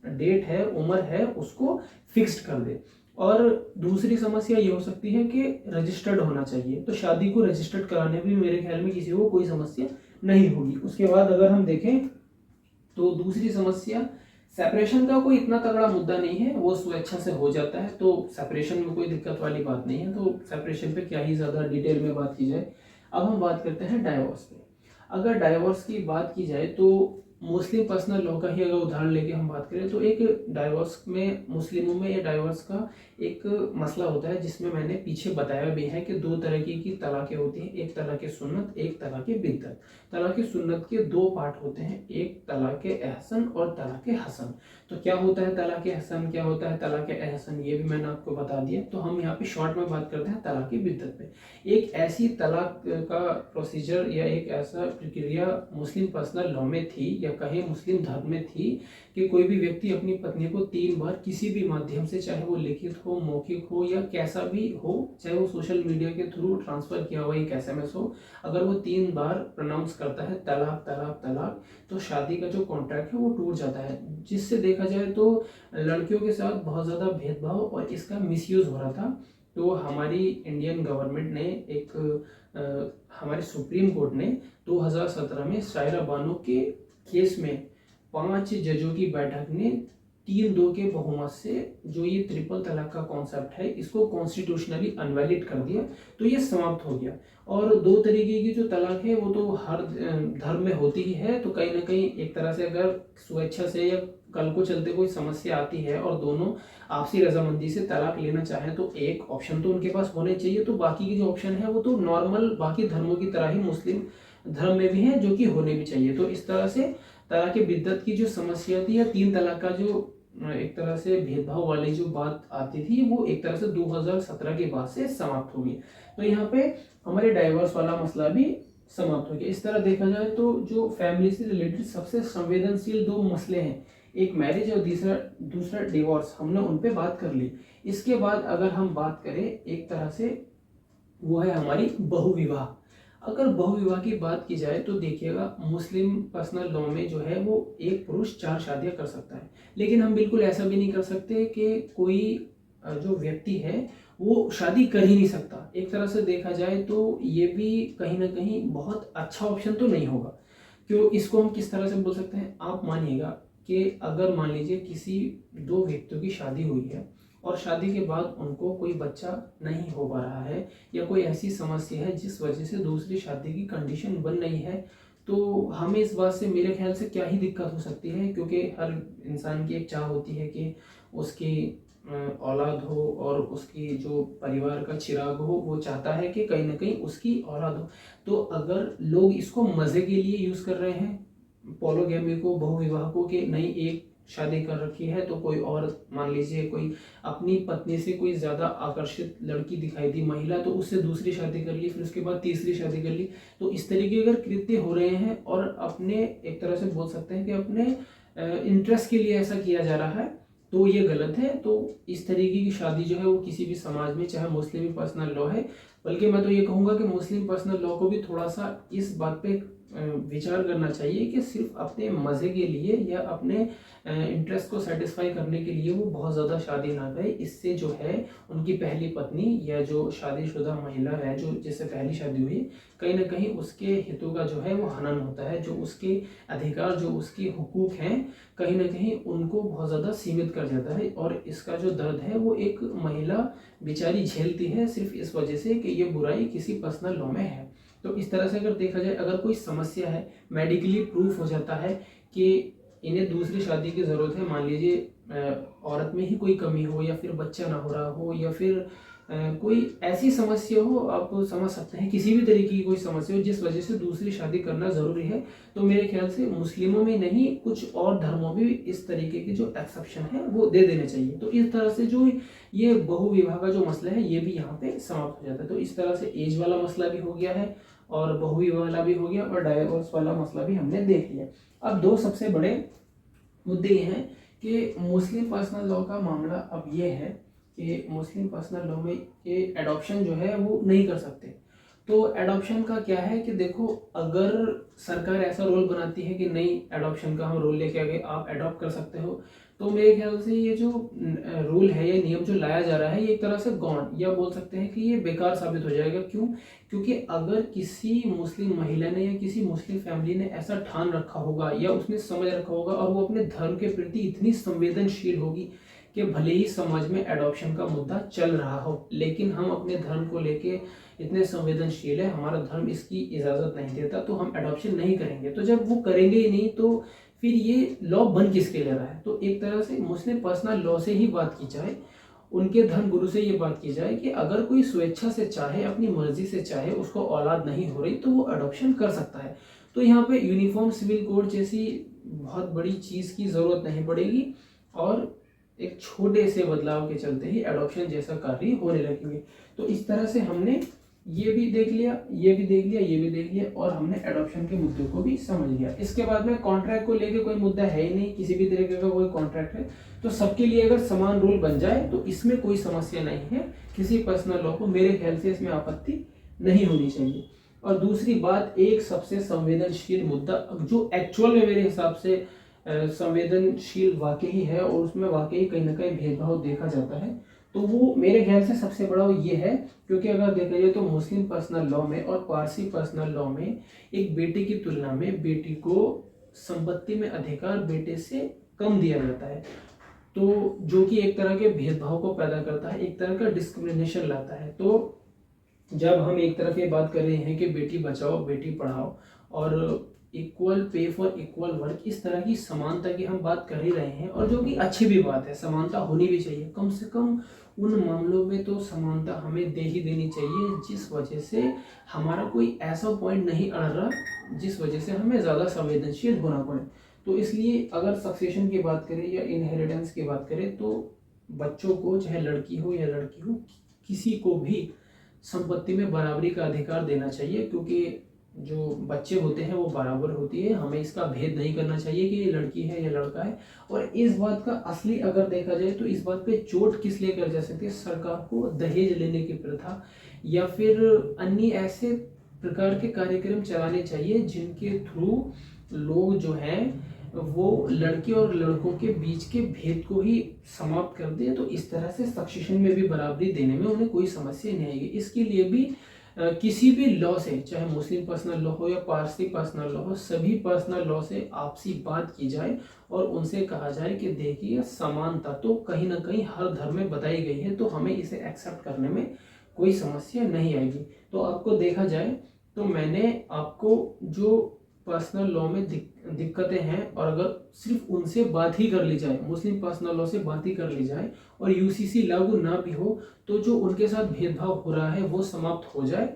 डेट है, उम्र है, उसको फिक्स्ड कर दे। और दूसरी समस्या ये हो सकती है कि रजिस्टर्ड होना चाहिए, तो शादी को रजिस्टर्ड कराने भी मेरे ख्याल में किसी को कोई समस्या नहीं होगी। उसके बाद अगर हम देखें तो दूसरी समस्या, सेपरेशन का कोई इतना तगड़ा मुद्दा नहीं है, वो स्वेच्छा से हो जाता है, तो सेपरेशन में कोई दिक्कत वाली बात नहीं है, तो सेपरेशन पे क्या ही ज़्यादा डिटेल में बात की जाए। अब हम बात करते हैं डाइवोर्स पे। अगर डाइवोर्स की बात की जाए तो मुस्लिम पर्सनल लॉ का ही अगर उदाहरण लेके हम बात करें तो एक डाइवोर्स में, मुस्लिमों में ये डाइवोर्स का एक मसला होता है जिसमें मैंने पीछे बताया भी है कि दो तरह की तलाकें होती हैं, एक तलाक़ सुन्नत, एक तलाक़ बिद्दत। तलाक़ सुन्नत के दो पार्ट होते हैं, एक तलाक़ एहसन और तलाक़ हसन। तो क्या होता है तलाक़ हसन, क्या होता है तलाक़ एहसन, ये भी मैंने आपको बता दिया। तो हम यहाँ पे शॉर्ट में बात करते हैं तलाक़ बिद्दत पे। एक ऐसी तलाक का प्रोसीजर या एक ऐसा प्रक्रिया मुस्लिम पर्सनल लॉ में थी या कहे मुस्लिम धर्म में थी कि कोई भी व्यक्ति अपनी पत्नी को 3 बार किसी भी माध्यम से, चाहे वो लिखित हो, मौखिक हो या कैसा भी हो, चाहे वो सोशल मीडिया के थ्रू ट्रांसफर किया हुआ एक SMS हो, अगर वो 3 बार प्रोनाउंस करता है तलाक तलाक तलाक, तो शादी का जो कॉन्ट्रैक्ट है वो टूट जाता है। जिससे देखा जाए तो लड़कियों के साथ बहुत ज़्यादा भेदभाव और इसका मिसयूज़ हो रहा था। तो हमारी इंडियन गवर्नमेंट ने हमारे सुप्रीम कोर्ट ने 2017 में शायरा बानो के केस में 5 जजों की बैठक ने 3-2 के बहुमत से जो ये ट्रिपल तलाक का कॉन्सेप्ट है इसको कॉन्स्टिट्यूशनली अनवैलिड कर दिया, तो ये समाप्त हो गया। और 2 तरीके की जो तलाक है वो तो हर धर्म में होती ही है, तो कहीं ना कहीं एक तरह से अगर स्वेच्छा से या कल को चलते कोई समस्या आती है और दोनों आपसी रजामंदी से तलाक लेना चाहें तो एक ऑप्शन तो उनके पास होने चाहिए। तो बाकी के जो ऑप्शन है वो तो नॉर्मल बाकी धर्मों की तरह ही मुस्लिम धर्म में भी है, जो कि होने भी चाहिए। तो इस तरह से तलाक बिद्दत की जो समस्या थी या 3 तलाक का जो एक तरह से भेदभाव वाली जो बात आती थी वो एक तरह से 2017 के बाद से समाप्त हो गई। तो यहाँ पे हमारे डाइवोर्स वाला मसला भी समाप्त हो गया। इस तरह देखा जाए तो जो फैमिली से रिलेटेड सबसे संवेदनशील 2 मसले हैं, एक मैरिज और दूसरा डिवोर्स, हमने उन पे बात कर ली। इसके बाद अगर हम बात करें एक तरह से वो है हमारी बहुविवाह। अगर बहुविवाह की बात की जाए तो देखिएगा मुस्लिम पर्सनल लॉ में जो है वो एक पुरुष 4 शादियां कर सकता है, लेकिन हम बिल्कुल ऐसा भी नहीं कर सकते कि कोई जो व्यक्ति है वो शादी कर ही नहीं सकता। एक तरह से देखा जाए तो ये भी कहीं ना कहीं बहुत अच्छा ऑप्शन तो नहीं होगा। क्यों, इसको हम किस तरह से बोल सकते हैं, आप मानिएगा कि अगर मान लीजिए किसी 2 व्यक्तियों की शादी हुई है और शादी के बाद उनको कोई बच्चा नहीं हो पा रहा है या कोई ऐसी समस्या है जिस वजह से दूसरी शादी की कंडीशन बन रही है, तो हमें इस बात से मेरे ख्याल से क्या ही दिक्कत हो सकती है, क्योंकि हर इंसान की एक चाह होती है कि उसकी औलाद हो और उसकी जो परिवार का चिराग हो, वो चाहता है कि कहीं ना कहीं उसकी औलाद हो। तो अगर लोग इसको मज़े के लिए यूज़ कर रहे हैं पोलोगैमी को, बहुविवाह को, कि नहीं एक शादी कर रखी है तो कोई और, मान लीजिए कोई अपनी पत्नी से कोई ज़्यादा आकर्षित लड़की दिखाई दी महिला, तो उससे दूसरी शादी कर ली, फिर उसके बाद तीसरी शादी कर ली, तो इस तरीके अगर कृत्य हो रहे हैं और अपने एक तरह से बोल सकते हैं कि अपने इंटरेस्ट के लिए ऐसा किया जा रहा है, तो ये गलत है। तो इस तरीके की शादी जो है वो किसी भी समाज में, चाहे मुस्लिम पर्सनल लॉ है, बल्कि मैं तो ये कहूँगा कि मुस्लिम पर्सनल लॉ को भी थोड़ा सा इस बात पे विचार करना चाहिए कि सिर्फ अपने मज़े के लिए या अपने इंटरेस्ट को सेटिस्फाई करने के लिए वो बहुत ज़्यादा शादी ना करे। इससे जो है उनकी पहली पत्नी या जो शादीशुदा महिला है, जो जिससे पहली शादी हुई, कहीं ना कहीं उसके हितों का जो है वो हनन होता है, जो उसके अधिकार, जो उसके हुकूक हैं, कहीं ना कहीं उनको बहुत ज़्यादा सीमित कर जाता है। और इसका जो दर्द है वो एक महिला बेचारी झेलती है सिर्फ इस वजह से कि ये बुराई किसी पर्सनल लॉ में है। तो इस तरह से अगर देखा जाए, अगर कोई समस्या है, मेडिकली प्रूफ हो जाता है कि इन्हें दूसरी शादी की ज़रूरत है, मान लीजिए औरत में ही कोई कमी हो या फिर बच्चा ना हो रहा हो या फिर कोई ऐसी समस्या हो, आप समझ सकते हैं किसी भी तरीके की कोई समस्या हो जिस वजह से दूसरी शादी करना ज़रूरी है, तो मेरे ख्याल से मुस्लिमों में नहीं कुछ और धर्मों में भी इस तरीके के जो एक्सेप्शन है वो दे देने चाहिए। तो इस तरह से जो ये बहुविवाह का जो मसला है ये भी यहाँ पे समाप्त हो जाता है। तो इस तरह से एज वाला मसला भी हो गया है और बहुविवाह वाला भी हो गया और डाइवोर्स वाला मसला भी हमने देख लिया। अब दो सबसे बड़े मुद्दे ये हैं कि मुस्लिम पर्सनल लॉ का मामला अब ये है कि मुस्लिम पर्सनल लॉ में ये एडॉप्शन जो है वो नहीं कर सकते। तो एडॉप्शन का क्या है कि देखो, अगर सरकार ऐसा रोल बनाती है कि नहीं एडॉप्शन का हम रोल लेके आगे आप एडॉप्ट कर सकते हो, तो मेरे ख्याल से ये जो रूल है, ये नियम जो लाया जा रहा है, ये एक तरह से गौण या बोल सकते हैं कि ये बेकार साबित हो जाएगा। क्यों? क्योंकि अगर किसी मुस्लिम महिला ने या किसी मुस्लिम फैमिली ने ऐसा ठान रखा होगा या उसने समझ रखा होगा और वो अपने धर्म के प्रति इतनी संवेदनशील होगी कि भले ही समाज में एडॉप्शन का मुद्दा चल रहा हो, लेकिन हम अपने धर्म को लेके इतने संवेदनशील है, हमारा धर्म इसकी इजाज़त नहीं देता, तो हम एडॉप्शन नहीं करेंगे। तो जब वो करेंगे ही नहीं तो फिर ये लॉ बन किसके ले रहा है? तो एक तरह से मुस्लिम पर्सनल लॉ से ही बात की जाए, उनके धर्म गुरु से ये बात की जाए कि अगर कोई स्वेच्छा से चाहे, अपनी मर्जी से चाहे, उसको औलाद नहीं हो रही तो वो अडॉप्शन कर सकता है। तो यहाँ पे यूनिफॉर्म सिविल कोड जैसी बहुत बड़ी चीज़ की ज़रूरत नहीं पड़ेगी और एक छोटे से बदलाव के चलते ही एडॉप्शन जैसा कार्य होने लगेंगे। तो इस तरह से हमने ये भी देख लिया, ये भी देख लिया, ये भी देख लिया और हमने एडॉप्शन के मुद्दे को भी समझ लिया। इसके बाद में कॉन्ट्रैक्ट को लेके कोई मुद्दा है ही नहीं, किसी भी तरीके का कोई कॉन्ट्रैक्ट है तो सबके लिए अगर समान रूल बन जाए तो इसमें कोई समस्या नहीं है। किसी पर्सनल लॉ को मेरे ख्याल से इसमें आपत्ति नहीं होनी चाहिए। और दूसरी बात, एक सबसे संवेदनशील मुद्दा जो एक्चुअल में मेरे हिसाब से संवेदनशील वाकई है और उसमें वाकई कहीं ना कहीं भेदभाव देखा जाता है, तो वो मेरे ख्याल से सबसे बड़ा ये है। क्योंकि अगर देखा जाए तो मुस्लिम पर्सनल लॉ में और पारसी पर्सनल लॉ में एक बेटे की तुलना में बेटी को संपत्ति में अधिकार बेटे से कम दिया जाता है, तो जो कि एक तरह के भेदभाव को पैदा करता है, एक तरह का डिस्क्रिमिनेशन लाता है। तो जब हम एक तरफ ये बात कर रहे हैं कि बेटी बचाओ बेटी पढ़ाओ और equal pay for equal work, इस तरह की समानता की हम बात कर ही रहे हैं और जो कि अच्छी भी बात है, समानता होनी भी चाहिए। कम से कम उन मामलों में तो समानता हमें दे ही देनी चाहिए जिस वजह से हमारा कोई ऐसा पॉइंट नहीं अड़ रहा जिस वजह से हमें ज़्यादा संवेदनशील होना पड़े। तो इसलिए अगर सक्सेशन की बात करें या इनहेरिटेंस की बात करें तो बच्चों को, चाहे लड़की हो या लड़की हो, किसी को भी संपत्ति में बराबरी का अधिकार देना चाहिए। क्योंकि जो बच्चे होते हैं वो बराबर होती है, हमें इसका भेद नहीं करना चाहिए कि ये लड़की है या लड़का है। और इस बात का असली अगर देखा जाए तो इस बात पे चोट किस लिए कर जा सकती है, सरकार को दहेज लेने की प्रथा या फिर अन्य ऐसे प्रकार के कार्यक्रम चलाने चाहिए जिनके थ्रू लोग जो हैं वो लड़के और लड़कों के बीच के भेद को ही समाप्त कर दे। तो इस तरह से सक्सेशन में भी बराबरी देने में उन्हें कोई समस्या नहीं आएगी। इसके लिए भी किसी भी लॉ से, चाहे मुस्लिम पर्सनल लॉ हो या पारसी पर्सनल लॉ हो, सभी पर्सनल लॉ से आपसी बात की जाए और उनसे कहा जाए कि देखिए समानता तो कहीं ना कहीं हर धर्म में बताई गई है, तो हमें इसे एक्सेप्ट करने में कोई समस्या नहीं आएगी। तो आपको देखा जाए तो मैंने आपको जो पर्सनल लॉ में दिक्कतें हैं, और अगर सिर्फ उनसे बात ही कर ली जाए, मुस्लिम पर्सनल लॉ से बात ही कर ली जाए और यूसीसी लागू ना भी हो, तो जो उनके साथ भेदभाव हो रहा है वो समाप्त हो जाए,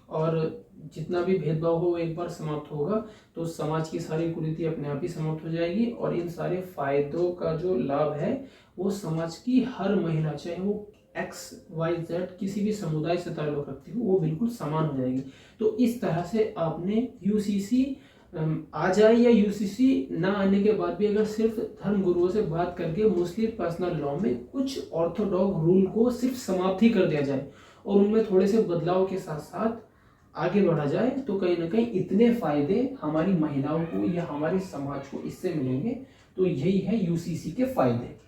और जितना भी भेदभाव हो एक बार समाप्त होगा तो समाज की सारी कुरीति अपने आप ही समाप्त हो जाएगी, और इन सारे फायदों का जो लाभ है वो समाज की हर महिला, चाहे वो XYZ किसी भी समुदाय से ताल्लुक रखती हो, वो बिल्कुल समान हो जाएगी। तो इस तरह से आपने यूसीसी आ जाए या यूसीसी ना आने के बाद भी अगर सिर्फ धर्म गुरुओं से बात करके मुस्लिम पर्सनल लॉ में कुछ ऑर्थोडॉक्स रूल को सिर्फ समाप्त ही कर दिया जाए और उनमें थोड़े से बदलाव के साथ साथ आगे बढ़ा जाए, तो कहीं ना कहीं इतने फायदे हमारी महिलाओं को या हमारे समाज को इससे मिलेंगे। तो यही है यूसीसी के फायदे।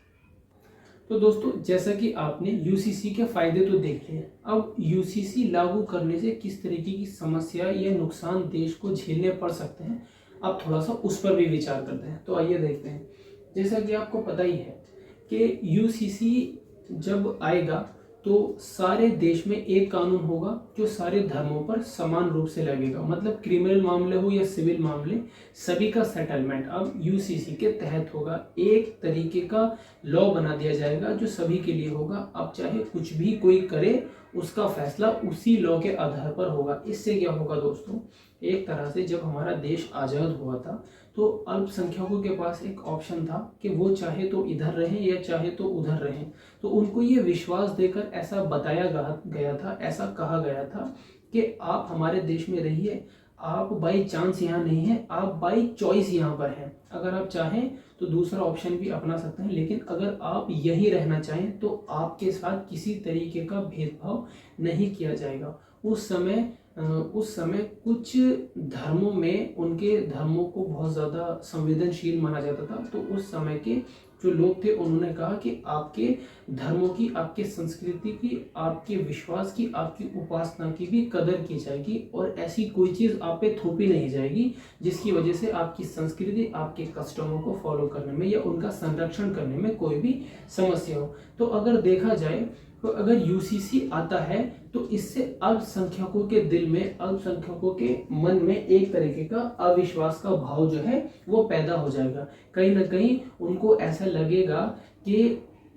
तो दोस्तों, जैसा कि आपने यूसीसी के फायदे तो देखे, अब यूसीसी लागू करने से किस तरीके की समस्या या नुकसान देश को झेलने पड़ सकते हैं, अब थोड़ा सा उस पर भी विचार करते हैं। तो आइए देखते हैं। जैसा कि आपको पता ही है कि यूसीसी जब आएगा तो सारे देश में एक कानून होगा जो सारे धर्मों पर समान रूप से लगेगा, मतलब क्रिमिनल मामले हो या सिविल मामले, सभी का सेटलमेंट अब यूसीसी के तहत होगा। एक तरीके का लॉ बना दिया जाएगा जो सभी के लिए होगा। अब चाहे कुछ भी कोई करे, उसका फैसला उसी लॉ के आधार पर होगा। इससे क्या होगा दोस्तों, एक तरह से जब हमारा देश आज़ाद हुआ था तो अल्पसंख्यकों के पास एक ऑप्शन था कि वो चाहे तो इधर रहें या चाहे तो उधर रहें। तो उनको ये विश्वास देकर ऐसा बताया गया था, ऐसा कहा गया था कि आप हमारे देश में रहिए, आप बाई चांस यहाँ नहीं है, आप बाई चॉइस यहाँ पर हैं। अगर आप चाहें तो दूसरा ऑप्शन भी अपना सकते हैं, लेकिन अगर आप यहीं रहना चाहें तो आपके साथ किसी तरीके का भेदभाव नहीं किया जाएगा। उस समय कुछ धर्मों में उनके धर्मों को बहुत ज़्यादा संवेदनशील माना जाता था। तो उस समय के जो लोग थे उन्होंने कहा कि आपके धर्मों की, आपके संस्कृति की, आपके विश्वास की, आपकी उपासना की भी कदर की जाएगी और ऐसी कोई चीज़ आप पे थोपी नहीं जाएगी जिसकी वजह से आपकी संस्कृति, आपके कस्टमों को फॉलो करने में या उनका संरक्षण करने में कोई भी समस्या हो। तो अगर देखा जाए तो अगर यूसीसी आता है तो इससे अल्पसंख्यकों के दिल में, अल्पसंख्यकों के मन में एक तरीके का अविश्वास का भाव जो है वो पैदा हो जाएगा। कहीं ना कहीं उनको ऐसा लगेगा कि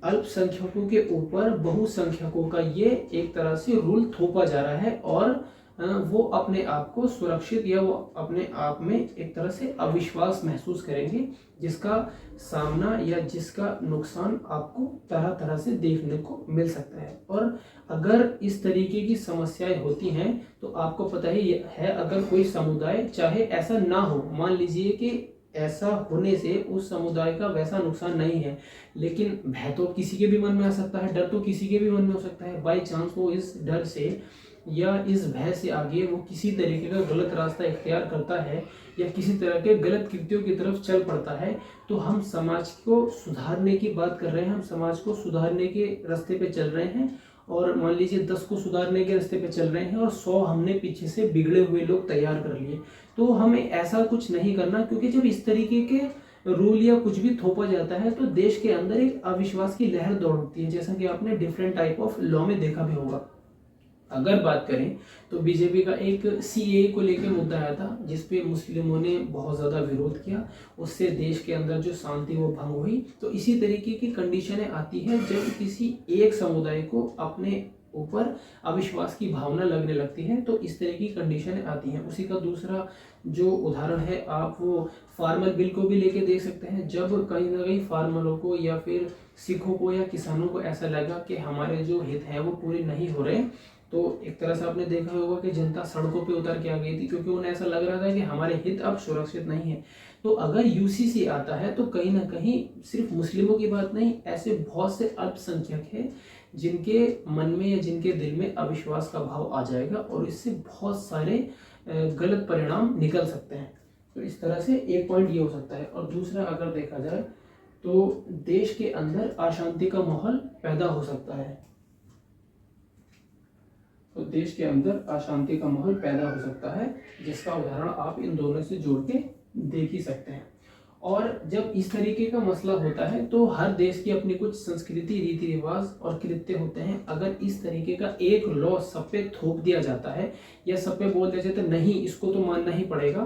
अल्पसंख्यकों के ऊपर बहुसंख्यकों का ये एक तरह से रूल थोपा जा रहा है और वो अपने आप को सुरक्षित या वो अपने आप में एक तरह से अविश्वास महसूस करेंगे, जिसका सामना या जिसका नुकसान आपको तरह तरह से देखने को मिल सकता है। और अगर इस तरीके की समस्याएं होती हैं तो आपको पता ही है, अगर कोई समुदाय चाहे ऐसा ना हो, मान लीजिए कि ऐसा होने से उस समुदाय का वैसा नुकसान नहीं है, लेकिन भय तो किसी के भी मन में आ सकता है, डर तो किसी के भी मन में हो सकता है। बाई चांस वो इस डर से या इस भय से आगे वो किसी तरीके का गलत रास्ता इख्तियार करता है या किसी तरह के गलत कृत्यों की तरफ चल पड़ता है, तो हम समाज को सुधारने की बात कर रहे हैं, हम समाज को सुधारने के रास्ते पे चल रहे हैं और मान लीजिए 10 को सुधारने के रास्ते पे चल रहे हैं और 100 हमने पीछे से बिगड़े हुए लोग तैयार कर लिए। तो हमें ऐसा कुछ नहीं करना, क्योंकि जब इस तरीके के रूल या कुछ भी थोपा जाता है तो देश के अंदर एक अविश्वास की लहर दौड़ती है, जैसा कि आपने डिफरेंट टाइप ऑफ लॉ में देखा भी होगा। अगर बात करें तो बीजेपी का एक सीएए को लेकर मुद्दा आया था जिसपे मुस्लिमों ने बहुत ज़्यादा विरोध किया, उससे देश के अंदर जो शांति वो भंग हुई। तो इसी तरीके की कंडीशनें आती है जब किसी एक समुदाय को अपने ऊपर अविश्वास की भावना लगने लगती है, तो इस तरह की कंडीशनें आती हैं। उसी का दूसरा जो उदाहरण है, आप वो फार्मर बिल को भी लेके देख सकते हैं। जब कहीं ना कहीं फार्मरों को या फिर सिखों को या किसानों को ऐसा लगा कि हमारे जो हित हैं वो पूरे नहीं हो रहे, तो एक तरह से आपने देखा होगा कि जनता सड़कों पे उतर के आ गई थी, क्योंकि उन्हें ऐसा लग रहा था कि हमारे हित अब सुरक्षित नहीं है। तो अगर यूसीसी आता है तो कहीं ना कहीं सिर्फ मुस्लिमों की बात नहीं, ऐसे बहुत से अल्पसंख्यक हैं जिनके मन में या जिनके दिल में अविश्वास का भाव आ जाएगा और इससे बहुत सारे गलत परिणाम निकल सकते हैं। तो इस तरह से एक पॉइंट ये हो सकता है। और दूसरा अगर देखा जाए तो देश के अंदर अशांति का माहौल पैदा हो सकता है। तो देश के अंदर अशांति का माहौल पैदा हो सकता है, जिसका उदाहरण आप इन दोनों से जोड़ के देख ही सकते हैं। और जब इस तरीके का मसला होता है तो हर देश की अपनी कुछ संस्कृति, रीति रिवाज और कृत्य होते हैं। अगर इस तरीके का एक लॉ सब पे थोप दिया जाता है या सब पे बोल दिया जाता है नहीं इसको तो मानना ही पड़ेगा,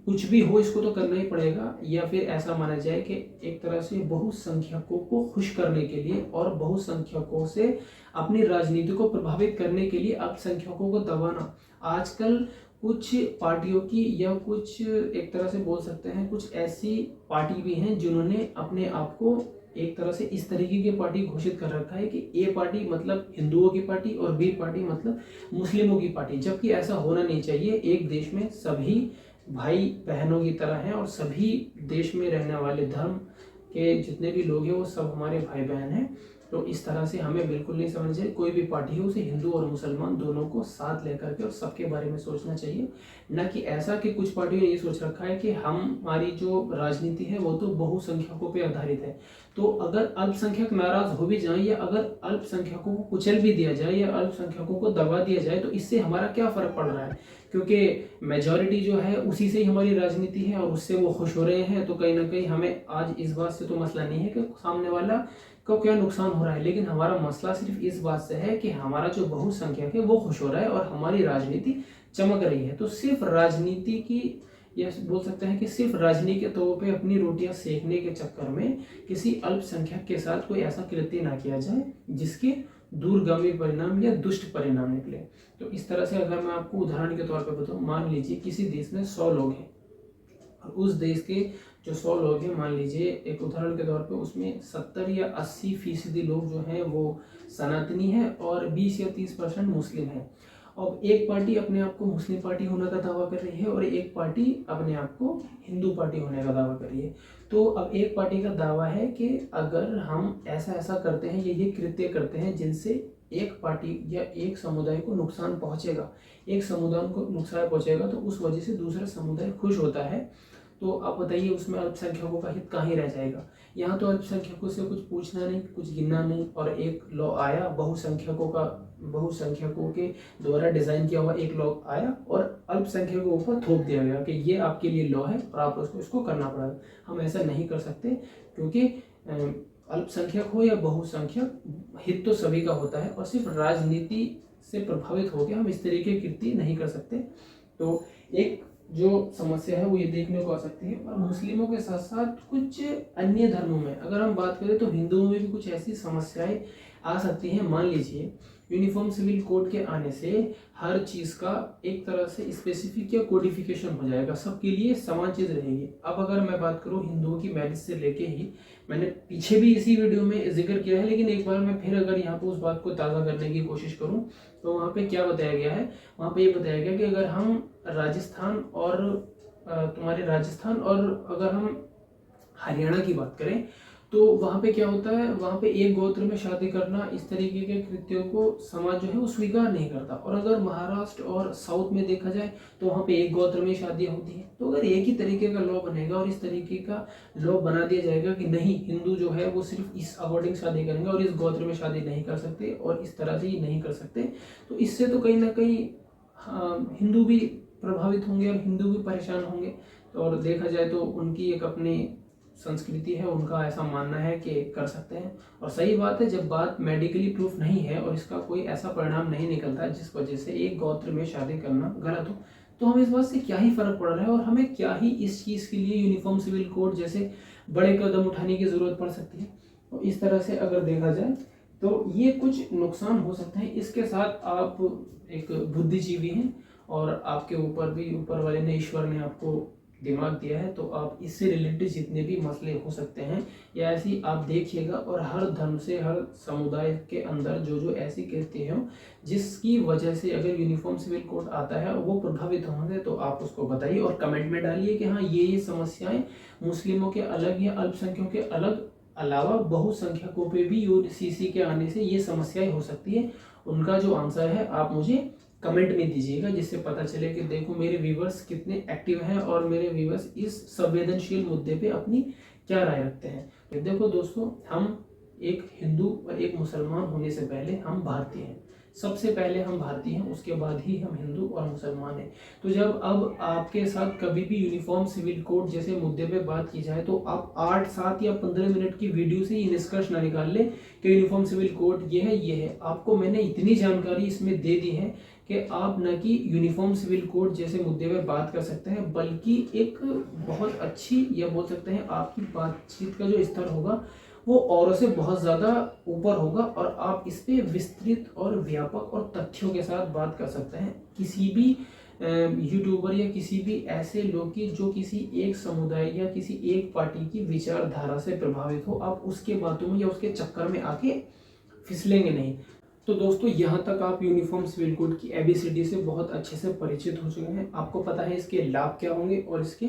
कुछ भी हो इसको तो करना ही पड़ेगा, या फिर ऐसा माना जाए कि एक तरह से बहुसंख्यकों को खुश करने के लिए और बहुसंख्यकों से अपनी राजनीति को प्रभावित करने के लिए अल्पसंख्यकों को दबाना, आजकल कुछ पार्टियों की या कुछ एक तरह से बोल सकते हैं कुछ ऐसी पार्टी भी हैं जिन्होंने अपने आप को एक तरह से इस तरीके की पार्टी घोषित कर रखा है कि ए पार्टी मतलब हिंदुओं की पार्टी और बी पार्टी मतलब मुस्लिमों की पार्टी, जबकि ऐसा होना नहीं चाहिए। एक देश में सभी भाई बहनों की तरह हैं और सभी देश में रहने वाले धर्म के जितने भी लोग हैं वो सब हमारे भाई बहन हैं। तो इस तरह से हमें बिल्कुल नहीं समझना चाहिए, कोई भी पार्टी हो उसे हिंदू और मुसलमान दोनों को साथ लेकर के और सबके बारे में सोचना चाहिए, न कि ऐसा कि कुछ पार्टियों ने ये सोच रखा है कि हमारी जो राजनीति है वो तो बहुसंख्यकों पे आधारित है। तो अगर अल्पसंख्यक नाराज हो भी जाए या अगर अल्पसंख्यकों को कुचल भी दिया जाए या अल्पसंख्यकों को दबा दिया जाए तो इससे हमारा क्या फर्क पड़ रहा है, क्योंकि मेजॉरिटी जो है उसी से ही हमारी राजनीति है और उससे वो खुश हो रहे हैं। तो कहीं ना कहीं हमें आज इस बात से तो मसला नहीं है कि सामने वाला को क्या नुकसान हो रहा है, लेकिन हमारा मसला सिर्फ इस बात से है कि हमारा जो बहुसंख्यक है वो खुश हो रहा है और हमारी राजनीति चमक रही है। तो सिर्फ राजनीति की या बोल सकते हैं कि सिर्फ राजनीति के तौर पे अपनी रोटियां सेकने के चक्कर में किसी अल्पसंख्यक के साथ कोई ऐसा कृत्य ना किया जाए जिसके दूरगामी परिणाम या दुष्ट परिणाम निकले। तो इस तरह से अगर मैं आपको उदाहरण के तौर पर बताऊं, मान लीजिए किसी देश में 100 लोग हैं और उस देश के जो 100 लोग हैं, मान लीजिए एक उदाहरण के तौर पे उसमें 70 या 80% लोग जो हैं वो सनातनी हैं और 20 या 30% मुस्लिम हैं। अब एक पार्टी अपने आप को मुस्लिम पार्टी होने का दावा कर रही है और एक पार्टी अपने आप को हिंदू पार्टी होने का दावा कर रही है। तो अब एक पार्टी का दावा है कि अगर हम ऐसा ऐसा करते हैं ये कृत्य करते हैं जिनसे एक पार्टी या एक समुदाय को नुकसान पहुंचेगा, एक समुदाय को नुकसान पहुंचेगा तो उस वजह से दूसरा समुदाय खुश होता है। तो आप बताइए उसमें अल्पसंख्यकों का हित कहाँ ही रह जाएगा। यहाँ तो अल्पसंख्यकों से कुछ पूछना नहीं, कुछ गिनना नहीं, और एक लॉ आया बहुसंख्यकों के द्वारा डिजाइन किया हुआ एक लॉ आया और अल्पसंख्यकों के ऊपर थोप दिया गया कि ये आपके लिए लॉ है और आप इसको करना पड़ेगा। हम ऐसा नहीं कर सकते क्योंकि अल्पसंख्यक हो या बहुसंख्यक हित तो सभी का होता है और सिर्फ राजनीति से प्रभावित होकर हम इस तरीके की कृति नहीं कर सकते। तो एक जो समस्या है वो ये देखने को आ सकती है। और मुस्लिमों के साथ साथ कुछ अन्य धर्मों में अगर हम बात करें तो हिंदुओं में भी कुछ ऐसी समस्याएं आ सकती हैं। मान लीजिए यूनिफॉर्म सिविल कोड के आने से हर चीज़ का एक तरह से स्पेसिफिक या कोडिफिकेशन हो जाएगा, सबके लिए समान चीज़ रहेगी। अब अगर मैं बात करूँ हिंदुओं की मैरिज से लेके ही, मैंने पीछे भी इसी वीडियो में जिक्र किया है लेकिन एक बार मैं फिर अगर यहाँ पे उस बात को ताज़ा करने की कोशिश करूँ तो वहाँ पे क्या बताया गया है, वहाँ पे ये बताया गया कि अगर हम राजस्थान और अगर हम हरियाणा की बात करें तो वहाँ पे क्या होता है, वहाँ पे एक गोत्र में शादी करना इस तरीके के कृत्यों को समाज जो है वो स्वीकार नहीं करता। और अगर महाराष्ट्र और साउथ में देखा जाए तो वहाँ पे एक गोत्र में शादियाँ होती हैं। तो अगर एक ही तरीके का लॉ बनेगा और इस तरीके का लॉ बना दिया जाएगा कि नहीं हिंदू जो है वो सिर्फ इस अकॉर्डिंग शादी करेंगे और इस गोत्र में शादी नहीं कर सकते और इस तरह से ही नहीं कर सकते, तो इससे तो कहीं ना कहीं हिंदू भी प्रभावित होंगे और हिंदू भी परेशान होंगे। और देखा जाए तो उनकी एक अपनी संस्कृति है, उनका ऐसा मानना है कि कर सकते हैं। और सही बात है, जब बात मेडिकली प्रूफ नहीं है और इसका कोई ऐसा परिणाम नहीं निकलता है जिस वजह से एक गोत्र में शादी करना गलत हो, तो हमें इस बात से क्या ही फर्क पड़ रहा है और हमें क्या ही इस चीज़ के लिए यूनिफॉर्म सिविल कोड जैसे बड़े कदम उठाने की ज़रूरत पड़ सकती है। और इस तरह से अगर देखा जाए तो ये कुछ नुकसान हो सकते हैं। इसके साथ आप एक बुद्धिजीवी हैं और आपके ऊपर भी ऊपर वाले ने, ईश्वर ने आपको दिमाग दिया है, तो आप इससे रिलेटेड जितने भी मसले हो सकते हैं या ऐसी आप देखिएगा। और हर धर्म से, हर समुदाय के अंदर जो जो ऐसी कृत्य हो जिसकी वजह से अगर यूनिफॉर्म सिविल कोड आता है वो प्रभावित होंगे तो आप उसको बताइए और कमेंट में डालिए कि हाँ ये समस्याएं मुस्लिमों के अलग या अल्पसंख्यकों के अलग अलावा बहुसंख्यकों पे भी यूसीसी के आने से ये समस्याएं हो सकती है। उनका जो आंसर है आप मुझे कमेंट में दीजिएगा, जिससे पता चले कि देखो मेरे व्यूवर्स कितने एक्टिव हैं और मेरे व्यूवर्स इस संवेदनशील मुद्दे पे अपनी क्या राय रखते हैं। तो देखो दोस्तों, हम एक हिंदू और एक मुसलमान होने से पहले हम भारतीय हैं। सबसे पहले हम भारतीय हैं, उसके बाद ही हम हिंदू और मुसलमान हैं। तो जब अब आपके साथ कभी भी यूनिफॉर्म सिविल कोड जैसे मुद्दे पे बात की जाए तो आप 8, 7 या 15 मिनट की वीडियो से ये निष्कर्ष ना निकाल लें कि यूनिफॉर्म सिविल कोड ये है। आपको मैंने इतनी जानकारी इसमें दे दी है कि आप न कि यूनिफॉर्म सिविल कोड जैसे मुद्दे पर बात कर सकते हैं, बल्कि एक बहुत अच्छी, या बोल सकते हैं आपकी बातचीत का जो स्तर होगा वो औरों से बहुत ज़्यादा ऊपर होगा, और आप इस पे विस्तृत और व्यापक और तथ्यों के साथ बात कर सकते हैं। किसी भी यूट्यूबर या किसी भी ऐसे लोग की जो किसी एक समुदाय या किसी एक पार्टी की विचारधारा से प्रभावित हो, आप उसके बातों में या उसके चक्कर में आके फिसलेंगे नहीं। तो दोस्तों, यहाँ तक आप यूनिफॉर्म सिविल कोड की ABCD से बहुत अच्छे से परिचित हो चुके हैं। आपको पता है इसके लाभ क्या होंगे और इसके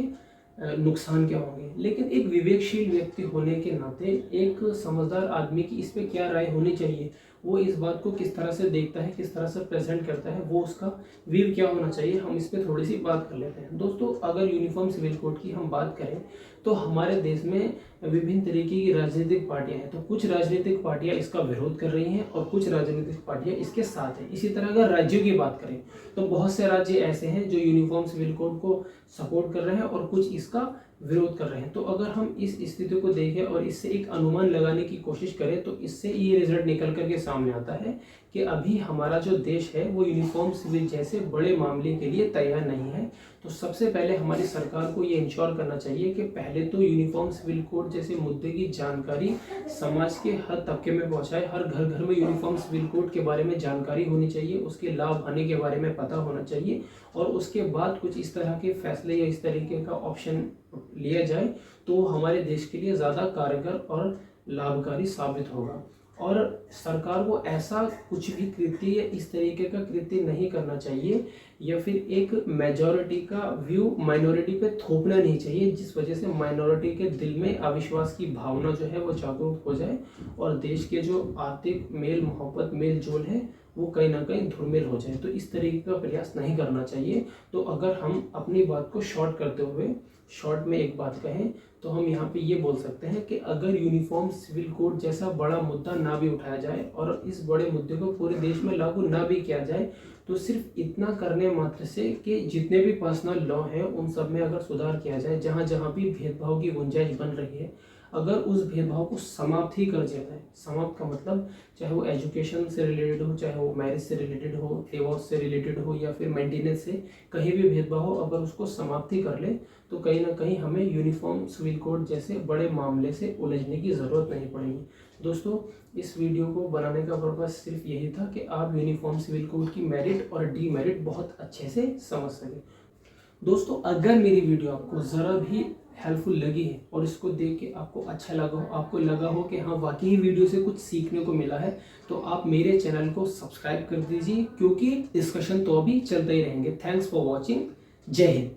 नुकसान क्या होंगे। लेकिन एक विवेकशील व्यक्ति होने के नाते, एक समझदार आदमी की इस पे क्या राय होनी चाहिए, वो इस बात को किस तरह से देखता है, किस तरह से प्रेजेंट करता है, वो उसका व्यू क्या होना चाहिए, हम इस पे थोड़ी सी बात कर लेते हैं। दोस्तों, अगर यूनिफॉर्म सिविल कोड की हम बात करें तो हमारे देश में विभिन्न तरीके की राजनीतिक पार्टियां हैं। तो कुछ राजनीतिक पार्टियां इसका विरोध कर रही हैं और कुछ राजनीतिक पार्टियां इसके साथ हैं। इसी तरह अगर राज्यों की बात करें तो बहुत से राज्य ऐसे हैं जो यूनिफॉर्म सिविल कोड को सपोर्ट कर रहे हैं और कुछ इसका विरोध कर रहे हैं। तो अगर हम इस स्थिति को देखें और इससे एक अनुमान लगाने की कोशिश करें तो इससे ये रिजल्ट निकल करके सामने आता है कि अभी हमारा जो देश है वो यूनिफॉर्म सिविल जैसे बड़े मामले के लिए तैयार नहीं है। तो सबसे पहले हमारी सरकार को ये इंश्योर करना चाहिए कि पहले तो यूनिफॉर्म सिविल कोड जैसे मुद्दे की जानकारी समाज के हर तबके में पहुंचाए। हर घर घर में यूनिफॉर्म सिविल कोड के बारे में जानकारी होनी चाहिए, उसके लाभ हानि के बारे में पता होना चाहिए, और उसके बाद कुछ इस तरह के फैसले या इस तरीके का ऑप्शन लिया जाए तो हमारे देश के लिए ज़्यादा कारगर और लाभकारी साबित होगा। और सरकार को ऐसा कुछ भी कृत्य या इस तरीके का कृत्य नहीं करना चाहिए, या फिर एक मेजॉरिटी का व्यू माइनॉरिटी पे थोपना नहीं चाहिए, जिस वजह से माइनॉरिटी के दिल में अविश्वास की भावना जो है वो जागरूक हो जाए और देश के जो आर्थिक मेल मोहब्बत मेल जोल है वो कहीं ना कहीं धुरमिल हो जाए। तो इस तरीके का प्रयास नहीं करना चाहिए। तो अगर हम अपनी बात को शॉर्ट करते हुए शॉर्ट में एक बात कहें तो हम यहाँ पे ये बोल सकते हैं कि अगर यूनिफॉर्म सिविल कोड जैसा बड़ा मुद्दा ना भी उठाया जाए और इस बड़े मुद्दे को पूरे देश में लागू ना भी किया जाए, तो सिर्फ इतना करने मात्र से कि जितने भी पर्सनल लॉ हैं उन सब में अगर सुधार किया जाए, जहाँ जहाँ भी भेदभाव की गुंजाइश बन रही है, अगर उस भेदभाव को समाप्त ही कर दिया जाए, समाप्त का मतलब चाहे वो एजुकेशन से रिलेटेड हो, चाहे वो मैरिज से रिलेटेड हो, डिवोर्स से रिलेटेड हो, या फिर मेंटेनेंस से कहीं भी भेदभाव हो, अगर उसको समाप्त ही कर ले तो कहीं ना कहीं हमें यूनिफॉर्म सिविल कोड जैसे बड़े मामले से उलझने की ज़रूरत नहीं पड़ेगी। दोस्तों, इस वीडियो को बनाने का पर्पस सिर्फ यही था कि आप यूनिफॉर्म सिविल कोड की मेरिट और डीमेरिट बहुत अच्छे से समझ सकें। दोस्तों, अगर मेरी वीडियो आपको ज़रा भी हेल्पफुल लगी है और इसको देख के आपको अच्छा लगा हो, आपको लगा हो कि हाँ वाकई वीडियो से कुछ सीखने को मिला है, तो आप मेरे चैनल को सब्सक्राइब कर दीजिए, क्योंकि डिस्कशन तो अभी चलते ही रहेंगे। Thanks for watching. जय हिंद।